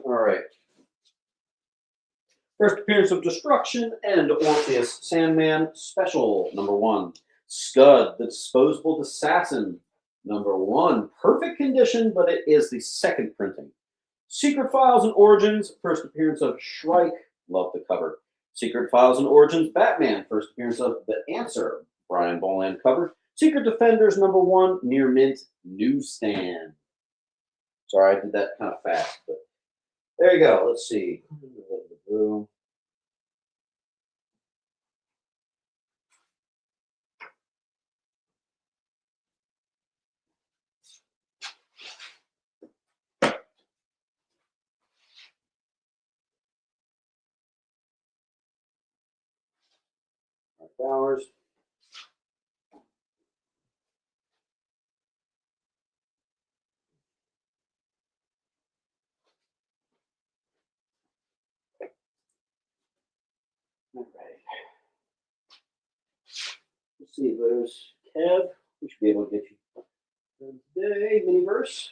All right. First appearance of Destruction and Orpheus Sandman Special, #1. Scud, the Disposable Assassin, #1. Perfect condition, but it is the second printing. Secret Files and Origins, first appearance of Shrike, love the cover. Secret Files and Origins Batman, first appearance of The Answer, Brian Boland cover. Secret Defenders, #1, near mint newsstand. Sorry, I did that kind of fast, but there you go. Let's see. Hours. see, there's Kev. We should be able to get you today, Miniverse.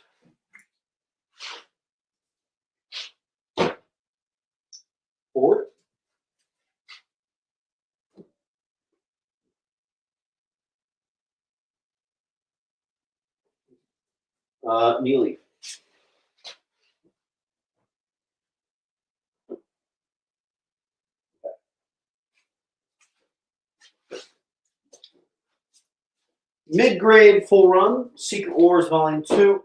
Ford. Neely. Mid-grade full run, Secret Wars Volume 2.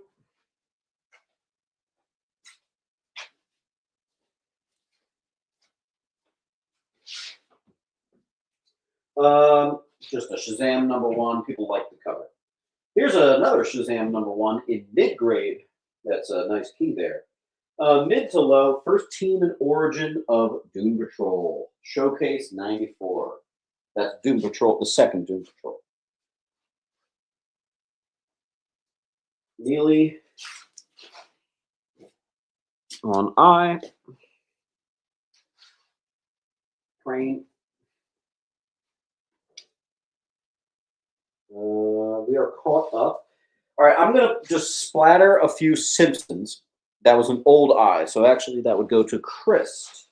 Just a Shazam #1. People like the cover. Here's another Shazam #1 in mid-grade. That's a nice key there. Mid to low, first team and origin of Doom Patrol. Showcase 94. That's Doom Patrol, the second Doom Patrol. Neely on I. Crane. We are caught up. All right, I'm going to just splatter a few Simpsons. That was an old I, so actually that would go to Chris.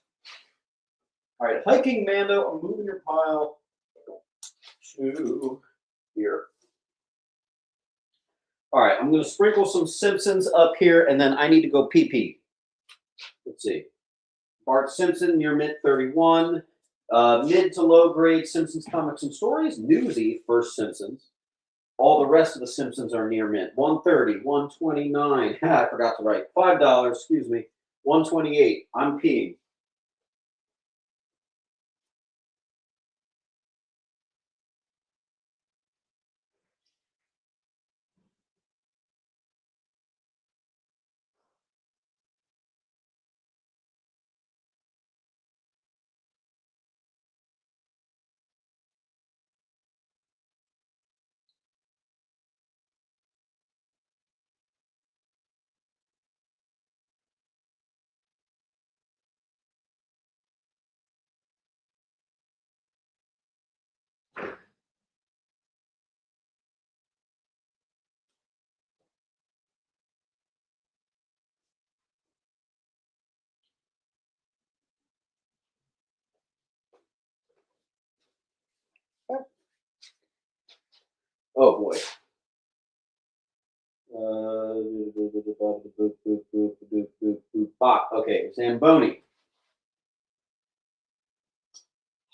All right, Hiking Mando, I'm moving your pile to here. All right, I'm going to sprinkle some Simpsons up here, and then I need to go pee-pee. Let's see. Bart Simpson, near mint 31. Mid to low grade Simpsons comics and stories. Newsy, first Simpsons. All the rest of the Simpsons are near mint. 130, 129. I forgot to write. $5, excuse me. 128. I'm peeing. Oh boy. Okay, Zamboni.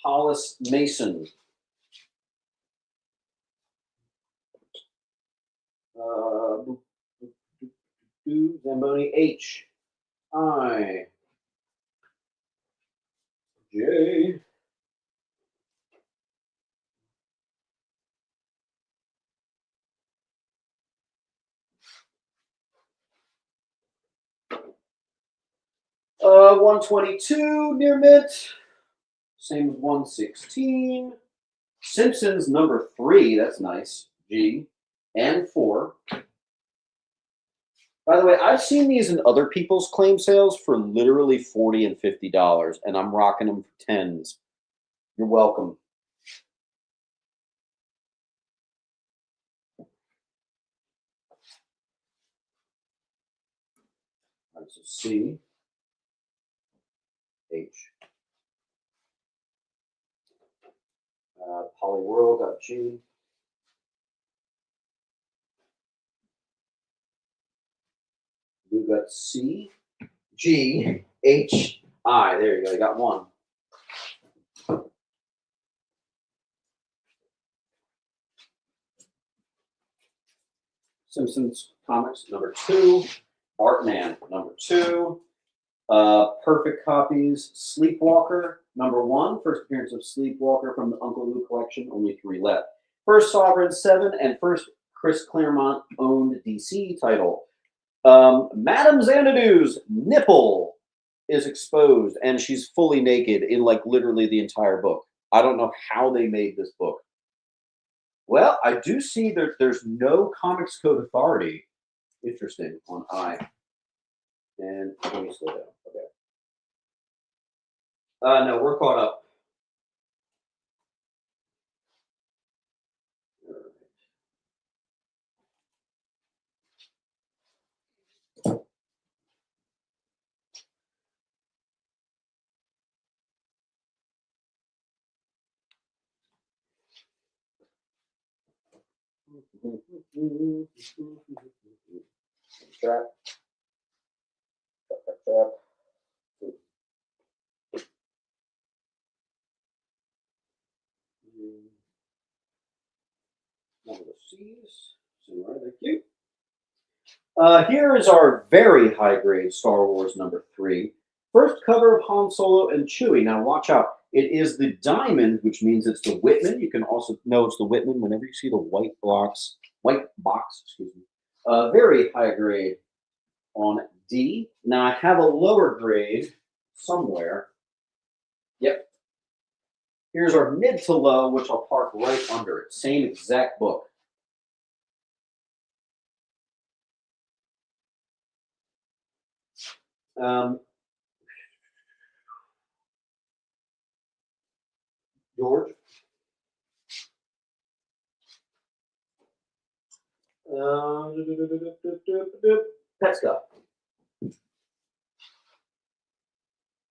Hollis Mason. Zamboni H. I. J. Uh, 122 near mint. Same as 116. Simpsons #3. That's nice. G. And 4. By the way, I've seen these in other people's claim sales for literally $40 and $50, and I'm rocking them for tens. You're welcome. All right, so C, H. Polyworld.G. We've got C, G, H, I. There you go. You got one. Simpsons Comics #2. Artman #2. Perfect Copies. Sleepwalker #1. First appearance of Sleepwalker from the Uncle Lou collection. Only 3 left. First Sovereign 7 and first Chris Claremont owned DC title. Madame Xanadu's nipple is exposed and she's fully naked in like literally the entire book. I don't know how they made this book. Well, I do see that there's no Comics Code Authority. Interesting on I. And let me slow down. Okay. No, we're caught up. Trap. Trap. One of the C's. Right, thank you. Here is our very high grade Star Wars #3. First cover of Han Solo and Chewie. Now watch out. It is the diamond, which means it's the Whitman. You can also know it's the Whitman whenever you see the white box, excuse me. Very high grade on D. Now I have a lower grade somewhere. Yep. Here's our mid to low, which I'll park right under it. Same exact book. George. Petska.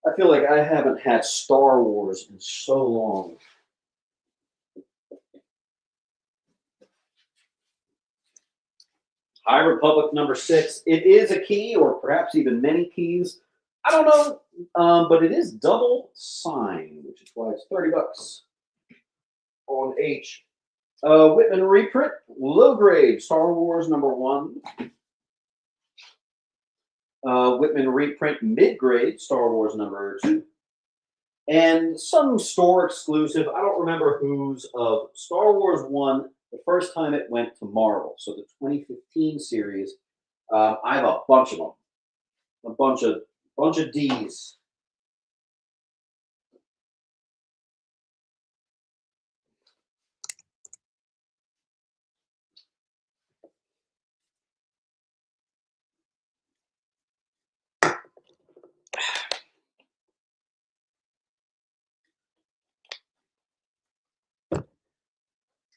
I feel like I haven't had Star Wars in so long. High Republic #6. It is a key, or perhaps even many keys. I don't know, but it is double signed, which is why it's $30 on H. Whitman reprint, low grade, Star Wars #1. Whitman reprint, mid grade, Star Wars #2. And some store exclusive, I don't remember whose, of Star Wars 1, the first time it went to Marvel. So the 2015 series, I have a bunch of them. A bunch of D's.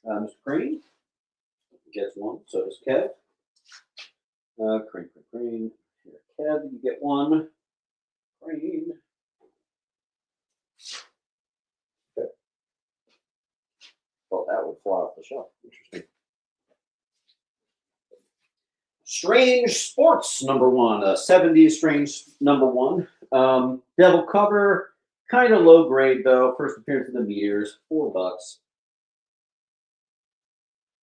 Mr. Crane gets one, so does Kev. Crane. Here, Kev, you get one. Crane. Okay. Well, that would fly off the shelf. Interesting. Strange Sports #1, 70s Strange #1. Devil cover, kind of low grade though. First appearance in the Meteors, $4.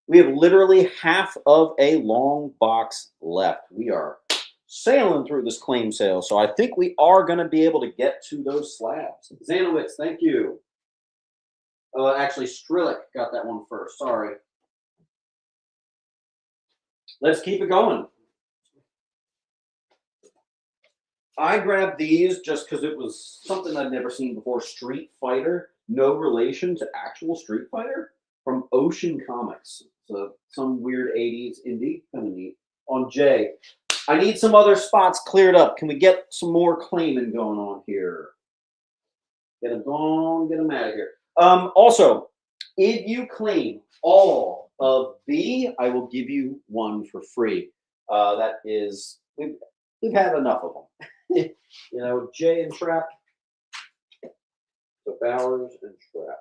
We have literally half of a long box left. We are sailing through this claim sale, so I think we are going to be able to get to those slabs. Zanowitz, thank you. Actually, Strillick got that one first. Sorry. Let's keep it going. I grabbed these just because it was something I'd never seen before. Street Fighter, no relation to actual Street Fighter, from Ocean Comics. So some weird 80s indie, kind of neat. On J, I need some other spots cleared up. Can we get some more claiming going on here? Get them gone, get them out of here. Also, if you claim all of B, I will give you one for free. That is, we've had enough of them. You know, J and Trap. So Bowers and Trap.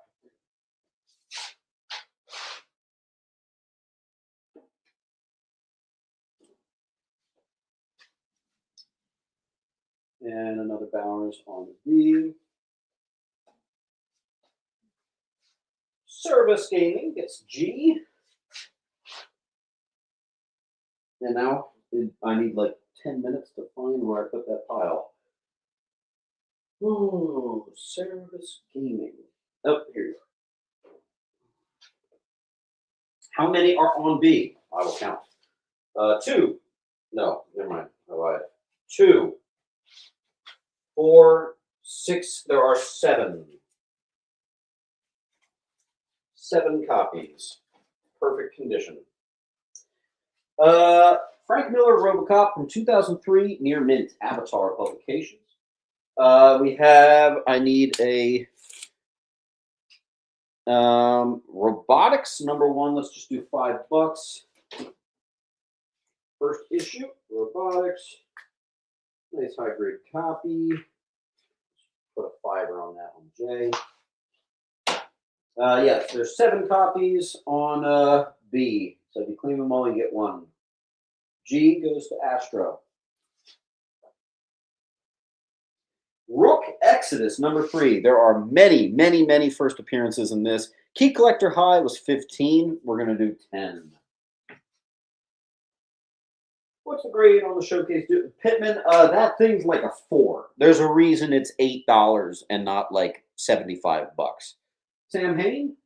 And another Bowers on the B. Service Gaming gets G. And now I need like 10 minutes to find where I put that pile. Ooh, Service Gaming. Oh, here you go. How many are on B? I will count. 2. No, never mind. I lied. 2, 4, 6. There are 7. 7 copies. Perfect condition. Frank Miller Robocop from 2003, Near Mint, Avatar Publications. We have, I need a Robotics #1. Let's just do $5. First issue, Robotics. Nice high grade copy. Put a 5 on that one, Jay. Yes, there's 7 copies on B. So if you claim them all, you get one. G goes to Astro. Rook Exodus, number 3. There are many, many, many first appearances in this. Key collector high was 15. We're going to do 10. What's the grade on the showcase? Pittman, that thing's like a 4. There's a reason it's $8 and not like $75. Sam Hain?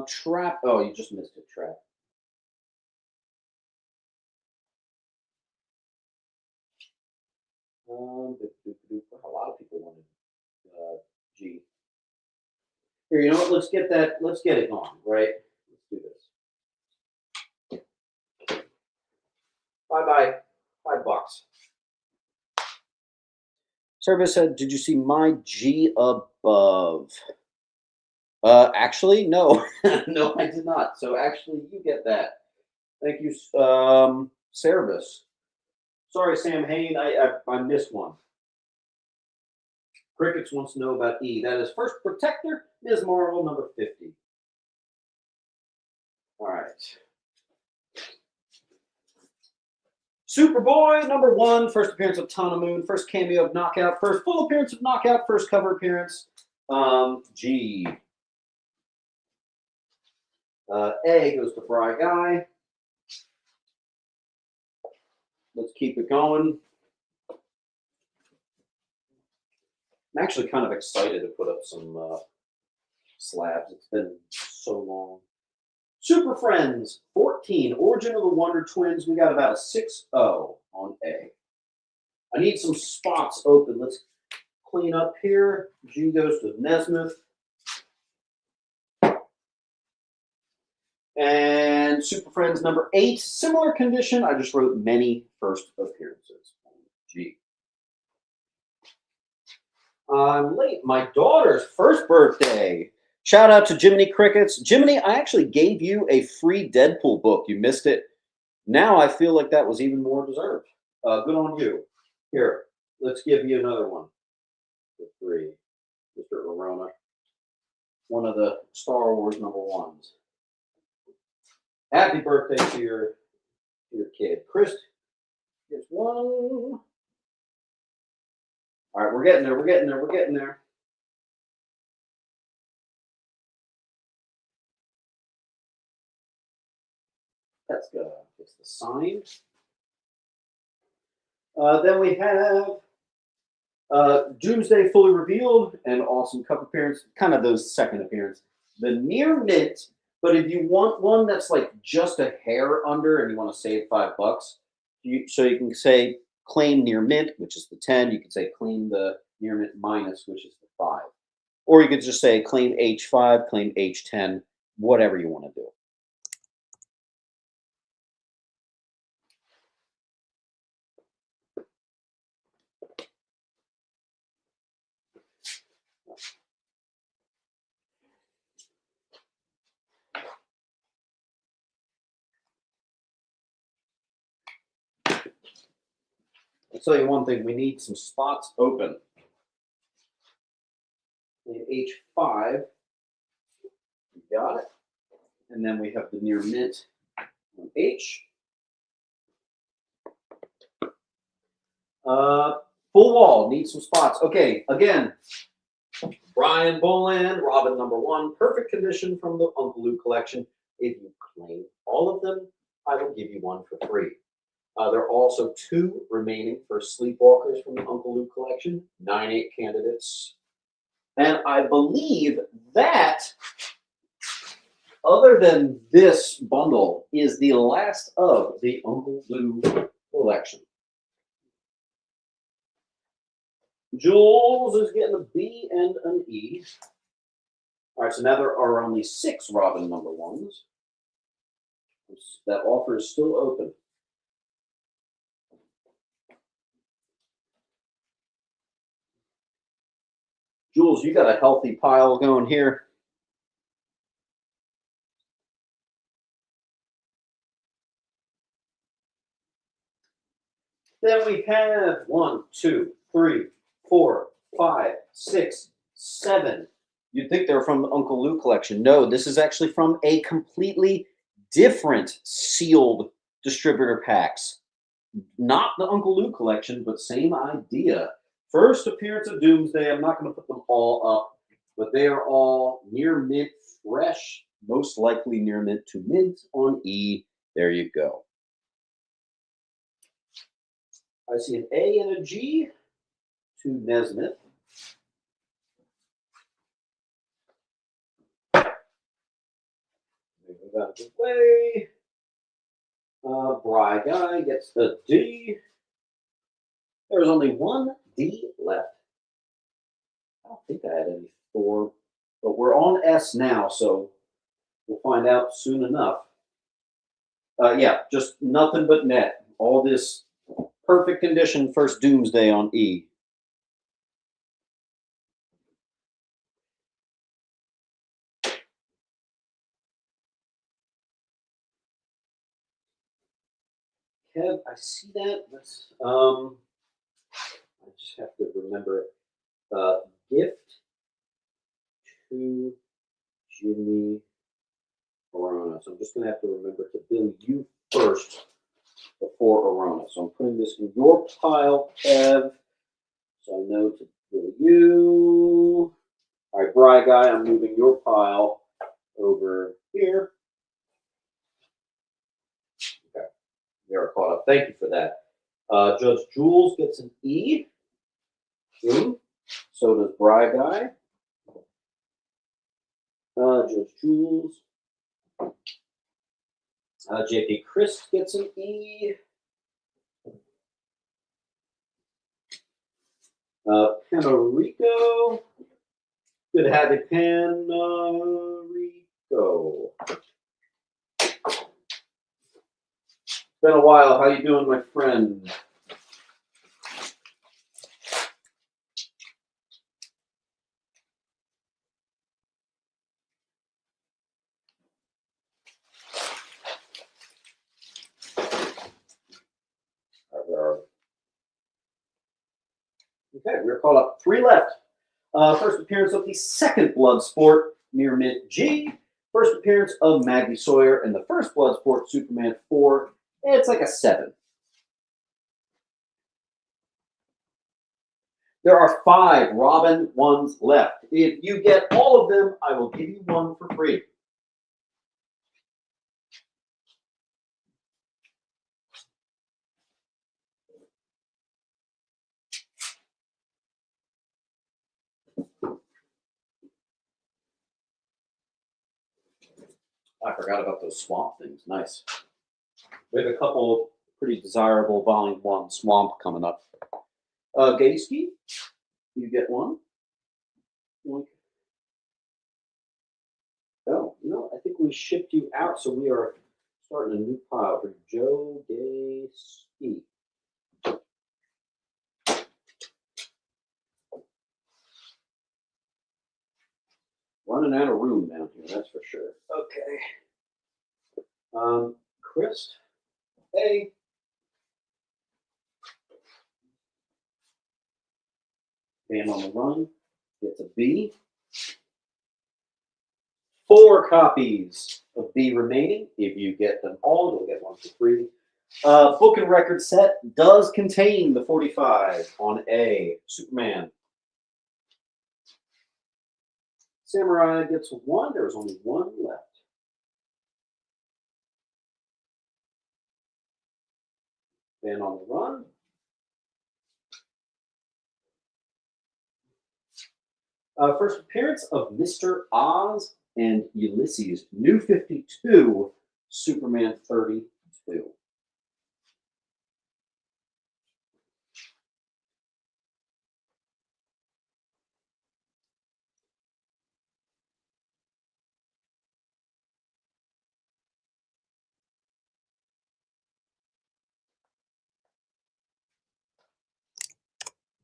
Trap. Oh, you just missed it, Trap. A lot of people wanted G. Here, you know what? Let's get that. Let's get it going, right? Let's do this. Bye. $5. Service said, "Did you see my G above?" Actually, no, no, I did not. So actually, you get that. Thank you, Service. Sorry, Sam Hain, I missed one. Crickets wants to know about E. That is First Protector, Ms. Marvel, number 50. All right. Superboy, number 1, first appearance of Tana Moon, first cameo of Knockout, first full appearance of Knockout, first cover appearance. G. A goes to Fry Guy. Let's keep it going. I'm actually kind of excited to put up some slabs. It's been so long. Super Friends, 14. Origin of the Wonder Twins. We got about a 6-0 on A. I need some spots open. Let's clean up here. G goes to Nesmith. And Super Friends number 8, similar condition. I just wrote many first appearances. G. I'm late. My daughter's first birthday. Shout out to Jiminy Crickets. Jiminy, I actually gave you a free Deadpool book. You missed it. Now I feel like that was even more deserved. Good on you. Here, let's give you another one. For 3. Mr. Arona. One of the Star Wars number 1s. Happy birthday to your kid. Chris gets 1. All right, we're getting there. That's good. It's the sign. Then we have Doomsday fully revealed and awesome cup appearance. Kind of those second appearance. The near mint. But if you want one that's like just a hair under and you want to save $5, so you can say claim near mint, which is the 10. You can say claim the near mint minus, which is the 5. Or you could just say claim H5, claim H10, whatever you want to do. I'll tell you one thing, we need some spots open. H5, you got it. And then we have the near mint on H. Full wall, need some spots. Okay, again, Brian Boland, Robin number 1, perfect condition from the Uncle Luke collection. If you claim all of them, I will give you one for free. There are also 2 remaining for Sleepwalkers from the Uncle Luke collection, 9/8 candidates. And I believe that, other than this bundle, is the last of the Uncle Luke collection. Jules is getting a B and an E. All right, so now there are only 6 Robin number 1s. That offer is still open. Jules, you got a healthy pile going here. Then we have 1, 2, 3, 4, 5, 6, 7. You'd think they're from the Uncle Lou collection. No, this is actually from a completely different sealed distributor packs. Not the Uncle Lou collection, but same idea. First appearance of Doomsday. I'm not going to put them all up, but they are all near mint fresh, most likely near mint to mint on E. There you go. I see an A and a G to Nesmith. Move out of the way. Bry Guy gets the D. There's only one D left. I don't think I had any Thor, but we're on S now, so we'll find out soon enough. Yeah, just nothing but net. All this perfect condition, first Doomsday on E. Kev, I see that. That's I just have to remember it. Gift to Jimmy Arona. So I'm just gonna have to remember to bill you first before Arona. So I'm putting this in your pile, Kev. So I know to bill you. All right, Bry Guy, I'm moving your pile over here. Okay, we are caught up. Thank you for that. Judge Jules gets an E. So does Bry Guy. Judge Jules. JP Chris gets an E. Panorico. Good to have it, Panorico. It's been a while. How you doing, my friend? Okay, we're caught up. 3 left. First appearance of the second Bloodsport, near mint G. First appearance of Maggie Sawyer in the first Bloodsport, Superman 4. It's like a 7. There are 5 Robin ones left. If you get all of them, I will give you one for free. I forgot about those swamp things. Nice. We have a couple pretty desirable Volume 1 swamp coming up. Gaiski, you get one. Oh, no, I think we shipped you out, so we are starting a new pile for Joe Gaiski. Running out of room down here, that's for sure. Okay. Chris, A. Bam on the run, gets a B. 4 copies of B remaining. If you get them all, you'll get one for free. Book and record set does contain the 45 on A. Superman. Samurai gets 1. There's only 1 left. Band on the run. First appearance of Mr. Oz and Ulysses, New 52, Superman 32.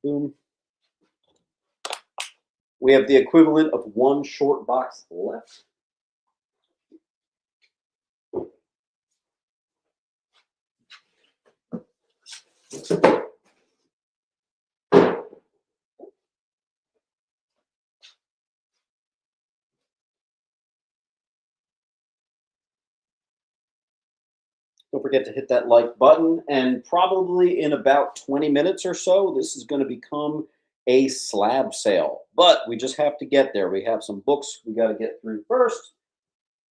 Boom. We have the equivalent of 1 short box left. forget to hit that like button. And probably in about 20 minutes or so, this is going to become a slab sale. But we just have to get there. We have some books we got to get through first.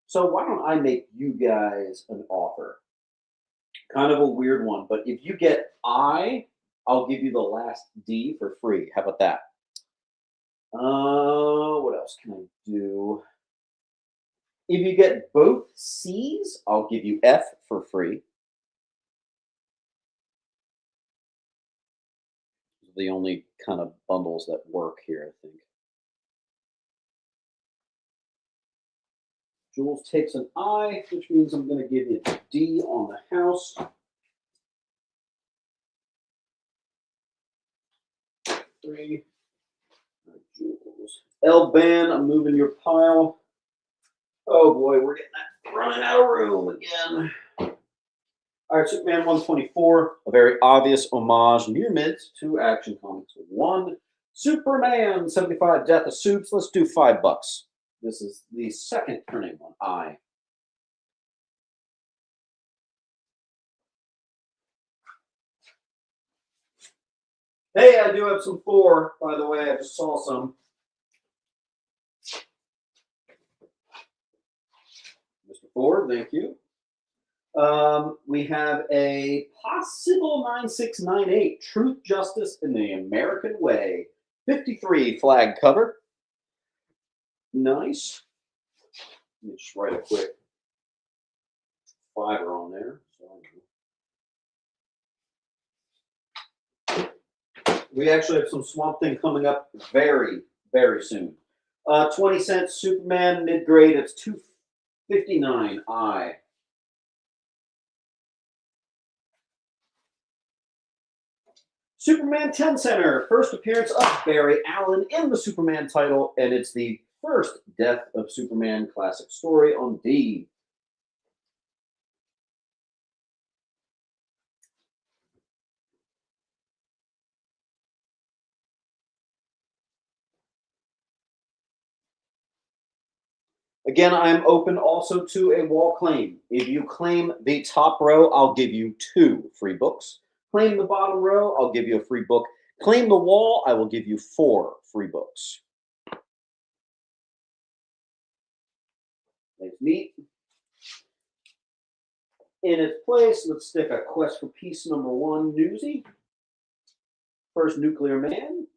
So why don't I make you guys an offer? Kind of a weird one, but if you get I, I'll give you the last D for free. How about that? What else can I do? If you get both C's, I'll give you F for free. The only kind of bundles that work here, I think. Jules takes an I, which means I'm going to give you a D on the house. Three. Jules. L-Ban, I'm moving your pile. Oh boy, we're running out of room again. All right, Superman 124, a very obvious homage near mids to Action Comics 1. Superman 75, Death of Supes. Let's do $5. This is the second printing on I. Hey, I do have some Thor, by the way. I just saw some. Mr. Ford, thank you. We have a possible 9698, Truth, Justice, in the American Way. 53 flag cover. Nice. Let me just write a quick fiver on there. We actually have some Swamp Thing coming up very, very soon. 20 cents Superman mid-grade. It's $2.59 I. Superman 10 Center, first appearance of Barry Allen in the Superman title, and it's the first Death of Superman classic story on D. Again, I'm open also to a wall claim. If you claim the top row, I'll give you 2 free books. Claim the bottom row, I'll give you a free book. Claim the wall, I will give you 4 free books. Thanks, neat. In its place, let's stick a Quest for Peace #1 newsie. First Nuclear Man.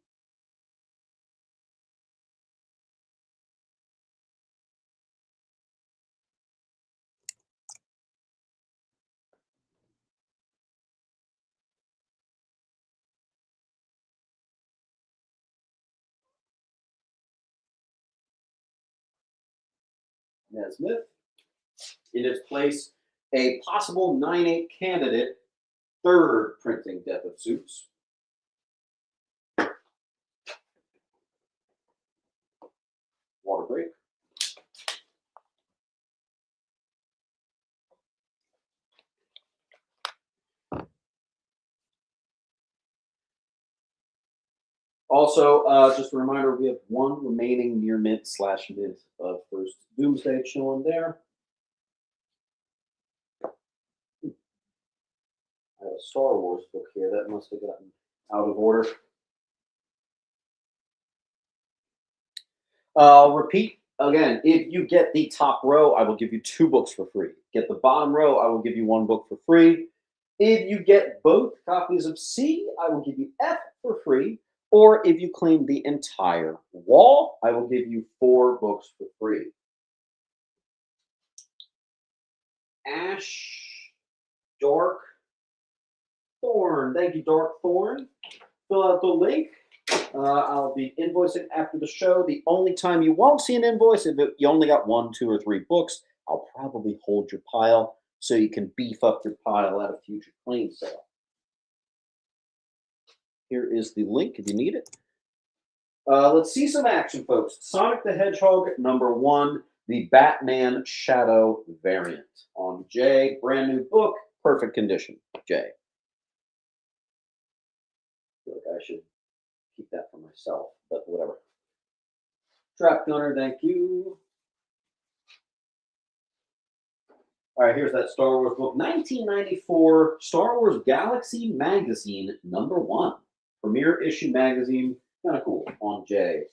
Nesmith. In its place, a possible 9/8 candidate, third printing Death of Supes. Water break. Also, just a reminder, we have 1 remaining near mint/mint of first Doomsday chilling there. I have a Star Wars book here that must have gotten out of order. I'll repeat again. If you get the top row, I will give you 2 books for free. Get the bottom row, I will give you 1 book for free. If you get both copies of C, I will give you F for free. Or if you claim the entire wall, I will give you 4 books for free. Ash, Dark Thorn. Thank you, Dark Thorn. Fill out the link. I'll be invoicing after the show. The only time you won't see an invoice is if you only got 1, 2, or 3 books. I'll probably hold your pile so you can beef up your pile at a future claim sale. Here is the link if you need it. Let's see some action, folks. Sonic the Hedgehog #1, the Batman Shadow variant on J. Brand new book, perfect condition. J. I feel like I should keep that for myself, but whatever. Trap Gunner, thank you. All right, here's that Star Wars book. 1994 Star Wars Galaxy Magazine, #1. Premiere issue magazine. Kind of cool. On J.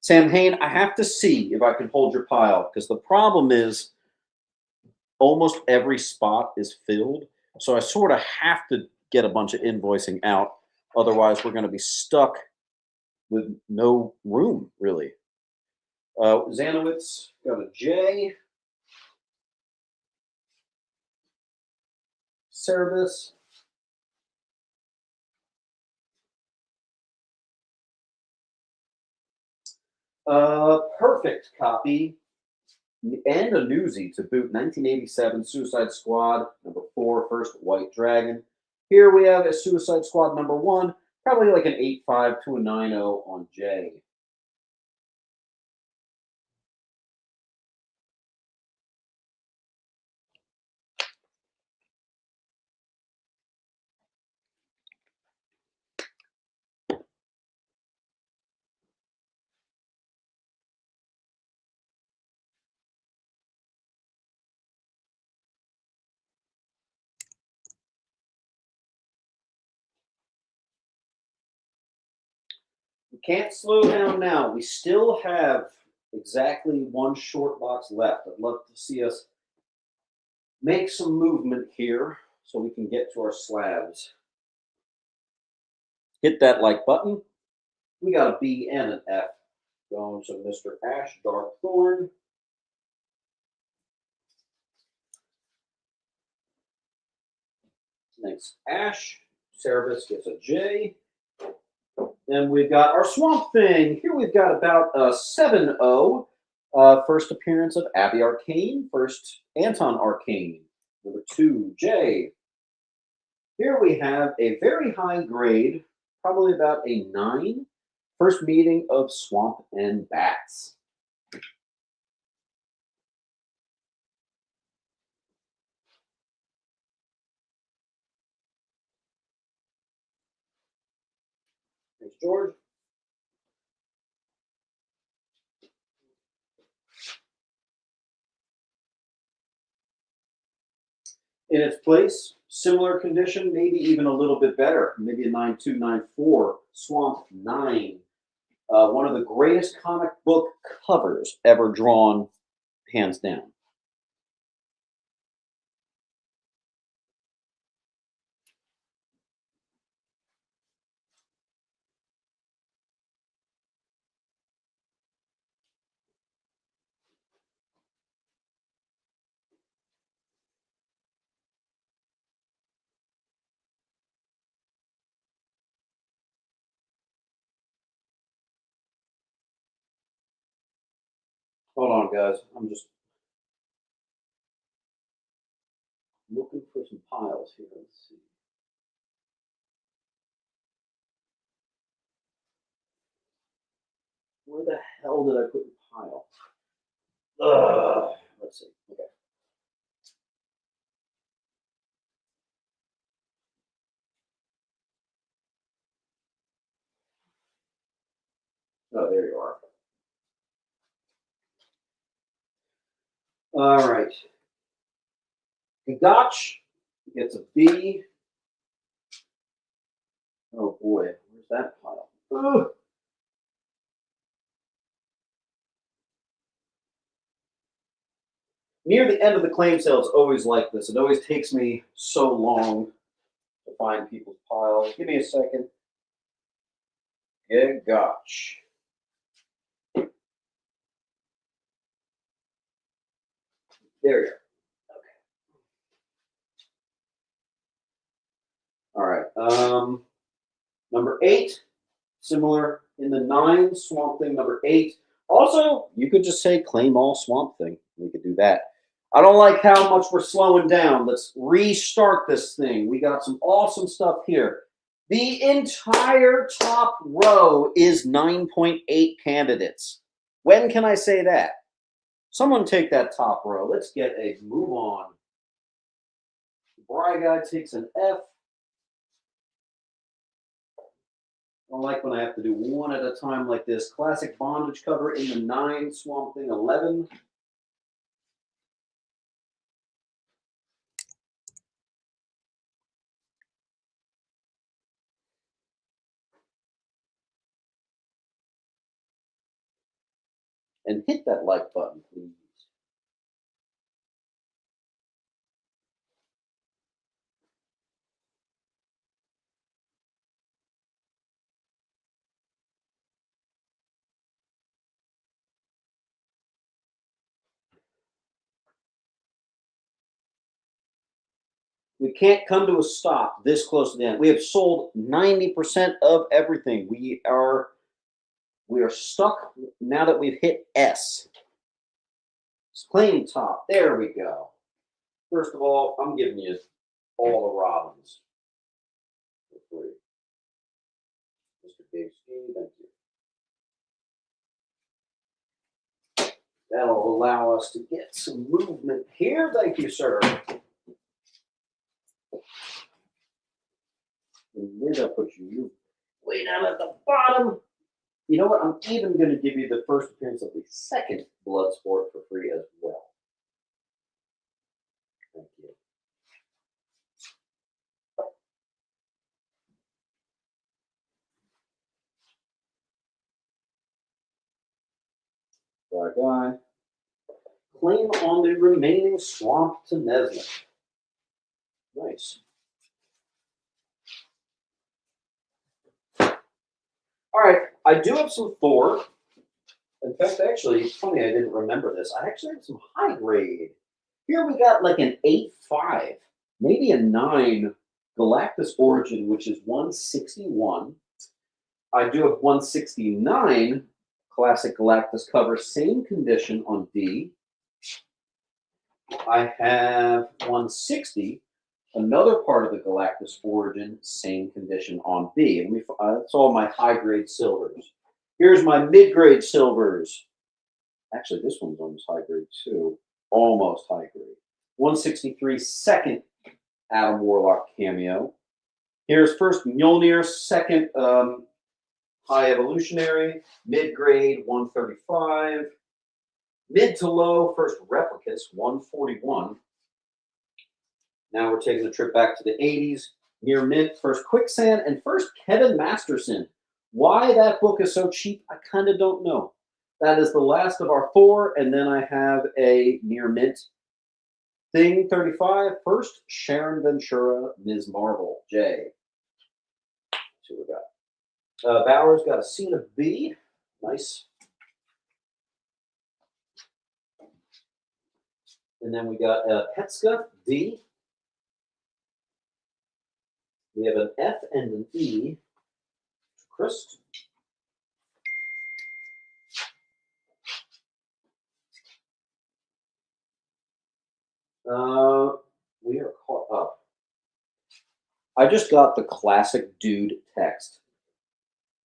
Sam Hain, I have to see if I can hold your pile because the problem is almost every spot is filled. So I sort of have to get a bunch of invoicing out. Otherwise, we're going to be stuck with no room, really. Zanowitz got a J. Service. Perfect copy. And a newsie to boot. 1987 Suicide Squad, #4, First White Dragon. Here we have a Suicide Squad #1, probably like an 8.5 to a 9.0 on J. We can't slow down now. We still have exactly one short box left. I'd love to see us make some movement here so we can get to our slabs. Hit that like button. We got a B and an F going to Mr. Ash Darkthorn. Next, Ash. Cerebus gets a J. Then we've got our Swamp Thing. Here we've got about a 7.0. First appearance of Abby Arcane. First Anton Arcane. #2, J. Here we have a very high grade, probably about a 9. First meeting of Swamp and Bats. Thanks, George. In its place, similar condition, maybe even a little bit better, maybe a 9.2, 9.4, Swamp 9. One of the greatest comic book covers ever drawn, hands down. Hold on, guys. I'm just looking for some piles here. Let's see. Where the hell did I put the pile? Let's see. Okay. Oh, there you are. All right. Gotch gets a B. Oh boy, where's that pile? Ugh. Near the end of the claim sale, it's always like this. It always takes me so long to find people's piles. Give me a second. Yeah, Gotch. There you go. All right. #8, similar in the 9, Swamp Thing #8. Also, you could just say claim all Swamp Thing. We could do that. I don't like how much we're slowing down. Let's restart this thing. We got some awesome stuff here. The entire top row is 9.8 candidates. When can I say that? Someone take that top row. Let's get a move on. The Bry guy takes an F. I don't like when I have to do one at a time like this. Classic bondage cover in the 9, Swamp Thing 11. And hit that like button, please. We can't come to a stop this close to the end. We have sold 90% of everything. We are stuck now that we've hit S. Plain top. There we go. First of all, I'm giving you all the Robins for free. Mr. Dave Ski, thank you. That'll allow us to get some movement here. Thank you, sir. Where'd I put you? You're way down at the bottom. You know what? I'm even going to give you the first appearance of the second Bloodsport for free as well. Thank you. Black Eye. Claim on the remaining Swamp to Nesmith. Nice. All right, I do have some Thor. In fact, actually, it's funny I didn't remember this. I actually have some high grade. Here we got like an 8.5, maybe a 9 Galactus Origin, which is 161. I do have 169 Classic Galactus cover, same condition on D. I have 160, another part of the Galactus Origin, same condition on B. And that's all my high-grade silvers. Here's my mid-grade silvers. Actually, this one's almost high-grade too. Almost high-grade. 163 second Adam Warlock cameo. Here's first Mjolnir, second High Evolutionary, mid-grade 135. Mid to low, first Replicas, 141. Now we're taking a trip back to the 80s. Near mint, first Quicksand, and first Kevin Masterson. Why that book is so cheap, I kind of don't know. That is the last of our 4, and then I have a near mint Thing 35. First, Sharon Ventura, Ms. Marvel, J. Let's see what we got. Bowers got a scene of B. Nice. And then we got Petska, D. We have an F and an E. Chris. We are caught up. I just got the classic dude text.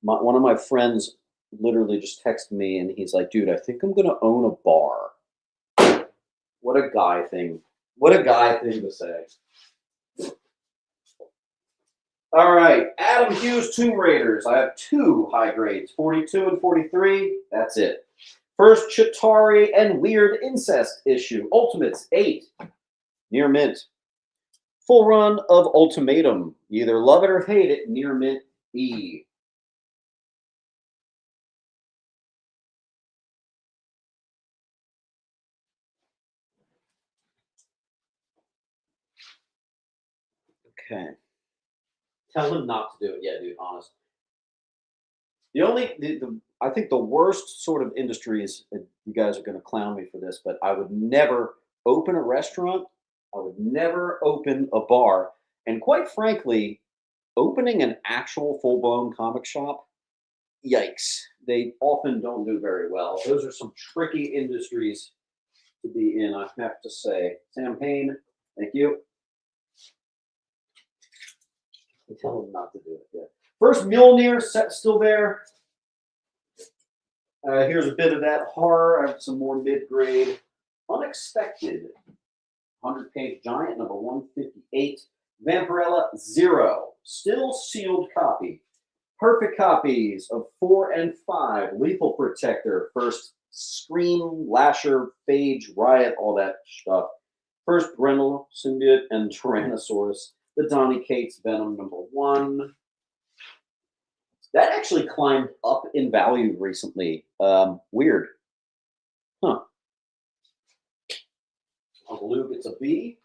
One of my friends literally just texted me and he's like, dude, I think I'm going to own a bar. What a guy thing. What a guy thing to say. All right, Adam Hughes Tomb Raiders. I have 2 high grades, 42 and 43. That's it. First, Chitauri and Weird Incest issue. Ultimates, 8. Near mint. Full run of Ultimatum. You either love it or hate it. Near mint, E. Okay. Tell him not to do it. Yeah, dude, honest. I think the worst sort of industry is, you guys are going to clown me for this, but I would never open a restaurant. I would never open a bar. And quite frankly, opening an actual full-blown comic shop, yikes. They often don't do very well. Those are some tricky industries to be in, I have to say. Sam Payne, thank you. Tell him not to do it yet. First Mjolnir set still there. Here's a bit of that horror. I have some more mid-grade. Unexpected. 100-page giant, number 158. Vampirella 0. Still sealed copy. Perfect copies of 4 and 5. Lethal Protector, first Scream, Lasher, Phage, Riot, all that stuff. First Brendel, Symbiote, and Tyrannosaurus. The Donny Cates Venom #1. That actually climbed up in value recently. Weird. Huh. Uncle Lou gets a B.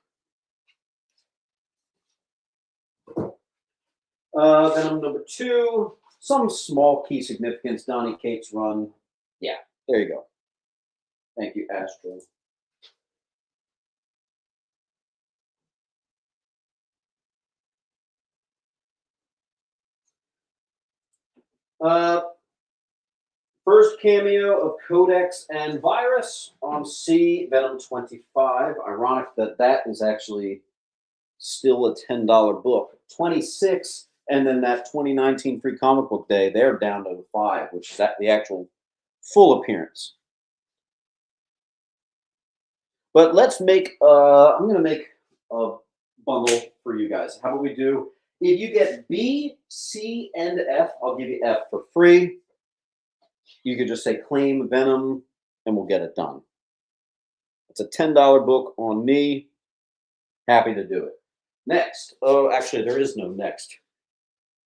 Venom #2. Some small key significance. Donny Cates run. Yeah, there you go. Thank you, Astro. First cameo of Codex and Virus on C, Venom 25. Ironic that that is actually still a $10 book. 26, and then that 2019 Free Comic Book Day, they're down to 5, which is the actual full appearance. But let's make, I'm going to make a bundle for you guys. How about we do, if you get B, C, and F, I'll give you F for free. You could just say claim Venom, and we'll get it done. It's a $10 book on me. Happy to do it. Next. Oh, actually, there is no next.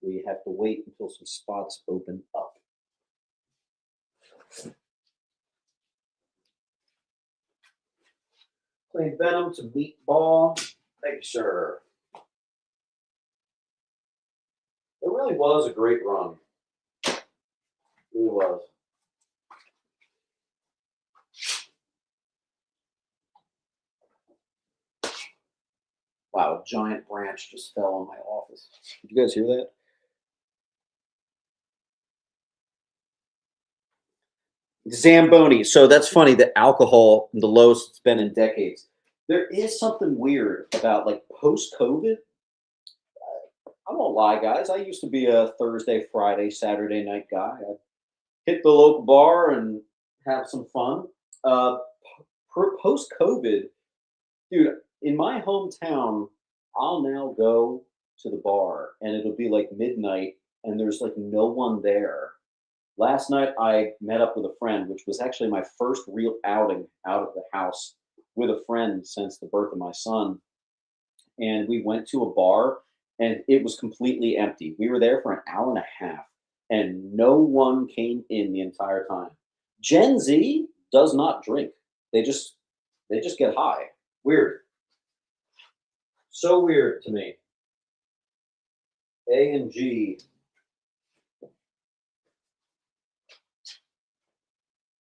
We have to wait until some spots open up. Claim Venom to Meatball. Thank you, sir. It really was a great run. It really was. Wow, a giant branch just fell on my office. Did you guys hear that? Zamboni. So that's funny. The alcohol, the lowest it's been in decades. There is something weird about like post-COVID. I won't lie, guys. I used to be a Thursday, Friday, Saturday night guy. I'd hit the local bar and have some fun. Post-COVID, dude, in my hometown, I'll now go to the bar and it'll be like midnight and there's like no one there. Last night I met up with a friend, which was actually my first real outing out of the house with a friend since the birth of my son. And we went to a bar and it was completely empty. We were there for an hour and a half and no one came in the entire time. Gen Z does not drink. They just get high. Weird. So weird to me. A and G.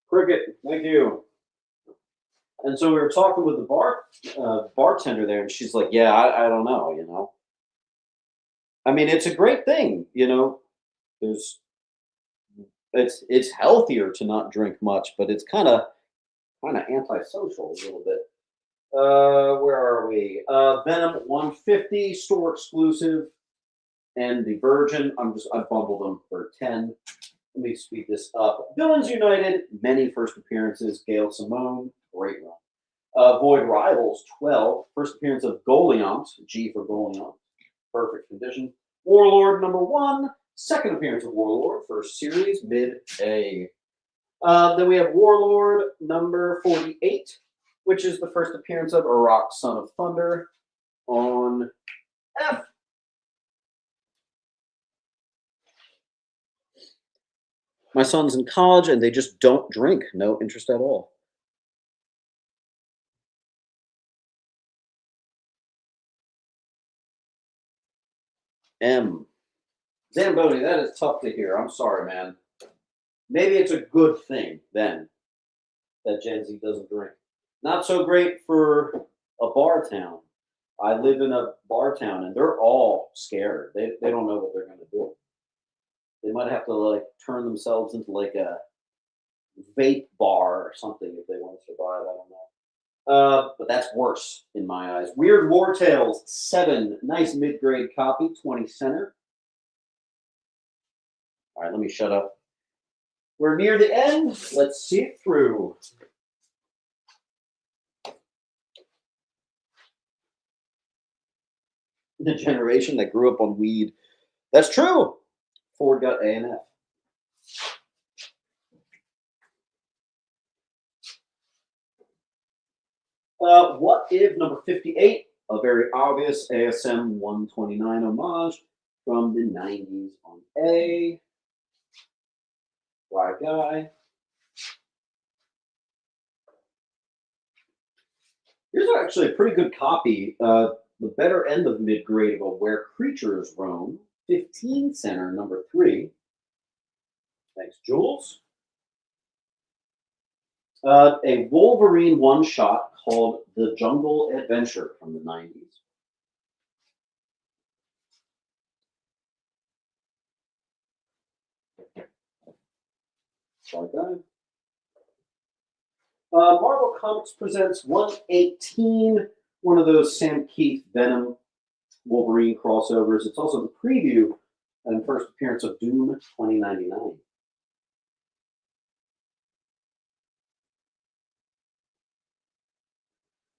Cricket, thank you. And so we were talking with the bartender there, and she's like, "Yeah, I don't know, you know. I mean, it's a great thing, you know. There's it's healthier to not drink much, but it's kind of antisocial a little bit. Where are we? Venom 150 store exclusive, and the Virgin. I bundled them for 10. Let me speed this up. Villains United, many first appearances. Gail Simone, great run. Void Rivals 12, first appearance of Goliant, G for Goliant, perfect condition. Warlord #1, second appearance of Warlord, first series, mid A. Then we have Warlord #48, which is the first appearance of Iraq, Son of Thunder, on F. My son's in college and they just don't drink. No interest at all. M. Zamboni, that is tough to hear. I'm sorry, man. Maybe it's a good thing then that Gen Z doesn't drink. Not so great for a bar town. I live in a bar town and they're all scared. They don't know what they're going to do. They might have to like turn themselves into like a vape bar or something if they want to survive. I don't know. But that's worse in my eyes. Weird War Tales 7, nice mid-grade copy, 20 center. All right, let me shut up. We're near the end. Let's see it through. The generation that grew up on weed. That's true. Ford got A and F. What If number 58, a very obvious ASM 129 homage from the 90s on A. Right guy. Here's actually a pretty good copy. The better end of mid-grade of a Where Creatures Roam, 15 center, number 3. Thanks, Jules. A Wolverine one-shot called The Jungle Adventure from the 90s. Sorry, guy. Marvel Comics presents 118, one of those Sam Keith Venom Wolverine crossovers. It's also the preview and first appearance of Doom 2099.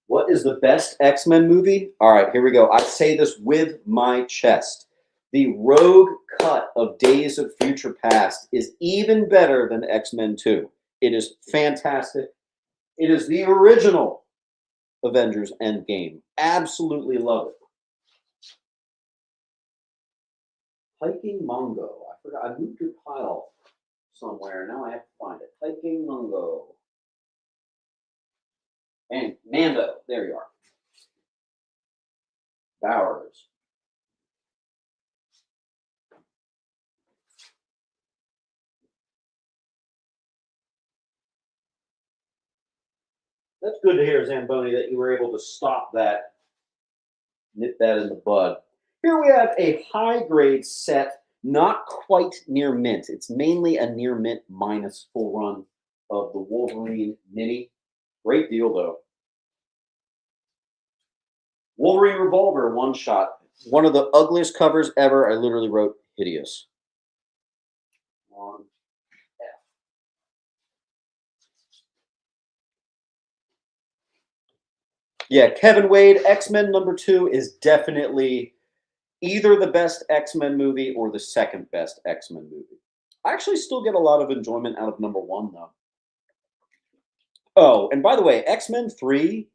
What is the best X-Men movie? All right, here we go. I say this with my chest. The Rogue cut of Days of Future Past is even better than X-Men 2. It is fantastic. It is the original Avengers Endgame. Absolutely love it. Hiking Mungo. I forgot. I moved your pile somewhere. Now I have to find it. Hiking Mungo. And Mando. There you are. Bowers. That's good to hear, Zamboni, that you were able to stop that, nip that in the bud. Here we have a high-grade set, not quite near mint. It's mainly a near mint minus full run of the Wolverine Mini. Great deal, though. Wolverine Revolver, one shot. One of the ugliest covers ever. I literally wrote hideous. On F. Yeah, Kevin Wade, X-Men number 2 is definitely either the best X-Men movie or the second best X-Men movie. I actually still get a lot of enjoyment out of number 1, though. Oh, and by the way, X-Men 3,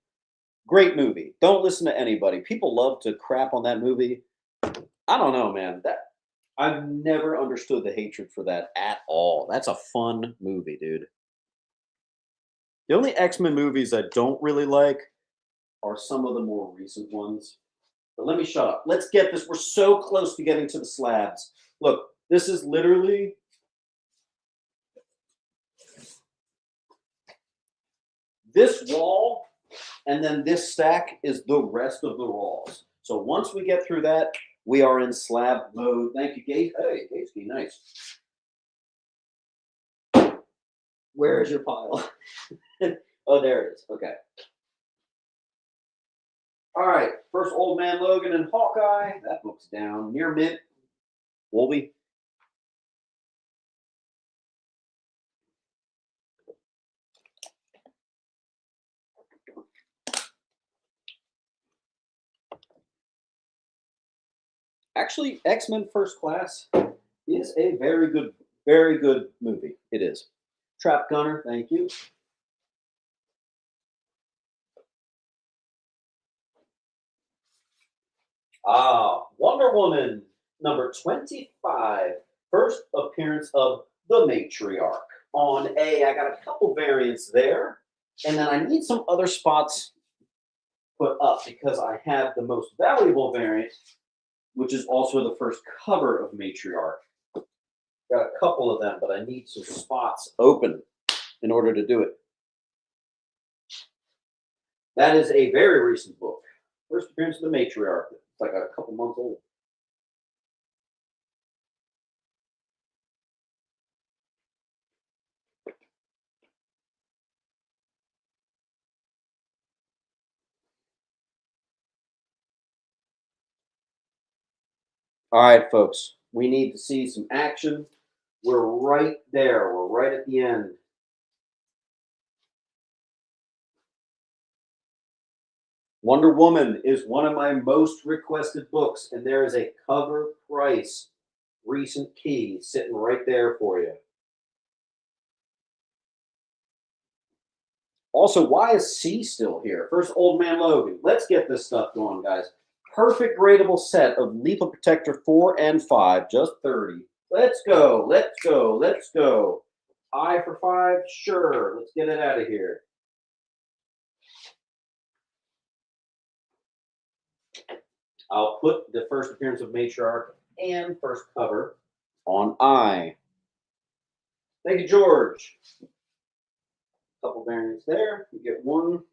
great movie. Don't listen to anybody. People love to crap on that movie. I don't know, man. I've never understood the hatred for that at all. That's a fun movie, dude. The only X-Men movies I don't really like are some of the more recent ones. But let me shut up. Let's get this. We're so close to getting to the slabs. Look, this is literally this wall, and then this stack is the rest of the walls. So once we get through that, we are in slab mode. Thank you, Gate. Hey, Gatesky, nice. Where is your pile? Oh, there it is. Okay. All right. First, Old Man Logan and Hawkeye. That book's down. Near mint. Wolby. Actually, X-Men First Class is a very good movie. It is. Trap Gunner, thank you. Wonder Woman, number 25. First appearance of the Matriarch. On A, I got a couple variants there. And then I need some other spots put up because I have the most valuable variant, which is also the first cover of Matriarch. Got a couple of them, but I need some spots open in order to do it. That is a very recent book. First appearance of the Matriarch. It's like a couple months old. All right, folks. We need to see some action. We're right there. We're right at the end. Wonder Woman is one of my most requested books, and there is a cover price recent key sitting right there for you. Also, why is C still here? First, Old Man Logan. Let's get this stuff going, guys. Perfect gradable set of Lethal Protector 4 and 5, just 30. Let's go, let's go, let's go. I for 5, sure. Let's get it out of here. I'll put the first appearance of Matriarch and first cover on I. Thank you, George. Couple variants there. You get one.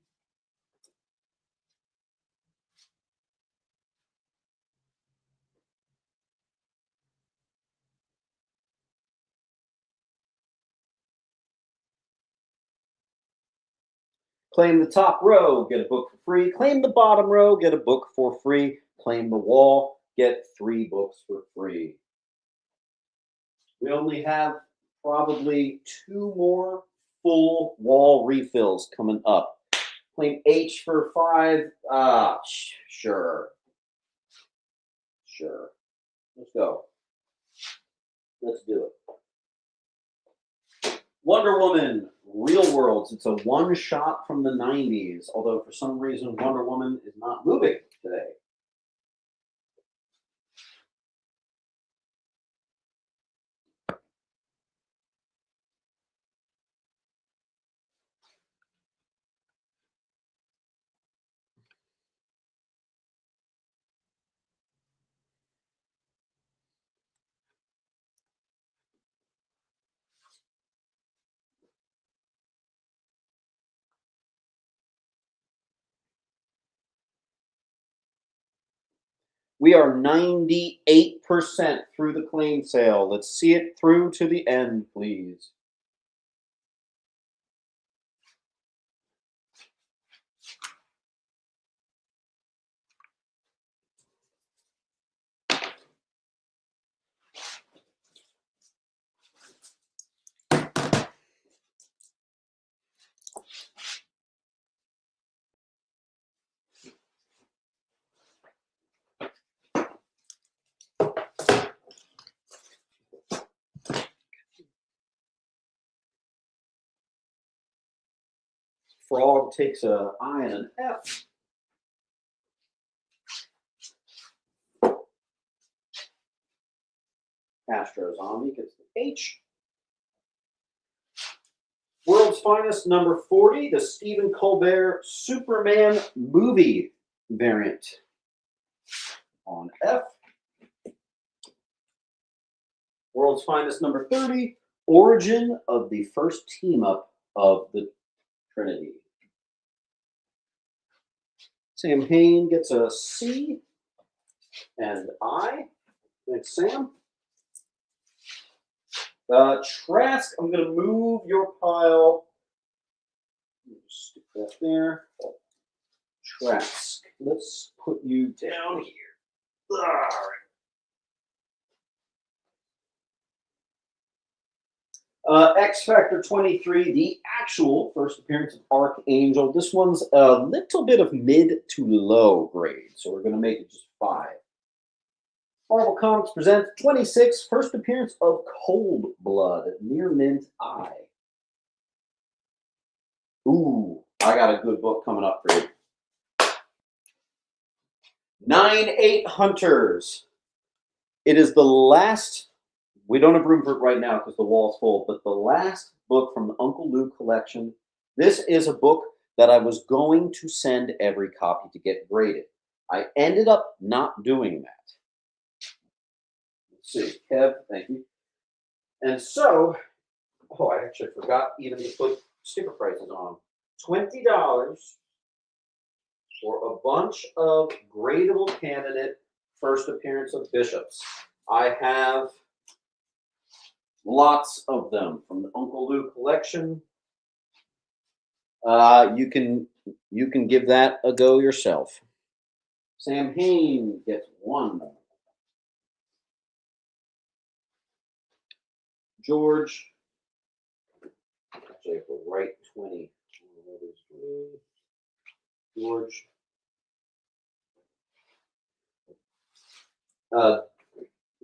Claim the top row, get a book for free. Claim the bottom row, get a book for free. Claim the wall, get 3 books for free. We only have probably 2 more full wall refills coming up. Claim H for 5. Sure. Sure. Let's go. Let's do it. Wonder Woman, Real Worlds. It's a one-shot from the 90s, although for some reason Wonder Woman is not moving today. We are 98% through the claim sale. Let's see it through to the end, please. Frog takes a I and an F. Astro Zombie gets the H. World's Finest number 40, the Stephen Colbert Superman movie variant on F. World's Finest number 30, Origin of the First Team Up of the Trinity. Sam Hain gets a C and I. Thanks, Sam. Trask, I'm going to move your pile. Just stick that there. Trask, let's put you down here. All right. X Factor 23, the actual first appearance of Archangel. This one's a little bit of mid to low grade, so we're going to make it just 5. Marvel Comics presents 26, first appearance of Cold Blood, Near Mint Eye. Ooh, I got a good book coming up for you. 9-8 Hunters. It is the last. We don't have room for it right now because the wall's full, but the last book from the Uncle Lou collection. This is a book that I was going to send every copy to get graded. I ended up not doing that. Let's see, Kev, thank you. And so, I actually forgot even to put sticker prices on. $20 for a bunch of gradable candidate first appearance of Bishops. I have lots of them from the Uncle Lou collection. You can give that a go yourself. Sam Hain gets 1. George, actually I have to write 20. George.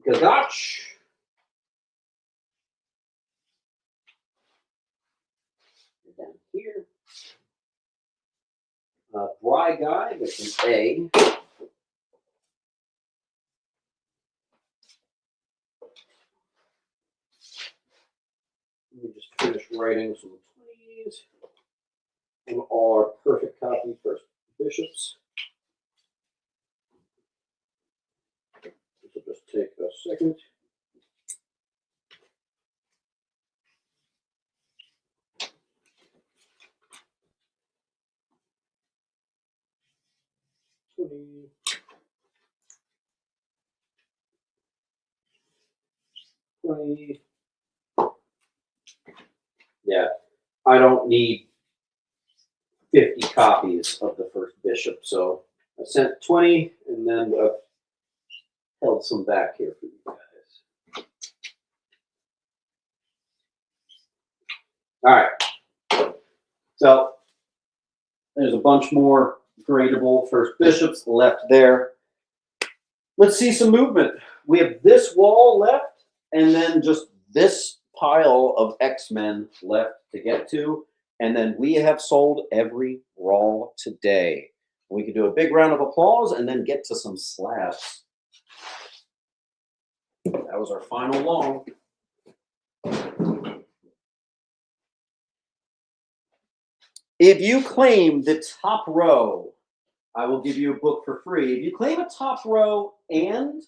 Gagach Dry guy with an A. Let me just finish writing some 20s. And all our perfect copy first bishops. This will just take a second. $20. Yeah, I don't need 50 copies of the first bishop, so I sent 20, and then I've held some back here for you guys. All right, so there's a bunch more gradable first bishops left there. Let's see some movement. We have this wall left, and then just this pile of X-Men left to get to, and then we have sold every raw today. We could do a big round of applause and then get to some slabs. That was our final long. If you claim the top row, I will give you a book for free. If you claim a top row and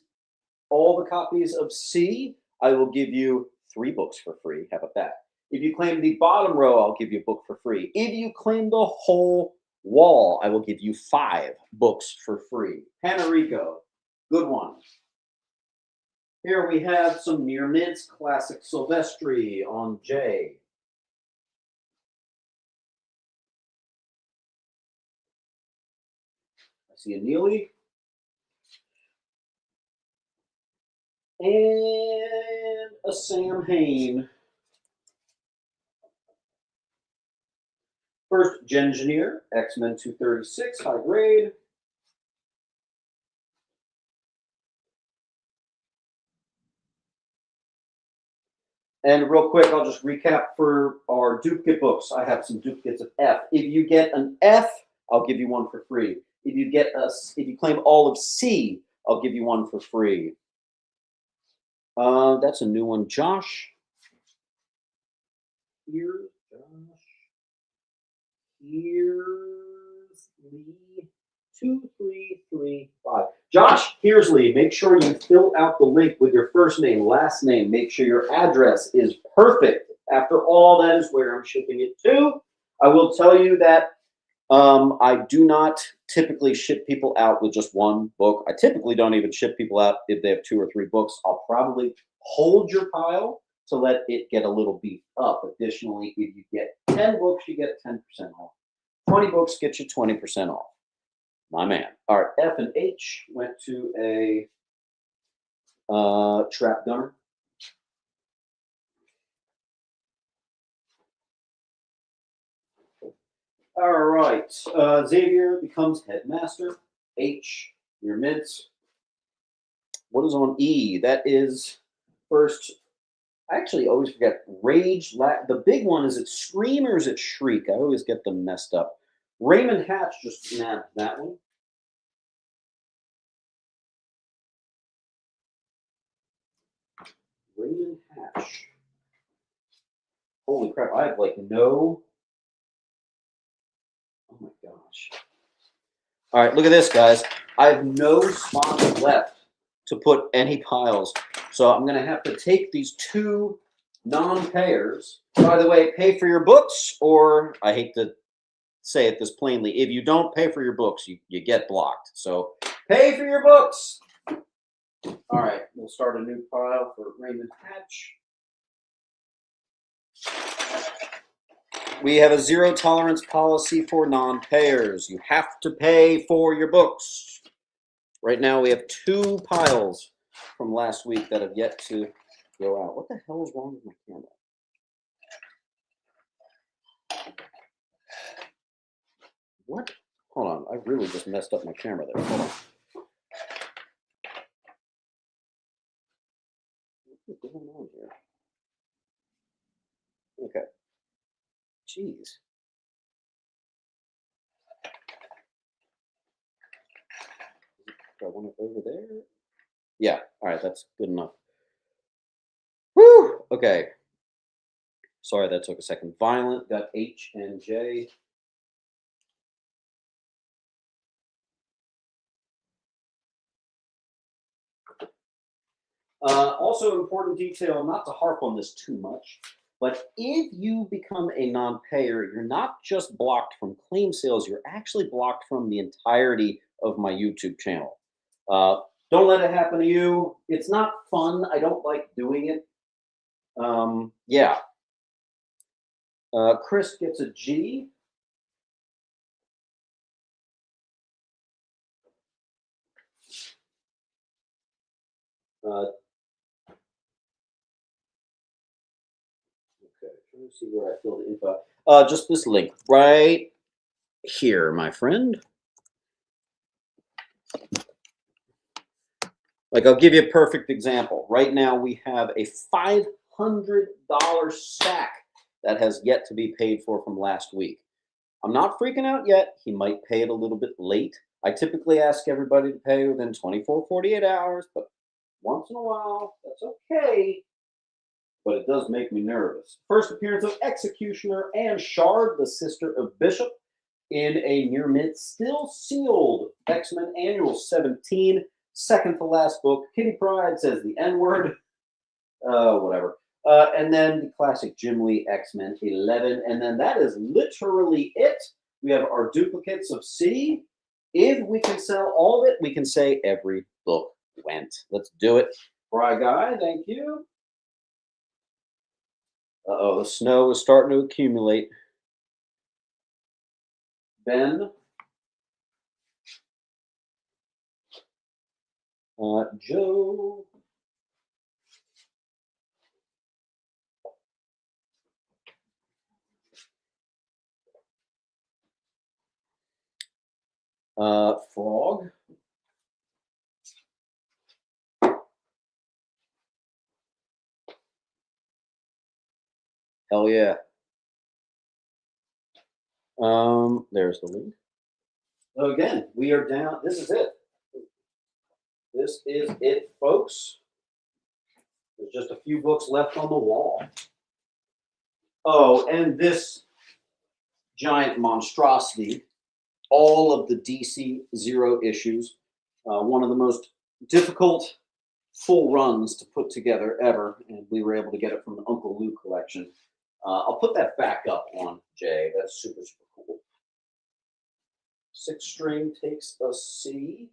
all the copies of C, I will give you 3 books for free. How about that? If you claim the bottom row, I'll give you a book for free. If you claim the whole wall, I will give you 5 books for free. Panarico, good one. Here we have some near mints, classic Silvestri on J. I see a Neely. And a Sam Hain. First, Gengineer, X-Men 236, high grade. And real quick, I'll just recap for our duplicate books. I have some duplicates of F. If you get an F, I'll give you 1 for free. If you claim all of C, I'll give you 1 for free. That's a new one. Josh. Here's Josh. Here's Lee. 2335. Josh Hearsley, make sure you fill out the link with your first name, last name. Make sure your address is perfect. After all, that is where I'm shipping it to. I will tell you that I do not typically ship people out with just 1 book. I typically don't even ship people out if they have 2 or 3 books. I'll probably hold your pile to let it get a little beefed up. Additionally, if you get 10 books, you get 10% off. 20 books get you 20% off. My man. All right, F and H went to a trap gunner. All right, Xavier becomes headmaster. H, your mints. What is on E? That is first. I actually always forget. Rage. The big one, is it Scream or is it Shriek? I always get them messed up. Raymond Hatch just nabbed that one. Raymond Hatch. Holy crap, I have like no. Oh my gosh. All right, look at this, guys. I have no spots left to put any piles. So I'm going to have to take these 2 non-payers. By the way, pay for your books, or I hate to say it this plainly, if you don't pay for your books, you get blocked. So pay for your books. All right, we'll start a new pile for Raymond Hatch. We have a 0 tolerance policy for non-payers. You have to pay for your books. Right now we have 2 piles from last week that have yet to go out. What the hell is wrong with my camera? What? Hold on, I really just messed up my camera there. Hold on. What's going on here? Okay. Jeez. Do I want it over there? Yeah. All right. That's good enough. Whew. Okay. Sorry, that took a second. Violent got H and J. Also, important detail, not to harp on this too much, but if you become a non-payer, you're not just blocked from claim sales, you're actually blocked from the entirety of my YouTube channel. Don't let it happen to you. It's not fun. I don't like doing it. Yeah. Chris gets a G. Okay, trying to see where I filled the info. Just this link right here, my friend. Like, I'll give you a perfect example. Right now, we have a $500 stack that has yet to be paid for from last week. I'm not freaking out yet. He might pay it a little bit late. I typically ask everybody to pay within 24, 48 hours, but once in a while, that's okay. But it does make me nervous. First appearance of Executioner and Shard, the sister of Bishop, in a near mint, still sealed X-Men Annual 17. Second to last book. Kitty Pryde says the N-word. Whatever. And then the classic Jim Lee X-Men 11. And then that is literally it. We have our duplicates of C. If we can sell all of it, we can say every book went. Let's do it. Fry Guy, thank you. Uh-oh, the snow is starting to accumulate. Ben. Joe. Frog. Hell yeah. There's the link. So again, we are down. This is it. This is it, folks. There's just a few books left on the wall. Oh, and this giant monstrosity, all of the DC Zero issues, one of the most difficult full runs to put together ever, and we were able to get it from the Uncle Lou collection. I'll put that back up on Jay. That's super, super cool. 6 string takes a C.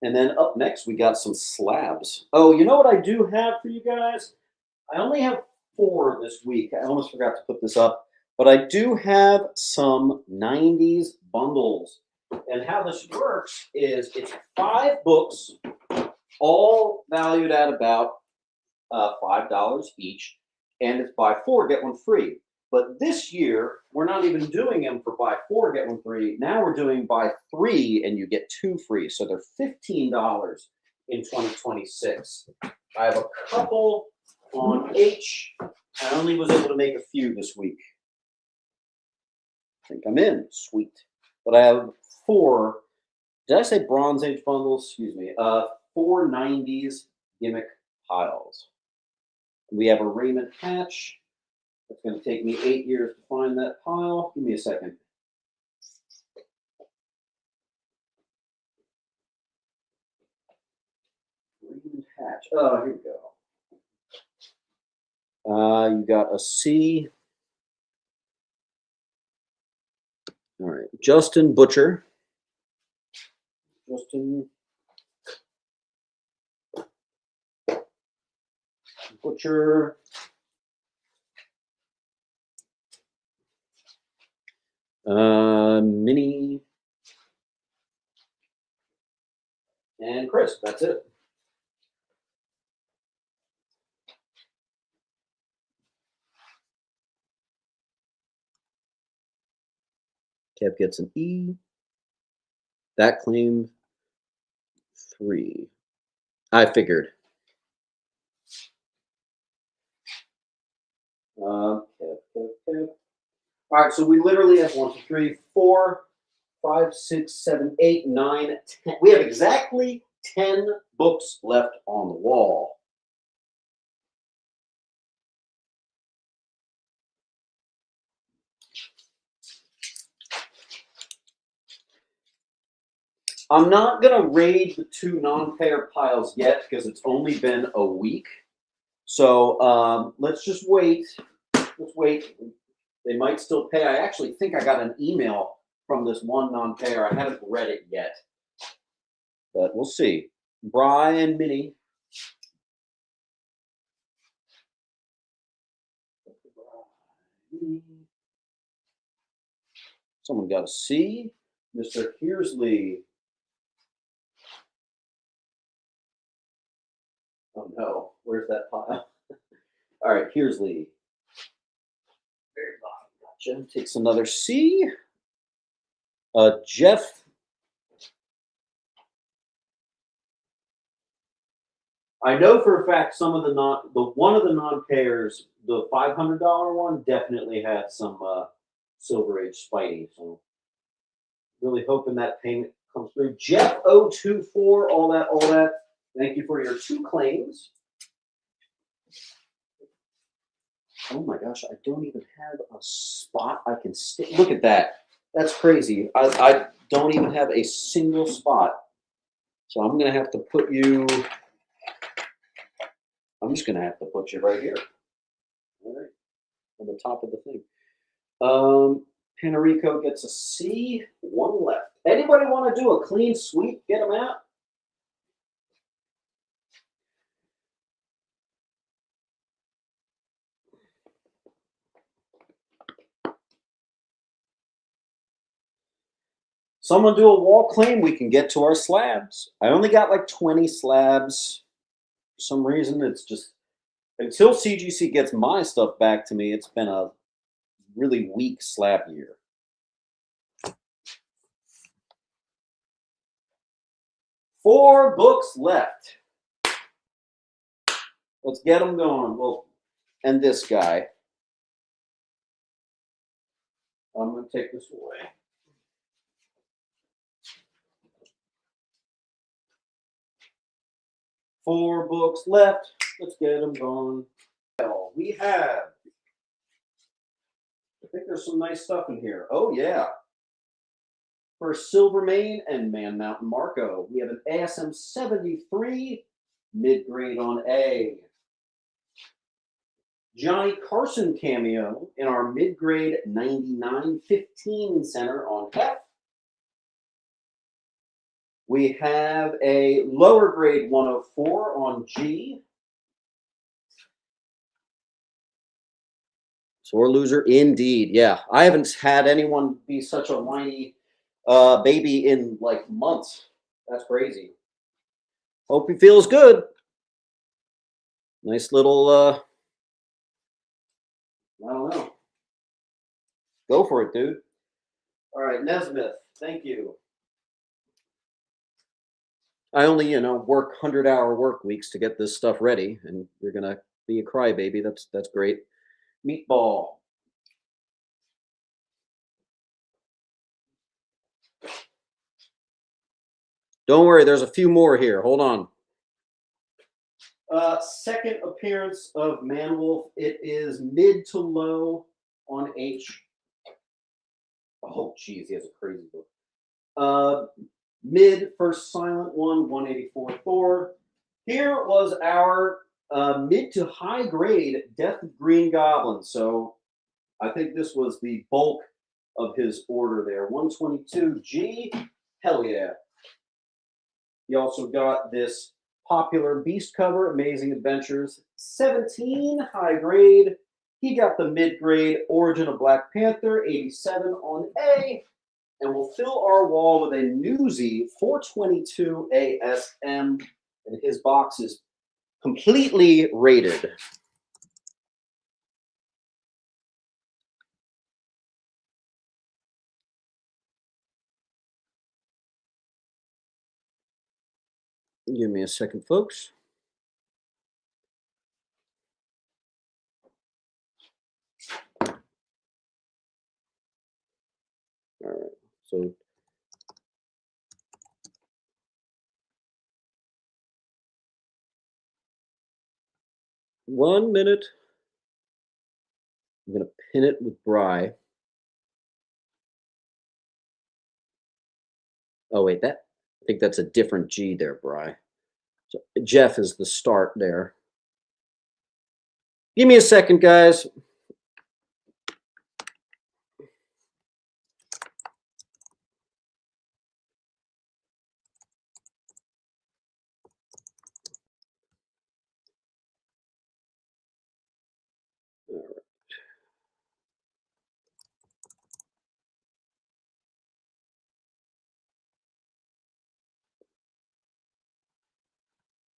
And then up next, we got some slabs. Oh, you know what I do have for you guys? I only have 4 this week. I almost forgot to put this up, but I do have some 90s bundles. And how this works is it's 5 books, all valued at about $5 each, and it's buy 4, get 1 free. But this year, we're not even doing them for buy 4, get 1 free. Now we're doing buy 3 and you get 2 free. So they're $15 in 2026. I have a couple on H. I only was able to make a few this week. I think I'm in. Sweet. But I have 4. Did I say Bronze Age bundles? Excuse me. 4 90s gimmick piles. We have a Raymond Hatch. It's going to take me 8 years to find that pile. Give me a second. Raymond Hatch. Oh, here we go. You got a C. All right. Justin Butcher. Justin Butcher. Minnie. And Chris. That's it. Kev gets an E. That claimed 3. I figured. Kev. All right, so we literally have 1, 2, 3, 4, 5, 6, 7, 8, 9, 10. We have exactly 10 books left on the wall. I'm not going to raid the 2 non-payer piles yet because it's only been a week. So let's just wait. Let's wait. They might still pay. I actually think I got an email from this one non-payer. I haven't read it yet, but we'll see. Brian Minnie. Someone got a C. Mr. Hearsley. Oh no, where's that pile? All right, Hearsley. Very bottom. Gotcha. Takes another C. Jeff. I know for a fact some of the one of the non-payers, the $500 one, definitely had some Silver Age Spidey. So really hoping that payment comes through. Jeff 024, all that. Thank you for your 2 claims. Oh my gosh, I don't even have a spot I can stick. Look at that. That's crazy. I don't even have a single spot. So I'm going to have to put you, I'm just going to have to put you right here. All right. On the top of the thing. Penarico gets a C, 1 left. Anybody want to do a clean sweep? Get them out. Someone do a wall claim, we can get to our slabs. I only got like 20 slabs. For some reason, it's just, until CGC gets my stuff back to me, it's been a really weak slab year. Four books left. Let's get them going. Well, and this guy. I'm going to take this away. Four books left. Let's get them going. Well, we have, I think there's some nice stuff in here. Oh, yeah. For Silvermane and Man Mountain Marco, we have an ASM 73 mid-grade on A. Johnny Carson cameo in our mid-grade 99-15 center on F. We have a lower grade 104 on G. Sore loser indeed. Yeah, I haven't had anyone be such a whiny baby in like months. That's crazy. Hope he feels good. Nice little, I don't know. Go for it, dude. All right, Nesmith, thank you. I only, work 100-hour work weeks to get this stuff ready, and you're gonna be a crybaby. That's great. Meatball. Don't worry, there's a few more here. Hold on. Second appearance of Manwolf. It is mid to low on H. Oh, geez, he has a crazy book. Mid, first silent one, 184 Thor. Here was our mid to high grade Death of Green Goblin. So I think this was the bulk of his order there. 122 G. Hell yeah. He also got this popular Beast cover, Amazing Adventures 17 high grade. He got the mid grade Origin of Black Panther 87 on A. And we'll fill our wall with a Newsy 422 ASM. And his box is completely rated. Give me a second, folks. So 1 minute. I'm going to pin it with Bry. Oh, wait, I think that's a different G there, Bry. So Jeff is the start there. Give me a second, guys.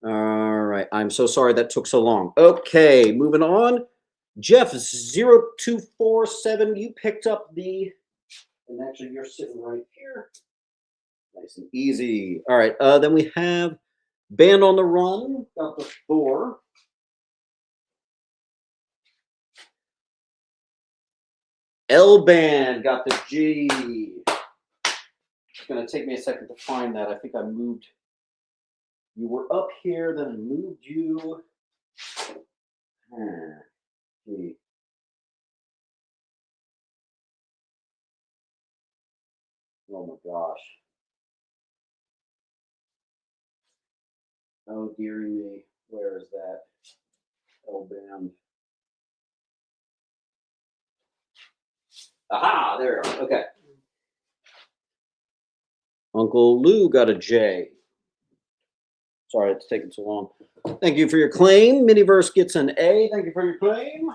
All right. I'm so sorry that took so long. Okay, moving on. Jeff 0247, you picked up the, and actually you're sitting right here. Nice and easy. All right. Then we have Band on the Run, got the Thor. L Band got the G. It's going to take me a second to find that. I think I moved. You were up here, then I moved you. Gee. Oh my gosh. Oh dearie me. Where is that? L Band. Aha, there. Okay. Uncle Lou got a J. Sorry, it's taking so long. Thank you for your claim. Miniverse gets an A. Thank you for your claim.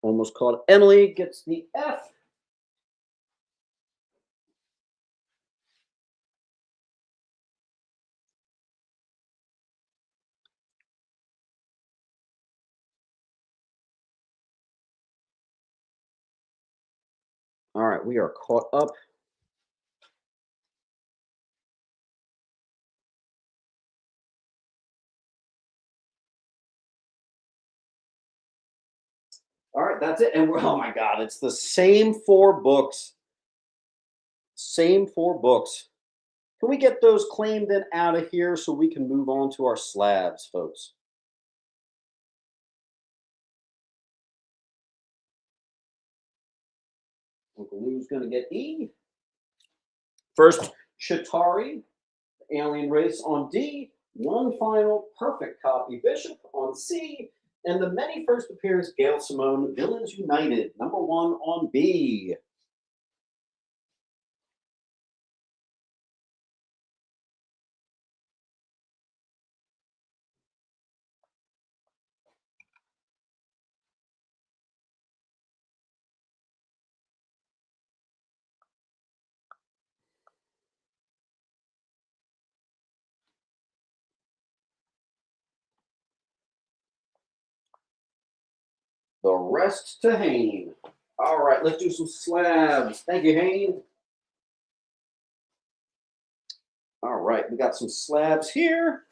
Almost caught. Emily gets the F. All right, we are caught up. All right, that's it. And oh my God, it's the same 4 books. Same 4 books. Can we get those claimed and out of here so we can move on to our slabs, folks? Uncle Lou's going to get E. First, Chitauri, Alien Race on D. One final perfect copy Bishop on C. And the many first appearance Gail Simone, Villains United, #1 on B. The rest to Hayne. All right, let's do some slabs. Thank you, Hayne. All right, we got some slabs here.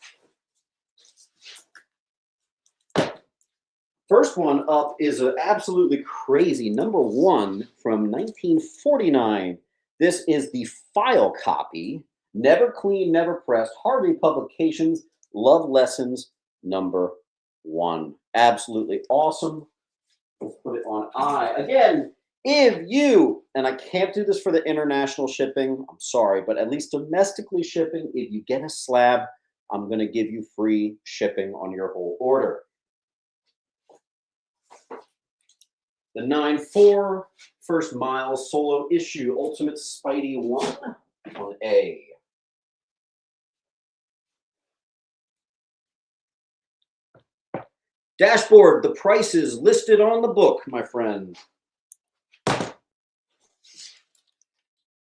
First one up is an absolutely crazy #1 from 1949. This is the file copy, Never Clean, Never Pressed, Harvey Publications, Love Lessons #1. Absolutely awesome. Let's put it on I. Again, if you, and I can't do this for the international shipping, I'm sorry, but at least domestically shipping, if you get a slab, I'm going to give you free shipping on your whole order. The 9-4 First Mile solo issue Ultimate Spidey 1 on A. Dashboard, the prices listed on the book, my friend.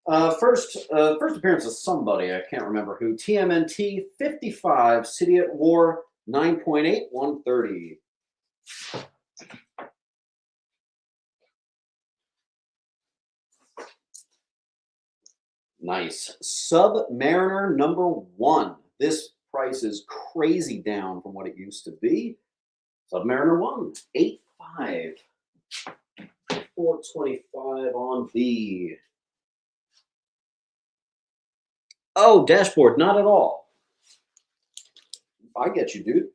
First appearance of somebody, I can't remember who. TMNT 55, City at War 9.8, 130. Nice. Submariner #1. This price is crazy down from what it used to be. Submariner 1, 8.5. $4.25 on the. Oh, dashboard, not at all. I get you, dude.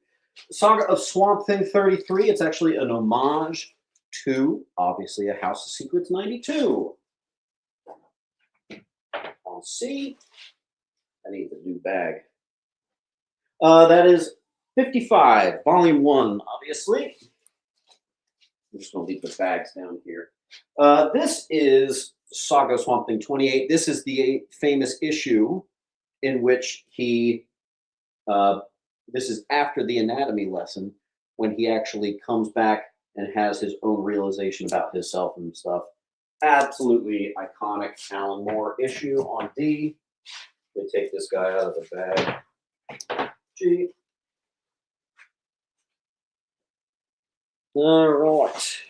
Saga of Swamp Thing 33. It's actually an homage to, obviously, a House of Secrets 92. On C. I need the new bag. That is 55, Volume 1, obviously. I'm just going to leave the bags down here. This is Saga of Swamp Thing 28. This is the famous issue in which he, this is after the anatomy lesson, when he actually comes back and has his own realization about himself and stuff. Absolutely iconic Alan Moore issue on D. They take this guy out of the bag. G. All right.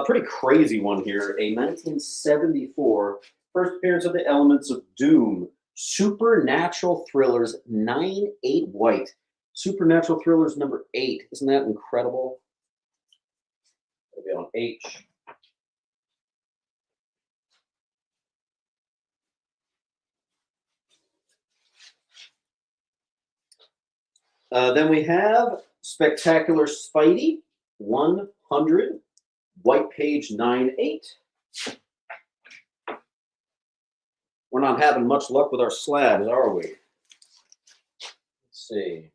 Pretty crazy one here. A 1974 first appearance of the Elements of Doom. Supernatural Thrillers 9/8 white. Supernatural Thrillers number 8. Isn't that incredible? It'll be on H. Then we have Spectacular Spidey 100 white page 9/8. We're not having much luck with our slabs, are we? Let's see.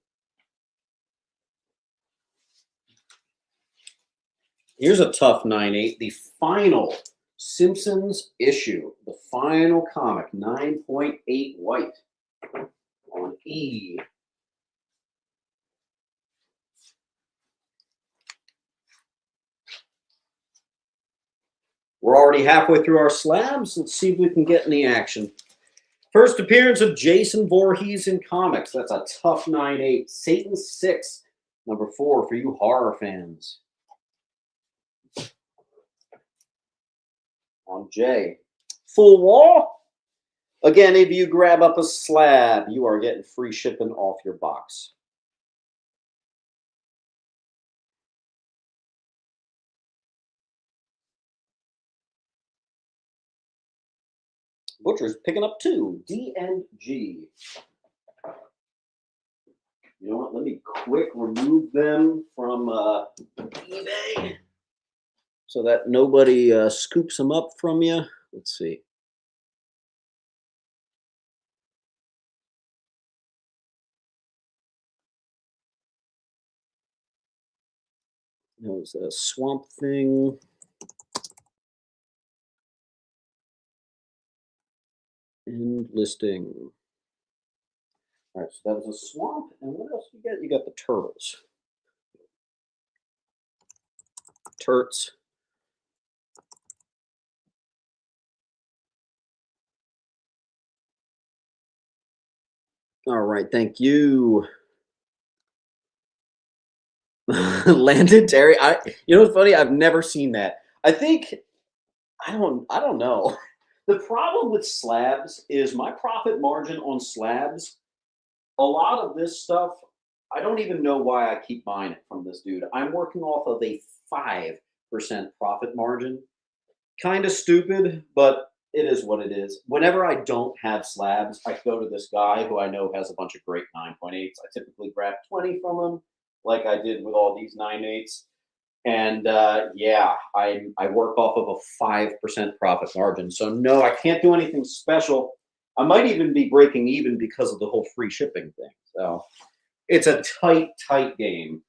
Here's a tough 9/8. The final Simpsons issue. The final comic. 9.8 white. On E. We're already halfway through our slabs. Let's see if we can get any action. First appearance of Jason Voorhees in comics. That's a tough 9/8. Satan 6, number 4 for you horror fans. On J. Full wall. Again, if you grab up a slab, you are getting free shipping off your box. Butcher's picking up 2. D and G. You know what? Let me quick remove them from eBay so that nobody scoops them up from you. Let's see. That was a Swamp Thing. And listing. All right, so that was a swamp. And what else you got? You got the turtles. Turts. All right, thank you. Landed Terry. You know what's funny? I've never seen that. I think I don't know. The problem with slabs is my profit margin on slabs. A lot of this stuff, I don't even know why I keep buying it from this dude. I'm working off of a 5% profit margin. Kind of stupid, but it is what it is. Whenever I don't have slabs, I go to this guy who I know has a bunch of great 9.8s. I typically grab 20 from him, like I did with all these 9/8s. And yeah, I work off of a 5% profit margin. So no, I can't do anything special. I might even be breaking even because of the whole free shipping thing. So it's a tight game.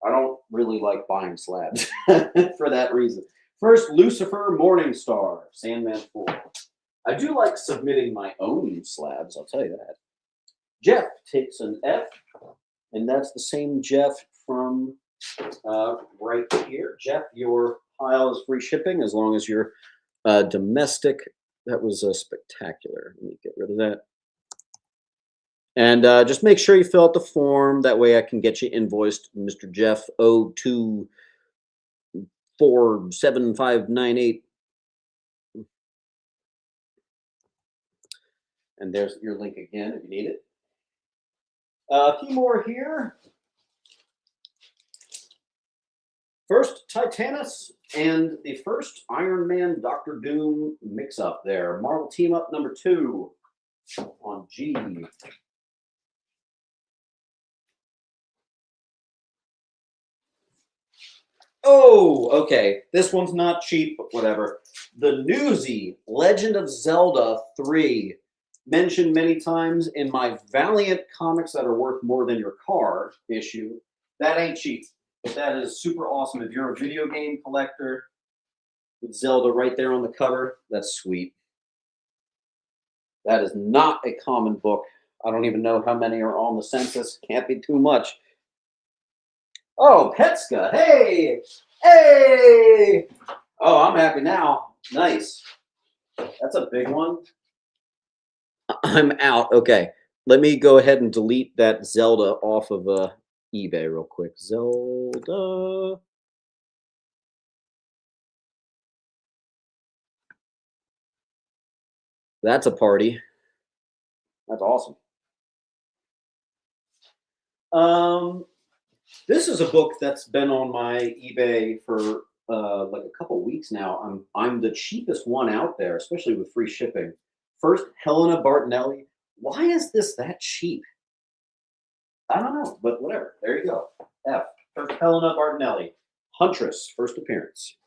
I don't really like buying slabs for that reason. First, Lucifer Morningstar, Sandman 4. I do like submitting my own slabs, I'll tell you that. Jeff takes an F, and that's the same Jeff from right here. Jeff, your pile is free shipping as long as you're domestic. That was spectacular. Let me get rid of that. And just make sure you fill out the form. That way I can get you invoiced, Mr. Jeff 024758. And there's your link again if you need it. A few more here. First Titanus and the first Iron Man Doctor Doom mix up there. Marvel Team Up number 2 on G. Oh, okay. This one's not cheap, but whatever. The Newsy Legend of Zelda 3. Mentioned many times in my Valiant comics that are worth more than your car issue. That ain't cheap, but that is super awesome. If you're a video game collector with Zelda right there on the cover, that's sweet. That is not a common book. I don't even know how many are on the census. Can't be too much. Oh, Petska. Hey! Hey! Oh, I'm happy now. Nice. That's a big one. I'm out. Okay. Let me go ahead and delete that Zelda off of eBay real quick. Zelda. That's a party. That's awesome. This is a book that's been on my eBay for like a couple weeks now. I'm the cheapest one out there, especially with free shipping. First, Helena Bartonelli. Why is this that cheap? I don't know, but whatever. There you go. F. First, Helena Bartonelli. Huntress, first appearance.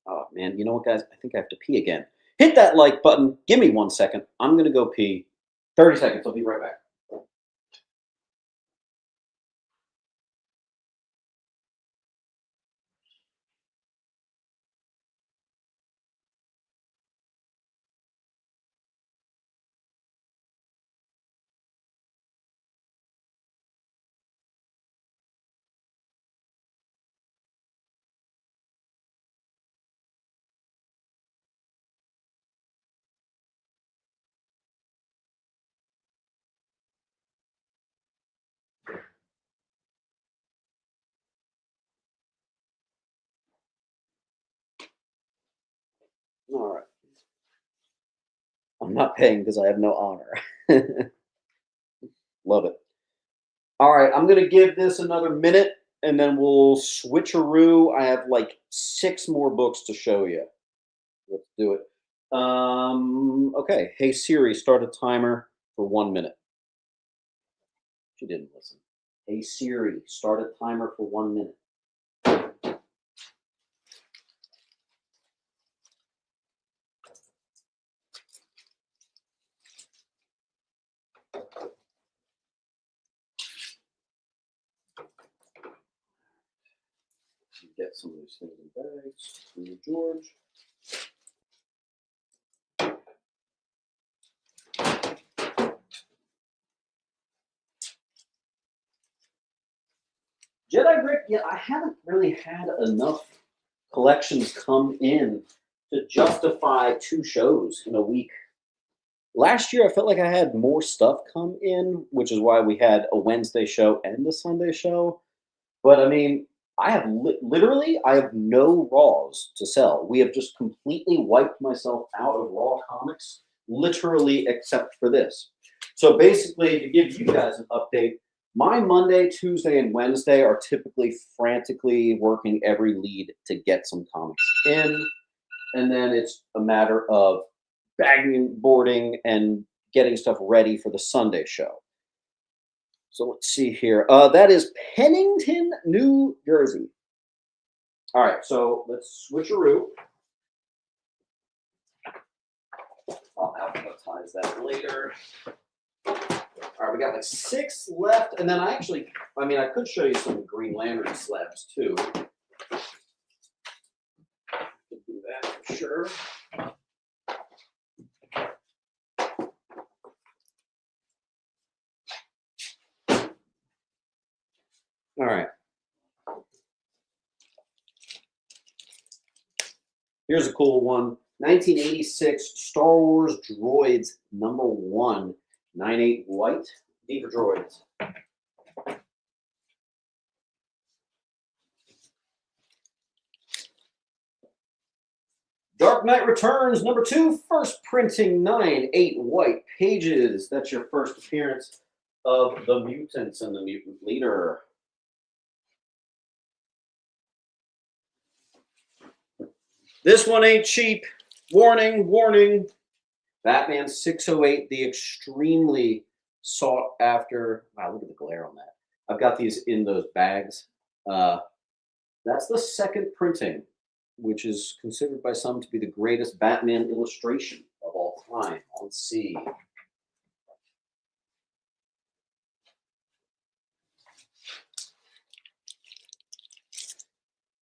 Oh, man. You know what, guys? I think I have to pee again. Hit that like button. Give me 1 second. I'm going to go pee. 30 seconds. I'll be right back. All right. I'm not paying because I have no honor. Love it. All right, I'm gonna give this another minute, and then we'll switcheroo. I have like 6 more books to show you. Let's do it. Okay. Hey Siri, start a timer for 1 minute. She didn't listen. Hey Siri, start a timer for 1 minute. Get some of these things in bags. From George. Jedi Brick, yeah, I haven't really had enough collections come in to justify 2 shows in a week. Last year, I felt like I had more stuff come in, which is why we had a Wednesday show and a Sunday show. But I mean, I have literally, I have no raws to sell. We have just completely wiped myself out of raw comics, literally, except for this. So basically, to give you guys an update, my Monday, Tuesday, and Wednesday are typically frantically working every lead to get some comics in. And then it's a matter of bagging, boarding, and getting stuff ready for the Sunday show. So let's see here. That is Pennington, New Jersey. All right, so let's switcheroo. I'll alphabetize that later. All right, we got like 6 left, and then I could show you some Green Lantern slabs too. Could do that for sure. All right. Here's a cool one. 1986 Star Wars Droids #1. 9/8 white. D for droids. Dark Dark Knight Returns, #2, first printing, 9/8 white pages. That's your first appearance of the mutants and the mutant leader. This one ain't cheap. Warning, warning. Batman 608, the extremely sought after. Wow, look at the glare on that. I've got these in those bags. That's the second printing, which is considered by some to be the greatest Batman illustration of all time. Let's see.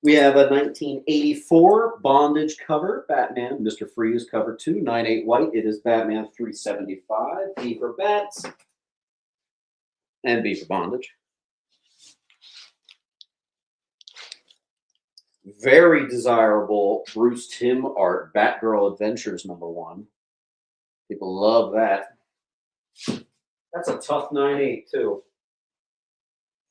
We have a 1984 bondage cover, Batman, Mr. Freeze cover 2, 9/8 white. It is Batman 375, B for Bats, and B for bondage. Very desirable Bruce Timm art, Batgirl Adventures #1. People love that. That's a tough 9/8 too.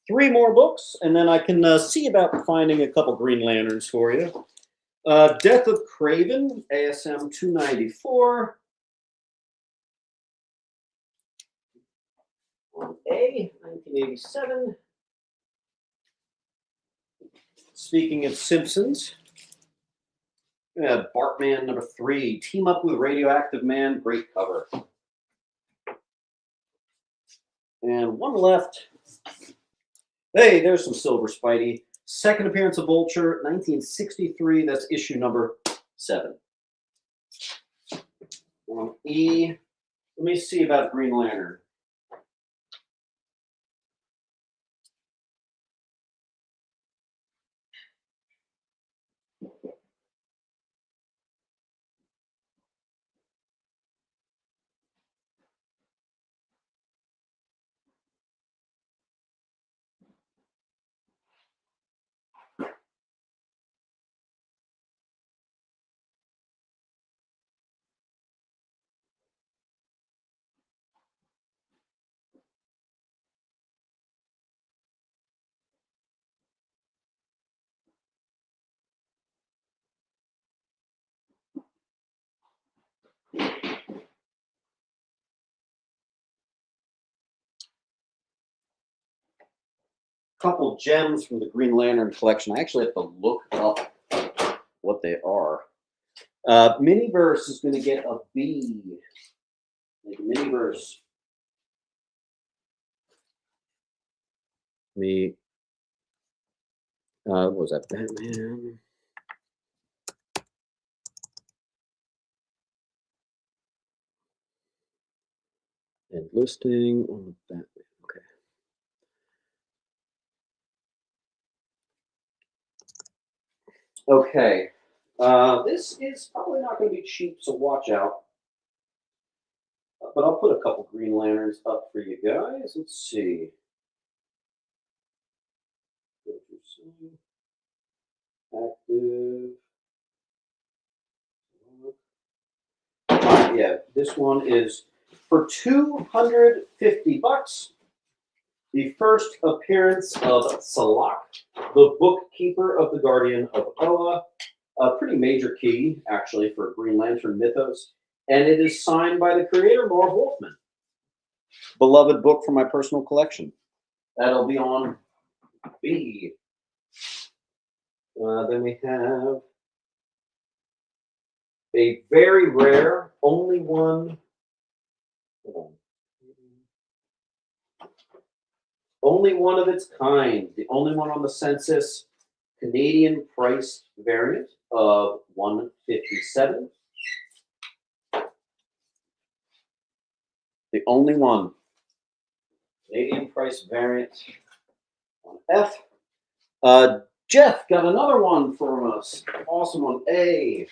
3 more books, and then I can see about finding a couple Green Lanterns for you. Death of Kraven, ASM 294. On A, 1987. Speaking of Simpsons, Bartman #3, Team Up with Radioactive Man, great cover. And one left. Hey, there's some Silver Spidey. Second appearance of Vulture, 1963. That's issue #7. On E, let me see about Green Lantern. Couple gems from the Green Lantern collection. I actually have to look up what they are. Miniverse is going to get a B. Like Miniverse. What was that? Batman. And listing on Batman. Okay. This is probably not going to be cheap, so watch out. But I'll put a couple Green Lanterns up for you guys. Let's see. Active. Yeah, this one is for $250. The first appearance of Salak, the bookkeeper of the Guardian of Oa. A pretty major key, actually, for Green Lantern mythos. And it is signed by the creator, Marv Wolfman. Beloved book from my personal collection. That'll be on B. Then we have a very rare, only one. Only one of its kind. The only one on the census. Canadian price variant of 157. The only one. Canadian price variant on F. Jeff got another one from us. Awesome on A.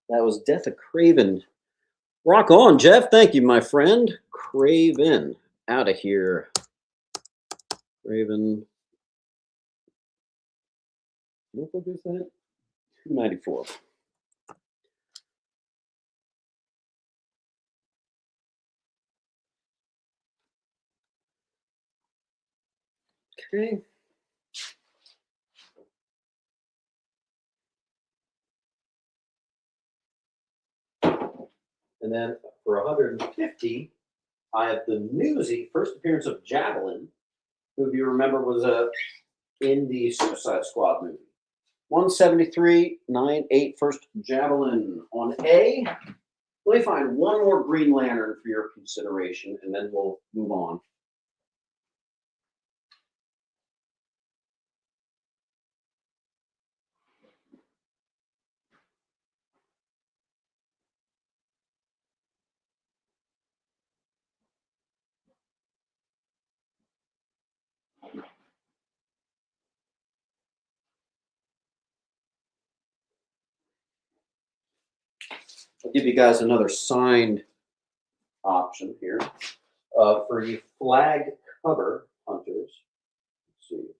That was Death of Kraven. Rock on, Jeff. Thank you, my friend. Kraven. Out of here. Kraven. What book is that? 294. Okay. And then for 150, I have the Newsy, first appearance of Javelin, who, if you remember, was in the Suicide Squad movie. 173, 98, first Javelin on A. Let me find one more Green Lantern for your consideration, and then we'll move on. I'll give you guys another signed option here for you flag cover hunters. Let's see.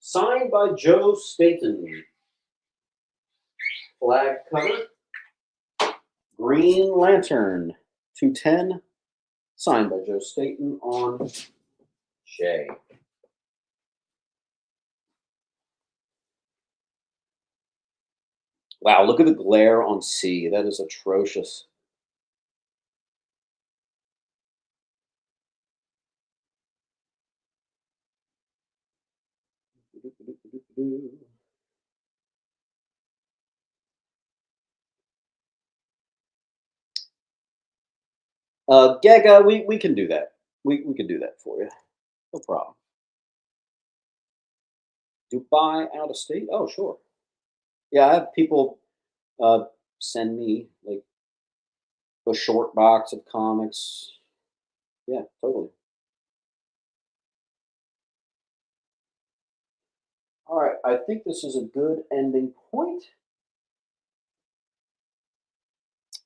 Signed by Joe Staten. Flag cover. Green Lantern 210. Signed by Joe Staten on J. Wow, look at the glare on C. That is atrocious. Gaga, we can do that. We can do that for you. No problem. Dubai out of state? Oh, sure. Yeah, I have people send me like a short box of comics. Yeah, totally. All right, I think this is a good ending point.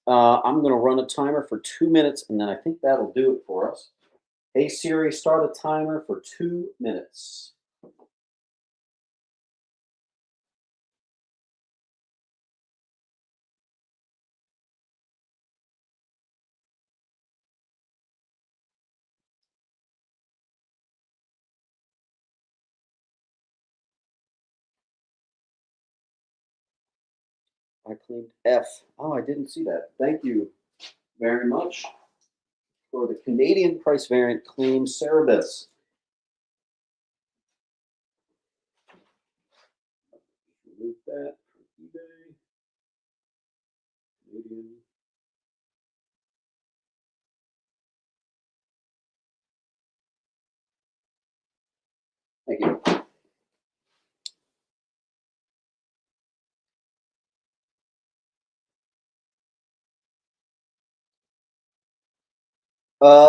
I'm going to run a timer for 2 minutes, and then I think that'll do it for us. Hey Siri, start a timer for 2 minutes. I claimed F. Oh, I didn't see that. Thank you very much for the Canadian price variant claim, Cerebus. Remove that from eBay. Canadian. Thank you.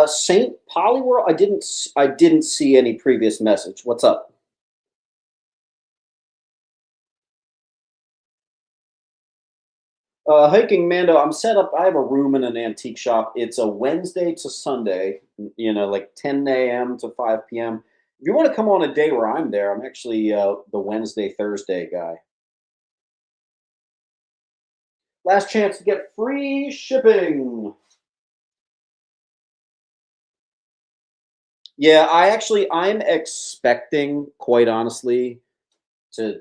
Saint Polyworld. I didn't see any previous message. What's up? Hiking Mando. I'm set up. I have a room in an antique shop. It's a Wednesday to Sunday. You know, like 10 a.m. to 5 p.m. If you want to come on a day where I'm there, I'm actually the Wednesday Thursday guy. Last chance to get free shipping. Yeah, I'm expecting, quite honestly, to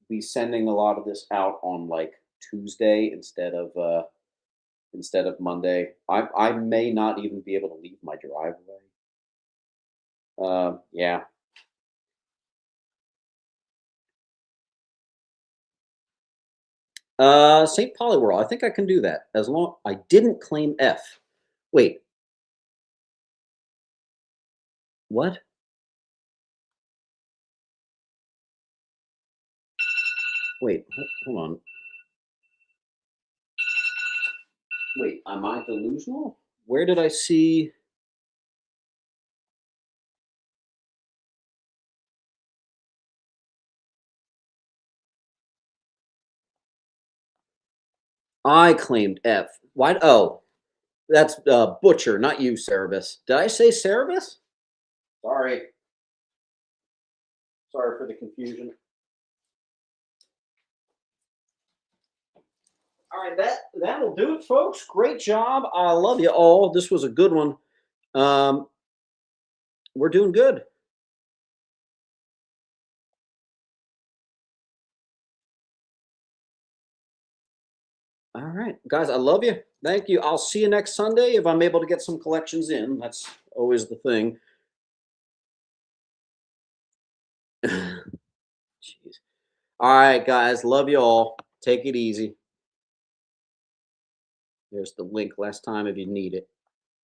be sending a lot of this out on like Tuesday instead of Monday. I may not even be able to leave my driveway. Yeah. St. Polyworld. I think I can do that as long I didn't claim F. Wait. What? Wait. Hold on. Wait. Am I delusional? Where did I see? I claimed F. Why? Oh, that's Butcher, not you, Cerebus. Did I say Cerebus? Sorry. Sorry for the confusion. All right, that'll do it, folks. Great job. I love you all. This was a good one. We're doing good. All right, guys, I love you. Thank you. I'll see you next Sunday if I'm able to get some collections in. That's always the thing. Jeez. All right, guys, love you all. Take it easy. There's the link last time if you need it.